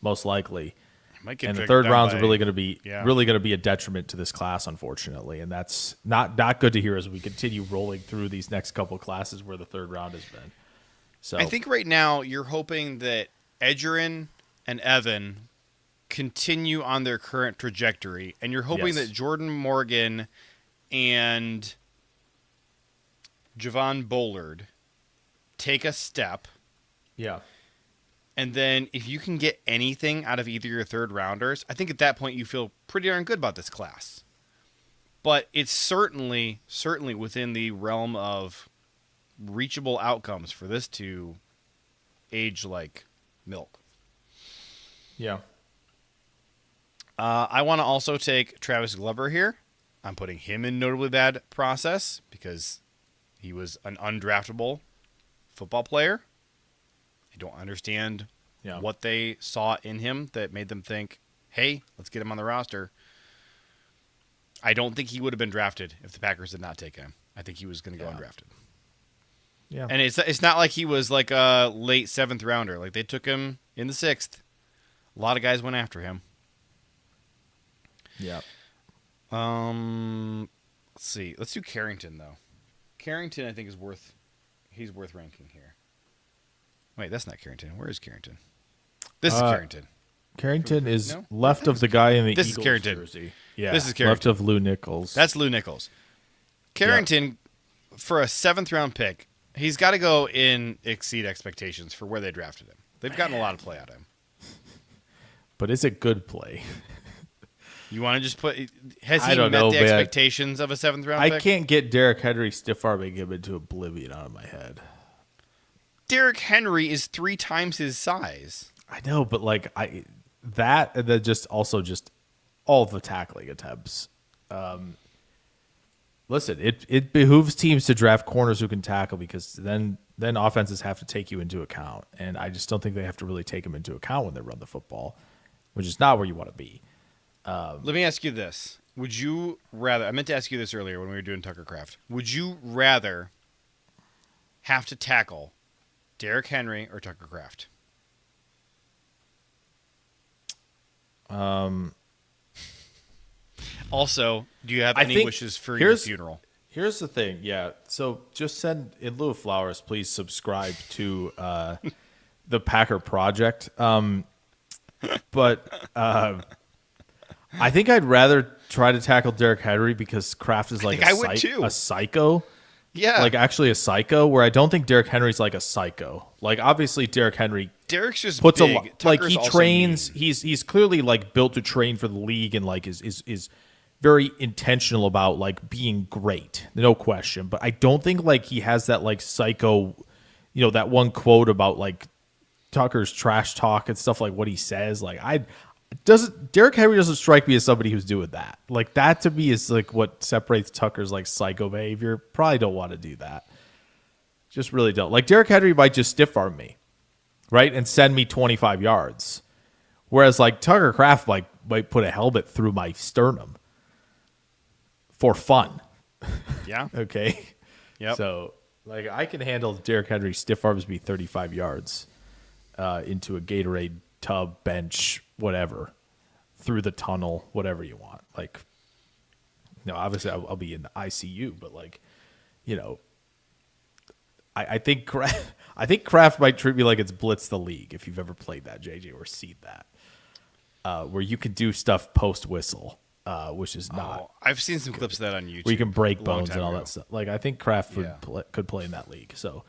most likely. might get And the dragged 3rd down round's by- really going to be yeah. really going to be a detriment to this class, unfortunately, and that's not good to hear as we continue rolling through these next couple classes where the 3rd round has been. So I think right now you're hoping that Edgerrin and Evan continue on their current trajectory, and you're hoping Yes. that Jordan Morgan and Javon Bullard take a step, yeah. and then if you can get anything out of either your 3rd rounders, I think at that point you feel pretty darn good about this class. But it's certainly within the realm of reachable outcomes for this to age like milk. Yeah. I want to also take Travis Glover here. I'm putting him in notably bad process because he was an undraftable football player. I don't understand what they saw in him that made them think, hey, let's get him on the roster. I don't think he would have been drafted if the Packers did not take him. I think he was going to go undrafted. Yeah. And it's not like he was like a late 7th rounder. Like they took him in the 6th. A lot of guys went after him. Yeah. Let's see. Let's do Carrington though. Carrington, I think, he's worth ranking here. Wait, that's not Carrington. Where is Carrington? This is Carrington. Carrington is No? left of the guy in the This is Eagles Carrington. jersey. Yeah. This is Carrington. Left of Lou Nichols. That's Lou Nichols. Carrington, for a 7th round pick, he's got to go in exceed expectations for where they drafted him. They've gotten a lot of play out of him. But is it good play? You want to just put? Has I he don't met know, the man. expectations of a 7th round I pick? can't get Derrick Henry stiff arming him into oblivion out of my head. Derrick Henry is 3 times his size. I know, but like that and then just all the tackling attempts. Listen, it behooves teams to draft corners who can tackle because then offenses have to take you into account, and I just don't think they have to really take them into account when they run the football, which is not where you want to be. Let me ask you this. Would you rather... I meant to ask you this earlier when we were doing Tucker Kraft. Would you rather have to tackle Derrick Henry or Tucker Kraft? Also, do you have any wishes for your funeral? Here's the thing, yeah. So just send, in lieu of flowers, please subscribe to the Packer Project. But I think I'd rather try to tackle Derrick Henry because Kraft is like a psycho. Yeah. Like actually a psycho, where I don't think Derrick Henry's like a psycho. Like obviously Derrick Henry Derrick's just puts big. a lot, like he Tucker's trains. also mean. He's clearly like built to train for the league and like is very intentional about like being great, no question. But I don't think like he has that like psycho, that one quote about like Tucker's trash talk and stuff like what he says. Like Derrick Henry doesn't strike me as somebody who's doing that. Like that to me is like what separates Tucker's like psycho behavior. Probably don't want to do that. Just really don't. Like Derrick Henry might just stiff arm me, right, and send me 25 yards, whereas like Tucker Kraft like might put a helmet through my sternum for fun. Yeah. Okay. Yep. So like I can handle Derrick Henry stiff arms me 35 yards into a Gatorade tub, bench, whatever, through the tunnel, whatever you want. Like, obviously I'll be in the ICU, but like, I think Kraft might treat me like it's Blitz the League if you've ever played that, JJ, or seen that, where you can do stuff post whistle, which is not. Oh, I've seen some clips of that on YouTube. Where you can break a long bones time and all ago. that stuff. Like I think Kraft Yeah. could play in that league. So,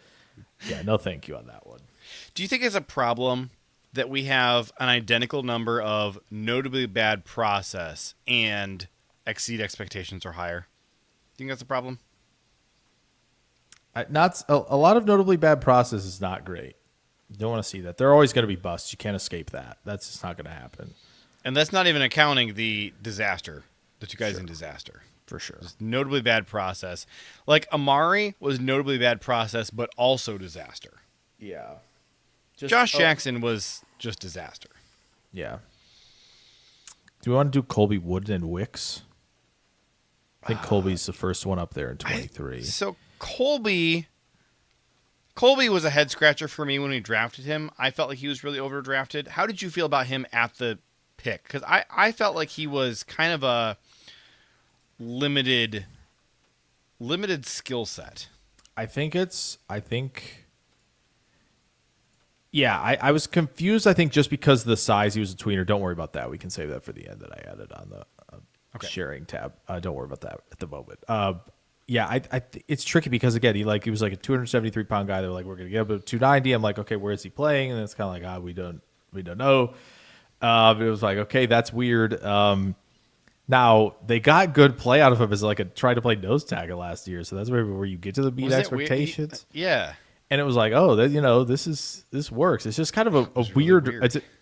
yeah, no thank you on that one. Do you think it's a problem that we have an identical number of notably bad process and exceed expectations or higher? Do you think that's a problem? Not a lot of notably bad process is not great. You don't want to see that. They're always going to be busts. You can't escape that. That's just not going to happen. And that's not even accounting the disaster, the 2 guys in disaster. For sure. Just notably bad process. Like Amari was notably bad process, but also disaster. Yeah. Josh Jackson was just disaster. Yeah. Do we want to do Colby Wooden and Wicks? I think Colby's the first one up there in 23. So Colby was a head scratcher for me when we drafted him. I felt like he was really overdrafted. How did you feel about him at the pick? Because I felt like he was kind of a limited skill set. I was confused, I think, just because of the size. He was a tweener. Don't worry about that. We can save that for the end that I added on the sharing tab. Don't worry about that at the moment. It's tricky because, again, he was like a 273-pound guy. They're like, we're going to get up to 290. I'm like, okay, where is he playing? And it's kind of like, we don't know. It was like, okay, that's weird. Now, they got good play out of him as trying to play nose tackle last year. So that's where you get to the beat expectations. Yeah. And it was like, this works. It's just kind of a weird.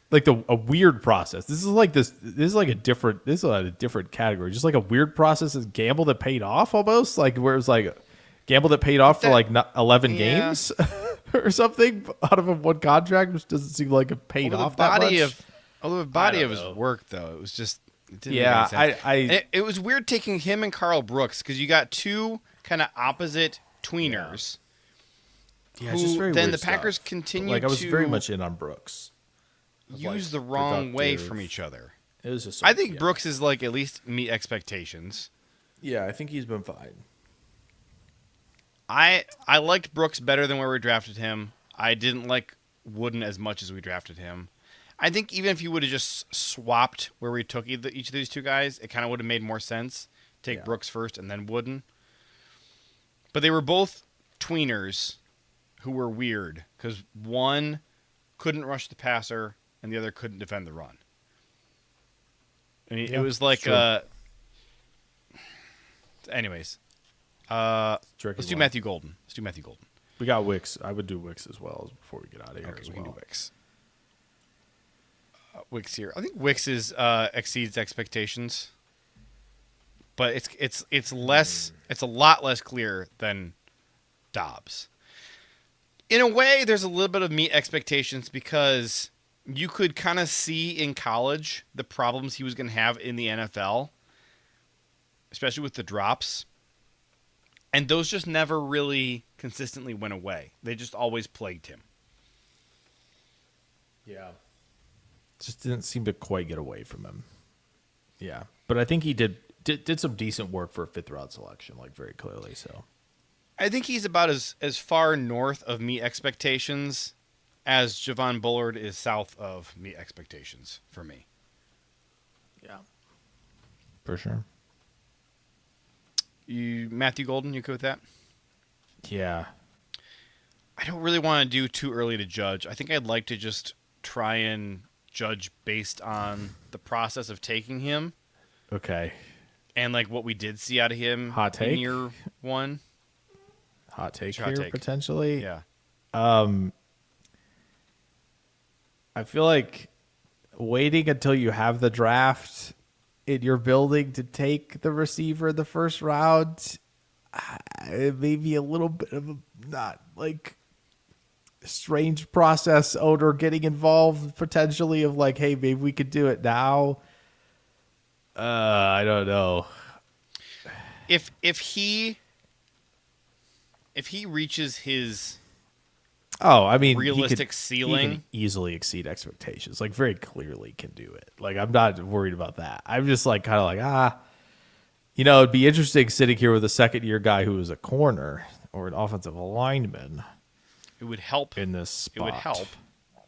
It's a weird process. This is a different category. Just like a weird process is gamble that paid off almost, like where it was like gamble that paid off for 11 games or something out of one contract, which doesn't seem like it paid off that much. Although the body of his work, though, it was just it didn't make any sense. It was weird taking him and Carl Brooks because you got two kind of opposite tweeners. Yeah, it's just very then weird the Packers stuff. continued I was to very much in on Brooks. Use the wrong way from each other. It was just. I think Brooks is at least meet expectations. Yeah, I think he's been fine. I liked Brooks better than where we drafted him. I didn't like Wooden as much as we drafted him. I think even if you would have just swapped where we took each of these two guys, it kind of would have made more sense. Take Brooks first and then Wooden. But they were both tweeners who were weird because one couldn't rush the passer and the other couldn't defend the run. I mean, it was like, anyways, let's do Matthew Golden. We got Wicks. I would do Wicks as well before we get out of here. Okay, we can do Wicks. Wicks here. I think Wicks exceeds expectations, but it's less. It's a lot less clear than Dobbs. In a way, there's a little bit of meet expectations because you could kind of see in college the problems he was going to have in the NFL, especially with the drops. And those just never really consistently went away. They just always plagued him. Yeah. Just didn't seem to quite get away from him. Yeah. But I think he did some decent work for a fifth-round selection, very clearly so. I think he's about as far north of meet expectations as Javon Bullard is south of meet expectations for me. Yeah. For sure. Matthew Golden, you good with that? Yeah. I don't really want to do too early to judge. I think I'd like to just try and judge based on the process of taking him. Okay. And what we did see out of him Hot take? in year one. Hot take Hot here, take. potentially. Yeah. I feel like waiting until you have the draft in your building to take the receiver in the first round, it may be a little bit of a not strange process owner getting involved potentially of hey, maybe we could do it now. I don't know. If he reaches his realistic ceiling, he can easily exceed expectations. Very clearly can do it. I'm not worried about that. I'm just it'd be interesting sitting here with a second-year guy who is a corner or an offensive lineman. It would help in this spot. It would help.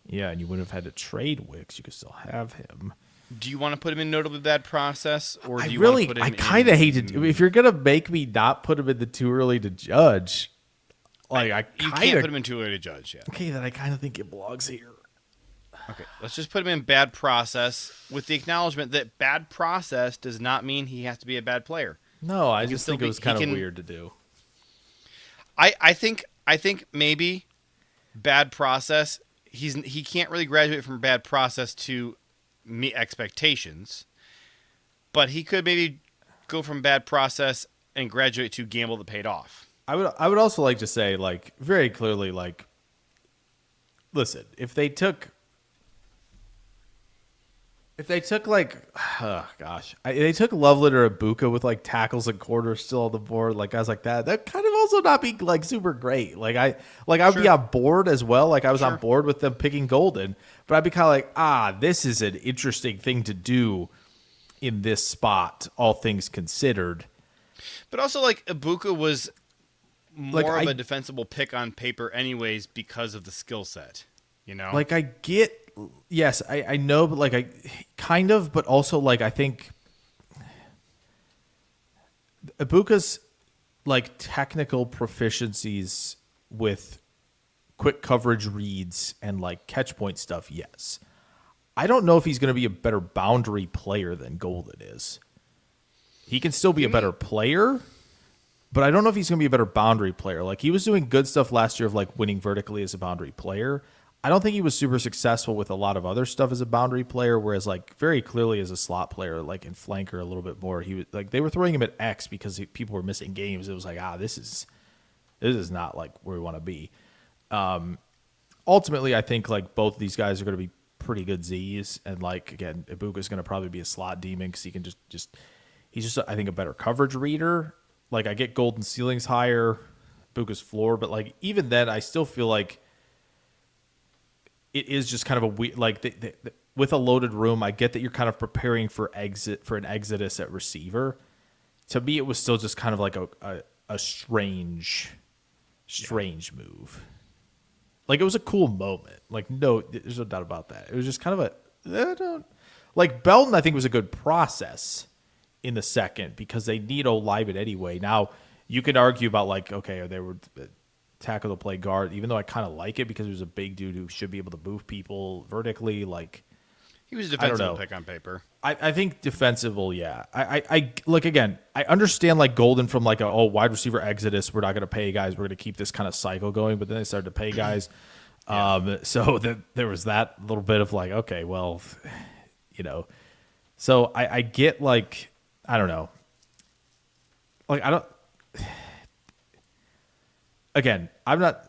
Yeah, and you wouldn't have had to trade Wicks. You could still have him. Do you want to put him in notably bad process, or do you really, want to put him I kind of hate to. If you're gonna make me not put him in the too early to judge, you can't put him in too early to judge. Yeah. Okay, then I kind of think it belongs here. Okay, let's just put him in bad process with the acknowledgement that bad process does not mean he has to be a bad player. No, I just think it was kind of weird to do. I think maybe bad process. He can't really graduate from bad process to meet expectations, but he could maybe go from bad process and graduate to gamble that paid off. I would also like to say very clearly listen, if they took like, oh gosh, they took Loveland or Ibuka with like tackles and corners still on the board, like guys like that kind of also not be like super great. I would be on board as well. Like I was on board with them picking Golden, but I'd be kind of like, this is an interesting thing to do in this spot, all things considered. But also, like, Ibuka was more of a defensible pick on paper anyways because of the skill set, you know? Like, I get, yes, I know, but, like, I kind of, but also, like, I think Ibuka's, like, technical proficiencies with quick coverage reads and, like, catch point stuff, yes. I don't know if he's going to be a better boundary player than Golden is. He can still be a better player, but I don't know if he's going to be a better boundary player. Like, he was doing good stuff last year of, like, winning vertically as a boundary player. I don't think he was super successful with a lot of other stuff as a boundary player, whereas, like, very clearly as a slot player, like, in flanker a little bit more, he was, like, they were throwing him at X because people were missing games. It was like, this is not, like, where we want to be. Ultimately, I think, like, both of these guys are going to be pretty good Z's, and, like, again, Ibuka's going to probably be a slot demon because he can he's just, I think, a better coverage reader. Like, I get Golden ceilings higher, Ibuka's floor, but, like, even then, I still feel like it is just kind of a weird, like, with a loaded room, I get that you're kind of preparing for an exodus at receiver. To me, it was still just kind of like a strange move. Like, it was a cool moment. Like, no, there's no doubt about that. It was just kind of like, Belton, I think, was a good process in the second because they need Olivin anyway. Now, you could argue about, like, okay, they were tackle to play guard, even though I kind of like it because he was a big dude who should be able to move people vertically. Like, he was a defensible pick on paper. I think defensible, yeah. I like, again, I understand, like, Golden from, like, wide receiver exodus. We're not going to pay guys. We're going to keep this kind of cycle going. But then they started to pay guys. So there was that little bit of, like, okay, well, you know. So I get, like, I don't know. Like, I don't. Again, I'm not.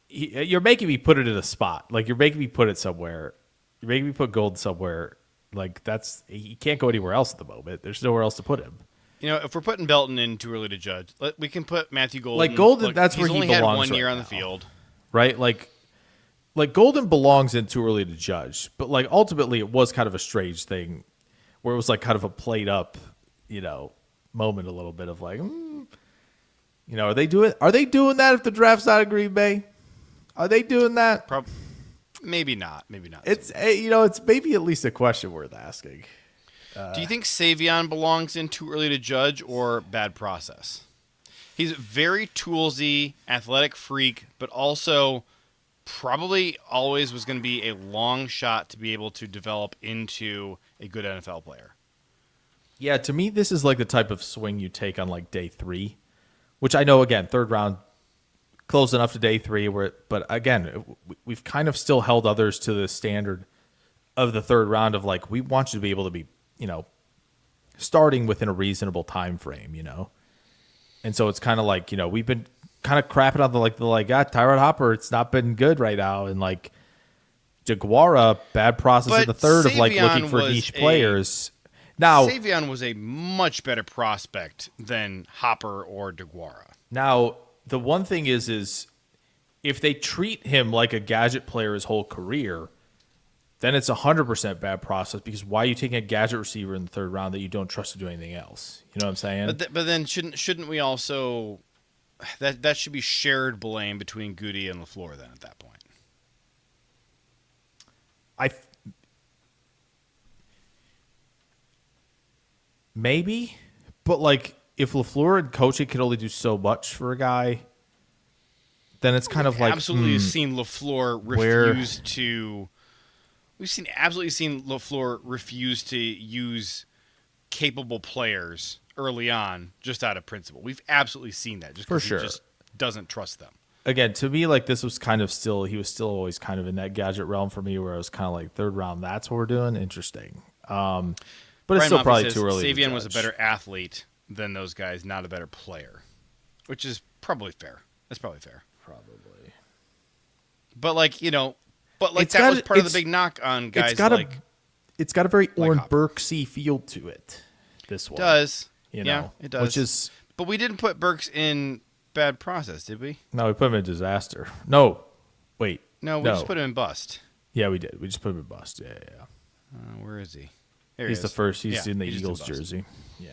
You're making me put it in a spot. Like, you're making me put it somewhere. You're making me put Golden somewhere. Like, he can't go anywhere else at the moment. There's nowhere else to put him. You know, if we're putting Belton in too early to judge, we can put Matthew Golden. Like, Golden, that's where he belongs. He's only had 1 year right on the now, field, right? Like Golden belongs in too early to judge. But, like, ultimately, it was kind of a strange thing, where it was, like, kind of a played up, you know, moment a little bit of, like, you know, are they doing that if the draft's not in Green Bay? Are they doing that? Maybe not. It's it's maybe at least a question worth asking. Do you think Savion belongs in too early to judge or bad process? He's very toolsy, athletic freak, but also probably always was going to be a long shot to be able to develop into a good NFL player. Yeah, to me, this is like the type of swing you take on, like, day 3, which I know, again, third round, close enough to day 3, but again, we've kind of still held others to the standard of the third round of, like, we want you to be able to be, you know, starting within a reasonable time frame, you know? And so it's kind of like, you know, we've been kind of crapping on Tyrod Hopper, it's not been good right now. And, like, DeGuara, bad process in the third of, like, looking for niche players. Now, Savion was a much better prospect than Hopper or DeGuara. Now, the one thing is if they treat him like a gadget player his whole career, then it's 100% bad process, because why are you taking a gadget receiver in the third round that you don't trust to do anything else? You know what I'm saying? But then shouldn't we also that should be shared blame between Gutey and LaFleur then at that point? Maybe, but, like, if LaFleur and coaching can only do so much for a guy, then it's kind of like absolutely seen LaFleur refuse to. We've absolutely seen LaFleur refuse to use capable players early on just out of principle. We've absolutely seen that just because he just doesn't trust them. Again, to me, like, this was kind of he was still always kind of in that gadget realm for me, where I was kind of like, third round, that's what we're doing. Interesting. But Brian it's still Moffitt probably says too early. Savion was a better athlete than those guys, not a better player, which is probably fair. That's probably fair. Probably. but like It's that got- was part of the it's- big knock on guys. It's got a very Oren Hopper. Burksy feel to it. This one does you yeah, know, it does. which is But we didn't put Burks in bad process, did we? no, we put him in disaster. No, wait, No, we just put him in bust. Yeah, we did. We just put him in bust. Yeah. Where is he? There He's he the is. first. He's Yeah, in the he's just Eagles bust. jersey. Yeah.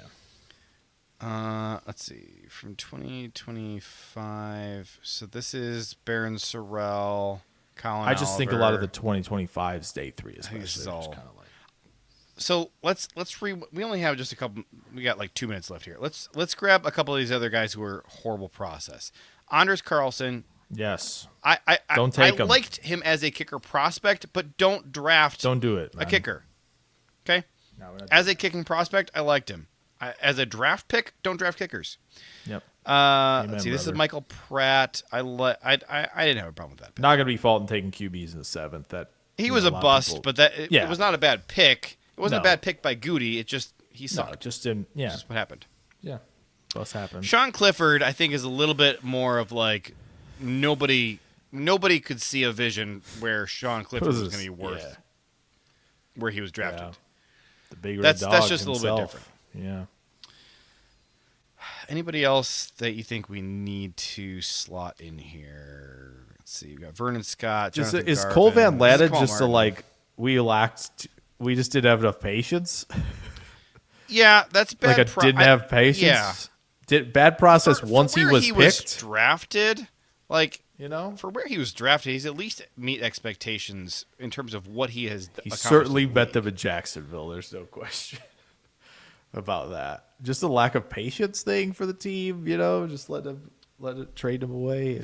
Let's see. From 2025. So this is Baron Sorrell, Colin I just think a lot of the Oliver. 2025's day 3, especially. this is are all- just kind of like So let's we only have just a couple. We got like 2 minutes left here. Let's grab a couple of these other guys who were horrible process. Anders Carlson. yes. Don't take I him. liked him as a kicker prospect, but don't draft Don't do it. a Man. kicker. Okay. No, we're not As doing a kicking prospect, I liked him. As a draft pick, don't draft kickers. that. Yep. Let's see. This is brother. Michael Pratt. I didn't have a problem with that pick. Not gonna be faulting taking QBs in the 7th. That He you was know, a lot of bust, people- but it Yeah. was not a bad pick. It wasn't a No. bad pick by Gutey. It just he no, sucked. just in yeah, That's just what happened. yeah. Bust happened. Sean Clifford, I think, is a little bit more of like nobody could see a vision where Sean Clifford was going to be worth Yeah. where he was drafted. Yeah. The big red That's dog just a little bit himself. Yeah. Anybody else that you think we need to slot in here? Let's see. We got Vernon Scott. Just Jonathan is Garvin. Cole Van This is Latta Kamal just a Martin. like we just didn't have enough patience? Yeah, that's bad. Like didn't have patience? Yeah. Did bad process For once he where was was picked? drafted. Like You know? for where he was drafted, he's at least meet expectations in terms of what he has. He accomplished certainly in the met league. them in Jacksonville. There's no question about that. Just a lack of patience thing for the team, you know, just let it trade him away.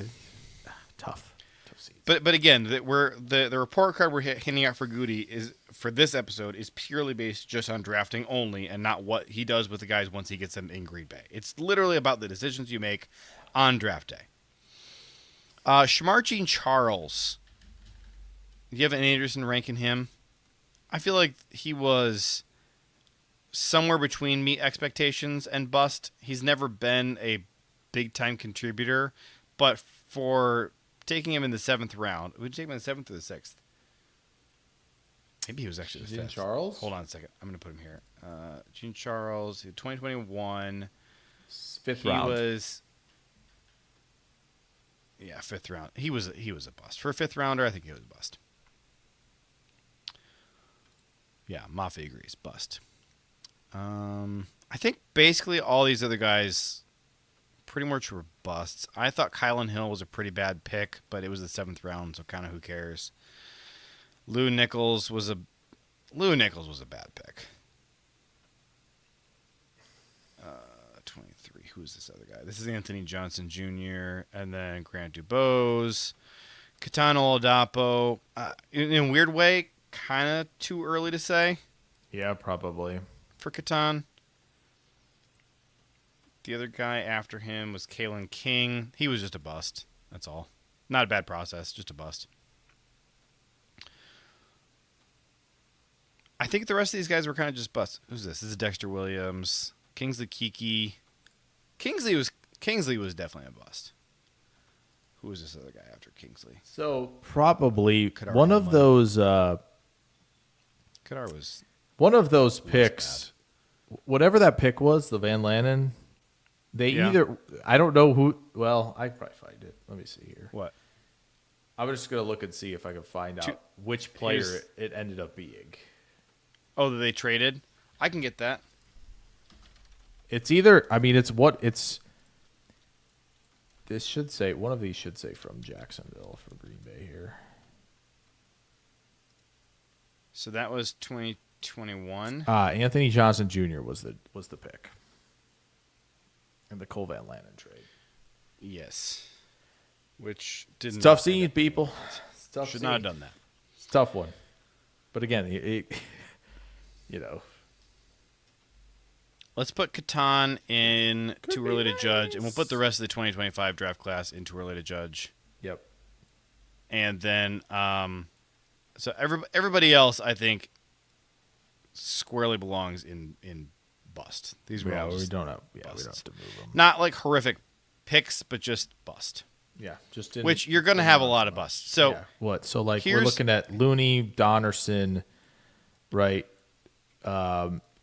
Tough season. But again, the report card we're handing out for Gutey is for this episode is purely based just on drafting only and not what he does with the guys once he gets them in Green Bay. It's literally about the decisions you make on draft day. Shamar Jean Charles. Do you have any interest in ranking him? I feel like he was somewhere between meet expectations and bust. He's never been a big time contributor, but for taking him in the 7th round, would you take him in the 7th or the 6th? Maybe he was actually the Jean 5th. Charles? Hold on a second. I'm going to put him here. Jean Charles, 2021. 5th He round. was, 5th round. He was a bust for a 5th rounder. I think he was a bust. Yeah, Maffei agrees, bust. I think basically all these other guys pretty much were busts. I thought Kylan Hill was a pretty bad pick, but it was the 7th round, so kind of who cares. Lou Nichols was a bad pick. 23. Who's this other guy? This is Anthony Johnson Jr. and then Grant Dubose, Katano Oladapo. In a weird way, kind of too early to say Yeah, probably. for Catan. The other guy after him was Kalen King. He was just a bust. That's all. Not a bad process, just a bust. I think the rest of these guys were kind of just busts. Who's this? This is Dexter Williams. Kingsley Kiki. Kingsley was definitely a bust. Who was this other guy after Kingsley? So probably Kadar one of Hollman. those Kadar was picks, whatever that pick was, the Van Lanen, they Yeah. either I don't know who. Well, I could probably find it. Let me see here. what? I'm just gonna look and see if I can find Two- out which player here's- it ended up being. Oh, that they traded? I can get that. It's either. I mean, it's what it's. This should say one of these should say from Jacksonville for Green Bay here. So that was 2021. Anthony Johnson Jr. was the pick in the Cole Van Lanen trade. Yes. Which didn't. It's tough seeing people. It's tough Should not have seeing. done that. It's a tough one. But again, you know, Let's put Catan in too early to judge, and we'll put the rest of the 2025 draft class in too early to judge. yep. And then, so everybody else, I think, squarely belongs in bust. These were all we just don't have. Yeah, we busts. don't have to move them. Not like horrific picks, but just bust. Yeah, just in, which you're going to have a lot of busts. So what? So like we're here's- looking at Looney, Donnerson, right?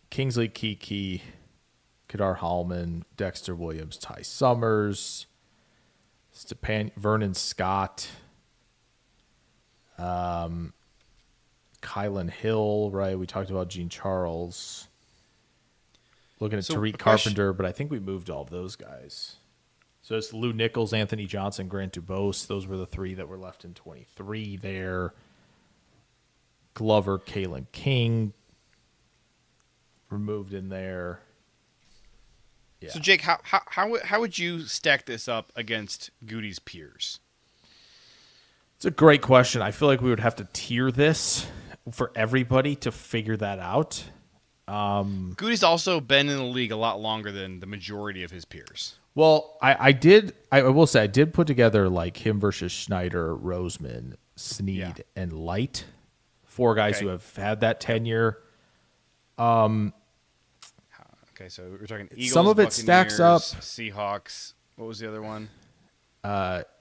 Kingsley Kiki, Kadar Hallman, Dexter Williams, Ty Summers, Vernon Scott, Kylan Hill, right? We talked about Gene Charles. Looking at So Tariq a question- Carpenter, but I think we moved all of those guys. So it's Lou Nichols, Anthony Johnson, Grant Dubose. Those were the three that were left in 23 there. Glover, Kalen King removed in there. Yeah. So Jake, how would you stack this up against Gutey's peers? It's a great question. I feel like we would have to tier this for everybody to figure that out. Gutey's also been in the league a lot longer than the majority of his peers. Well, I will say I did put together like him versus Schneider, Roseman, Snead, and Light. 4 guys who have had that tenure. Okay, so we're talking Eagles, Some of it stacks up. Seahawks. What was the other one?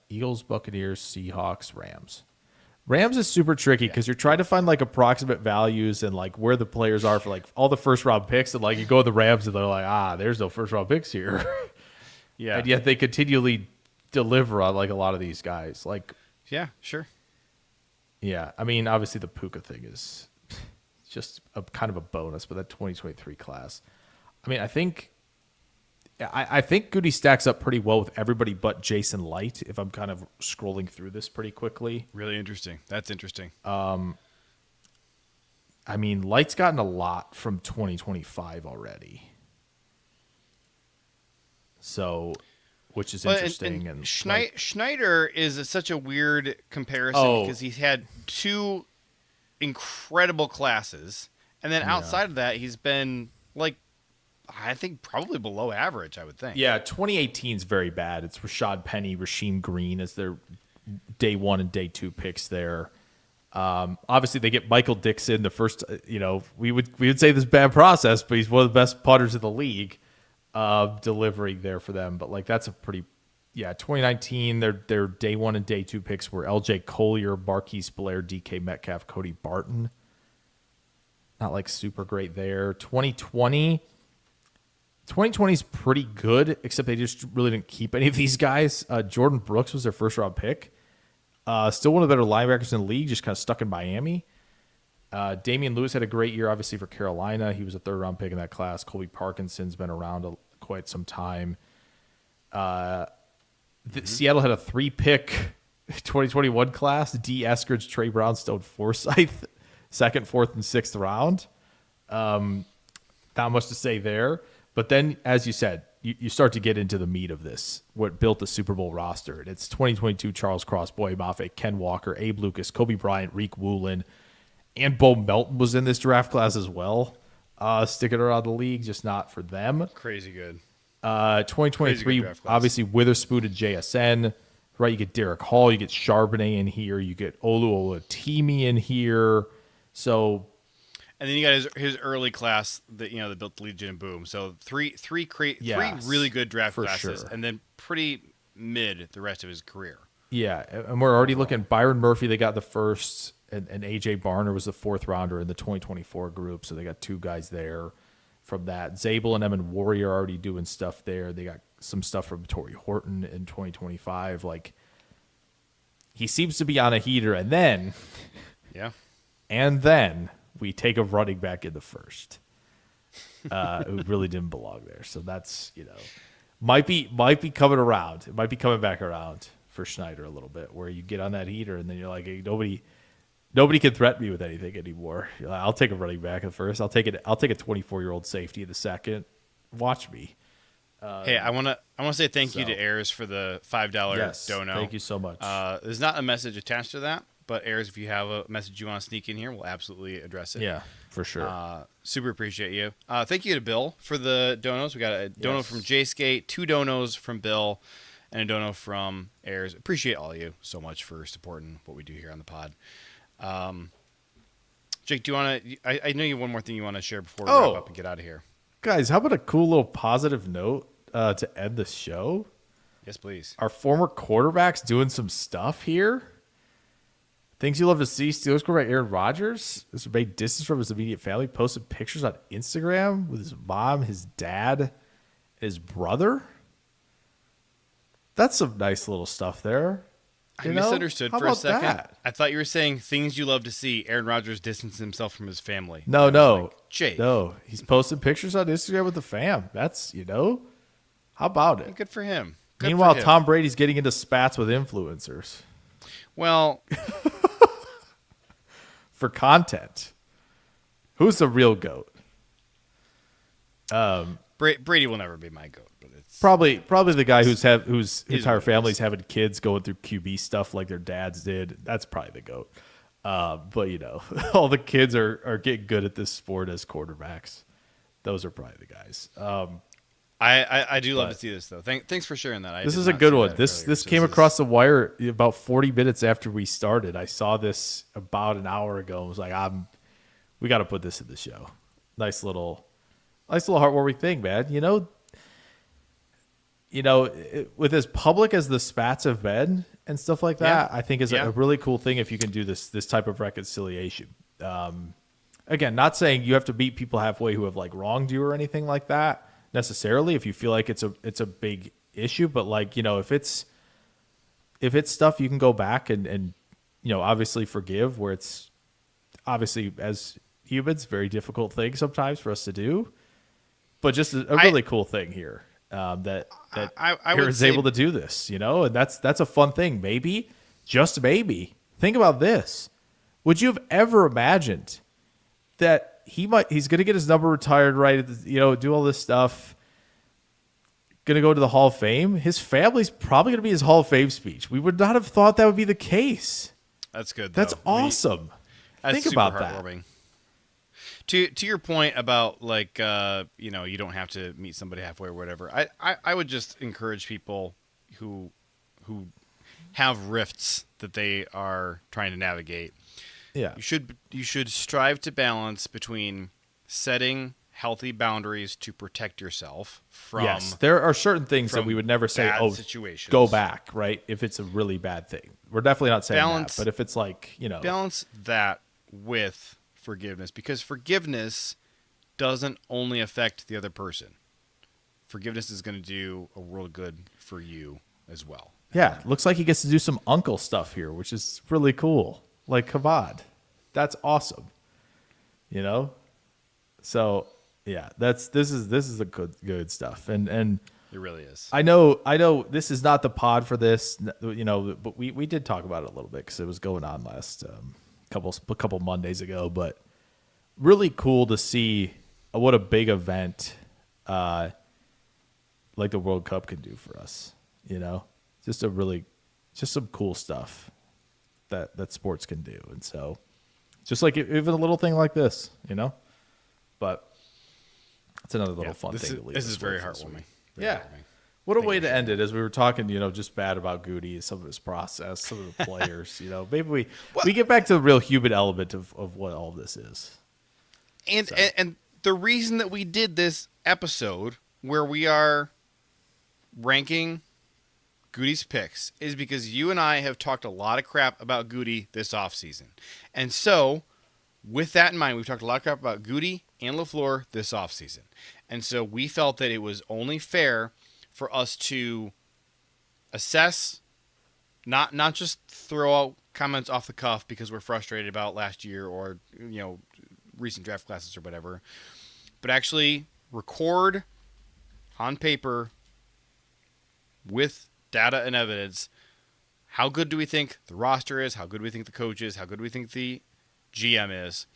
Eagles, Buccaneers, Seahawks, Rams. Rams is super tricky because you're trying to find like approximate values and like where the players are for like all the first round picks, and like you go to the Rams and they're like, there's no first round picks here. Yeah. And yet they continually deliver on like a lot of these guys. Like, Yeah, sure. yeah, I mean, obviously the Puka thing is just a kind of a bonus, but that 2023 class, I mean, I think Gutey stacks up pretty well with everybody but Jason Light. If I'm kind of scrolling through this pretty quickly, Really interesting. That's interesting. I mean, Light's gotten a lot from 2025 already. So, which is interesting. And Schneider is such a weird comparison because he's had 2 incredible classes, and then outside of that, he's been like, I think probably below average. I would think. yeah, 2018 is very bad. It's Rashad Penny, Rasheem Green as their day 1 and day 2 picks there. Obviously, they get Michael Dixon. The first, we would say this is bad process, but he's one of the best putters in the league. Delivering there for them, but like that's a pretty 2019 their day 1 and day 2 picks were LJ Collier, Marquise Blair, DK Metcalf, Cody Barton. Not like super great there. 2020 is pretty good, except they just really didn't keep any of these guys. Jordan Brooks was their first round pick. Still one of the better linebackers in the league, just kind of stuck in Miami. Damian Lewis had a great year, obviously, for Carolina. He was a 3rd round pick in that class. Colby Parkinson's been around quite some time. Seattle had a 3-pick 2021 class. D. Eskridge, Trey Brownstone, Forsyth, 2nd, 4th, and 6th round. Not much to say there. But then, as you said, you start to get into the meat of this, what built the Super Bowl roster. And it's 2022 Charles Cross, Boye Mafe, Ken Walker, Abe Lucas, Kobe Bryant, Reek Woolen, and Bo Melton was in this draft class as well. Sticking around the league, just not for them. Crazy good. 2023, obviously Witherspoon and JSN, right? You get Derek Hall, you get Charbonnet in here, you get Olu Olutimi in here. So, and then you got his early class that that built the Legion and Boom. So three really good draft classes, sure. and then pretty mid the rest of his career. Yeah, and we're already looking. Byron Murphy, they got the first, and AJ Barner was the 4th rounder in the 2024 group. So they got 2 guys there from that. Zabel and Emin Warrior are already doing stuff there. They got some stuff from Torrey Horton in 2025. Like, he seems to be on a heater, and then we take a running back in the first who really didn't belong there. So that's might be coming around. It might be coming back around for Schneider a little bit, where you get on that heater and then you're like, hey, nobody can threaten me with anything anymore. You're like, I'll take a running back in the first. I'll take a 24-year-old safety in the second. Watch me. Hey, I want to say thank you to Ayers for the $5 dono. Thank you so much. There's not a message attached to that, but Ayers, if you have a message you want to sneak in here, we'll absolutely address it. Yeah, for sure. Super appreciate you. Thank you to Bill for the donos. We got a dono from Jay Skate, 2 donos from Bill, and a dono from Ayers. Appreciate all of you so much for supporting what we do here on the pod. Jake, do you want to? I know you have one more thing you want to share before we wrap up and get out of here. Guys, how about a cool little positive note to end the show? Yes, please. Our former quarterbacks doing some stuff here. Things you love to see. Steelers quarterback Aaron Rodgers, this made distance from his immediate family, posted pictures on Instagram with his mom, his dad, and his brother. That's some nice little stuff there. I misunderstood How for a about second. that? I thought you were saying things you love to see. Aaron Rodgers distance himself from his family. No. Jake. No, he's posting pictures on Instagram with the fam. That's, how about it? Good for him. Good Meanwhile, for him. Tom Brady's getting into spats with influencers Well, for content. Who's the real GOAT? Brady will never be my GOAT, but it's Probably the guy whose He's entire what it family's is. having kids going through QB stuff like their dads did. That's probably the GOAT. But all the kids are getting good at this sport as quarterbacks. Those are probably the guys. I do love to see this though. Thanks for sharing that. This did is a not good see one. that This earlier, so came this across the wire about 40 minutes after we started. I saw this about an hour ago. I was like, we got to put this in the show. Nice little heartwarming thing, man. With as public as the spats have been and stuff like that, I think is a really cool thing if you can do this type of reconciliation. Again, not saying you have to meet people halfway who have like wronged you or anything like that necessarily. If you feel like it's a big issue, but if it's stuff you can go back and obviously forgive, where it's obviously as humans very difficult thing sometimes for us to do, but just a really cool thing here. That I Aaron's would say, able to do this, and that's a fun thing. Maybe, just maybe, think about this. Would you have ever imagined that he's going to get his number retired, right? Do all this stuff, going to go to the Hall of Fame? His family's probably going to be his Hall of Fame speech. We would not have thought that would be the case. That's good. That's though. awesome. That's Think super about that. heartwarming. To your point about you don't have to meet somebody halfway or whatever. I would just encourage people who have rifts that they are trying to navigate. Yeah. You should strive to balance between setting healthy boundaries to protect yourself from Yes, there are certain things that from we would never say, bad oh, situations. go back, right? If it's a really bad thing. We're definitely not saying Balance- that. But if it's balance that with forgiveness, because forgiveness doesn't only affect the other person. Forgiveness is going to do a world good for you as well. yeah, looks like he gets to do some uncle stuff here, which is really cool. Like, come on. That's awesome. So yeah, this is a good stuff. And It really is. I know this is not the pod for this, but we did talk about it a little bit because it was going on last couple Mondays ago. But really cool to see what a big event like the World Cup can do for us. Just some cool stuff that sports can do, and so just like even a little thing like this, But it's another little fun thing to leave. This us is very with this heartwarming. week. Very Yeah. heartwarming. What a Thank way you to for end sharing it, as we were talking, just bad about Gutey, some of his process, some of the players, maybe we get back to the real human element of what all this is. And the reason that we did this episode where we are ranking Gutey's picks is because you and I have talked a lot of crap about Gutey this offseason. And so, with that in mind, we've talked a lot of crap about Gutey and LaFleur this offseason. And so we felt that it was only fair for us to assess, not just throw out comments off the cuff because we're frustrated about last year or recent draft classes or whatever, but actually record on paper with data and evidence how good do we think the roster is, how good do we think the coach is, how good do we think the GM is,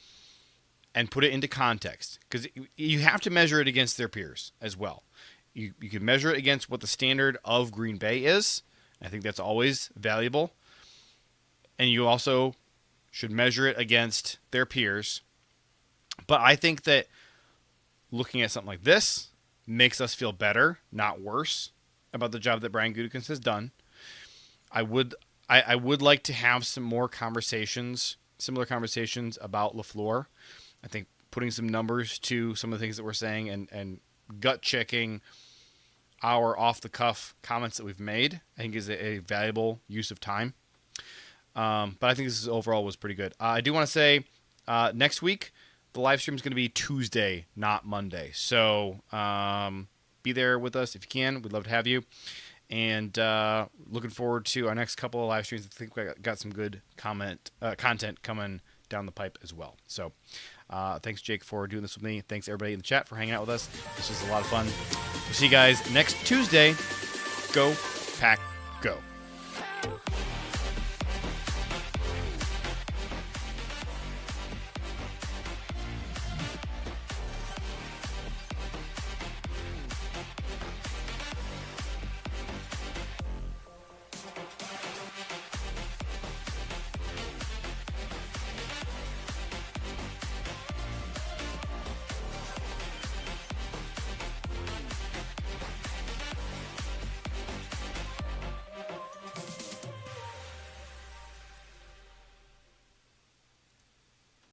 and put it into context, because you have to measure it against their peers as well. You can measure it against what the standard of Green Bay is. I think that's always valuable. And you also should measure it against their peers. But I think that looking at something like this makes us feel better, not worse, about the job that Brian Gutekunst has done. I would like to have some more conversations, similar conversations about LaFleur. I think putting some numbers to some of the things that we're saying and gut checking our off-the-cuff comments that we've made. I think is a valuable use of time. But I think this overall was pretty good. I do want to say next week, the live stream is going to be Tuesday, not Monday. So be there with us if you can. We'd love to have you. And looking forward to our next couple of live streams. I think we got some good content coming down the pipe as well. So thanks, Jake, for doing this with me. Thanks, everybody in the chat, for hanging out with us. This was a lot of fun. We'll see you guys next Tuesday. Go, Pack, go.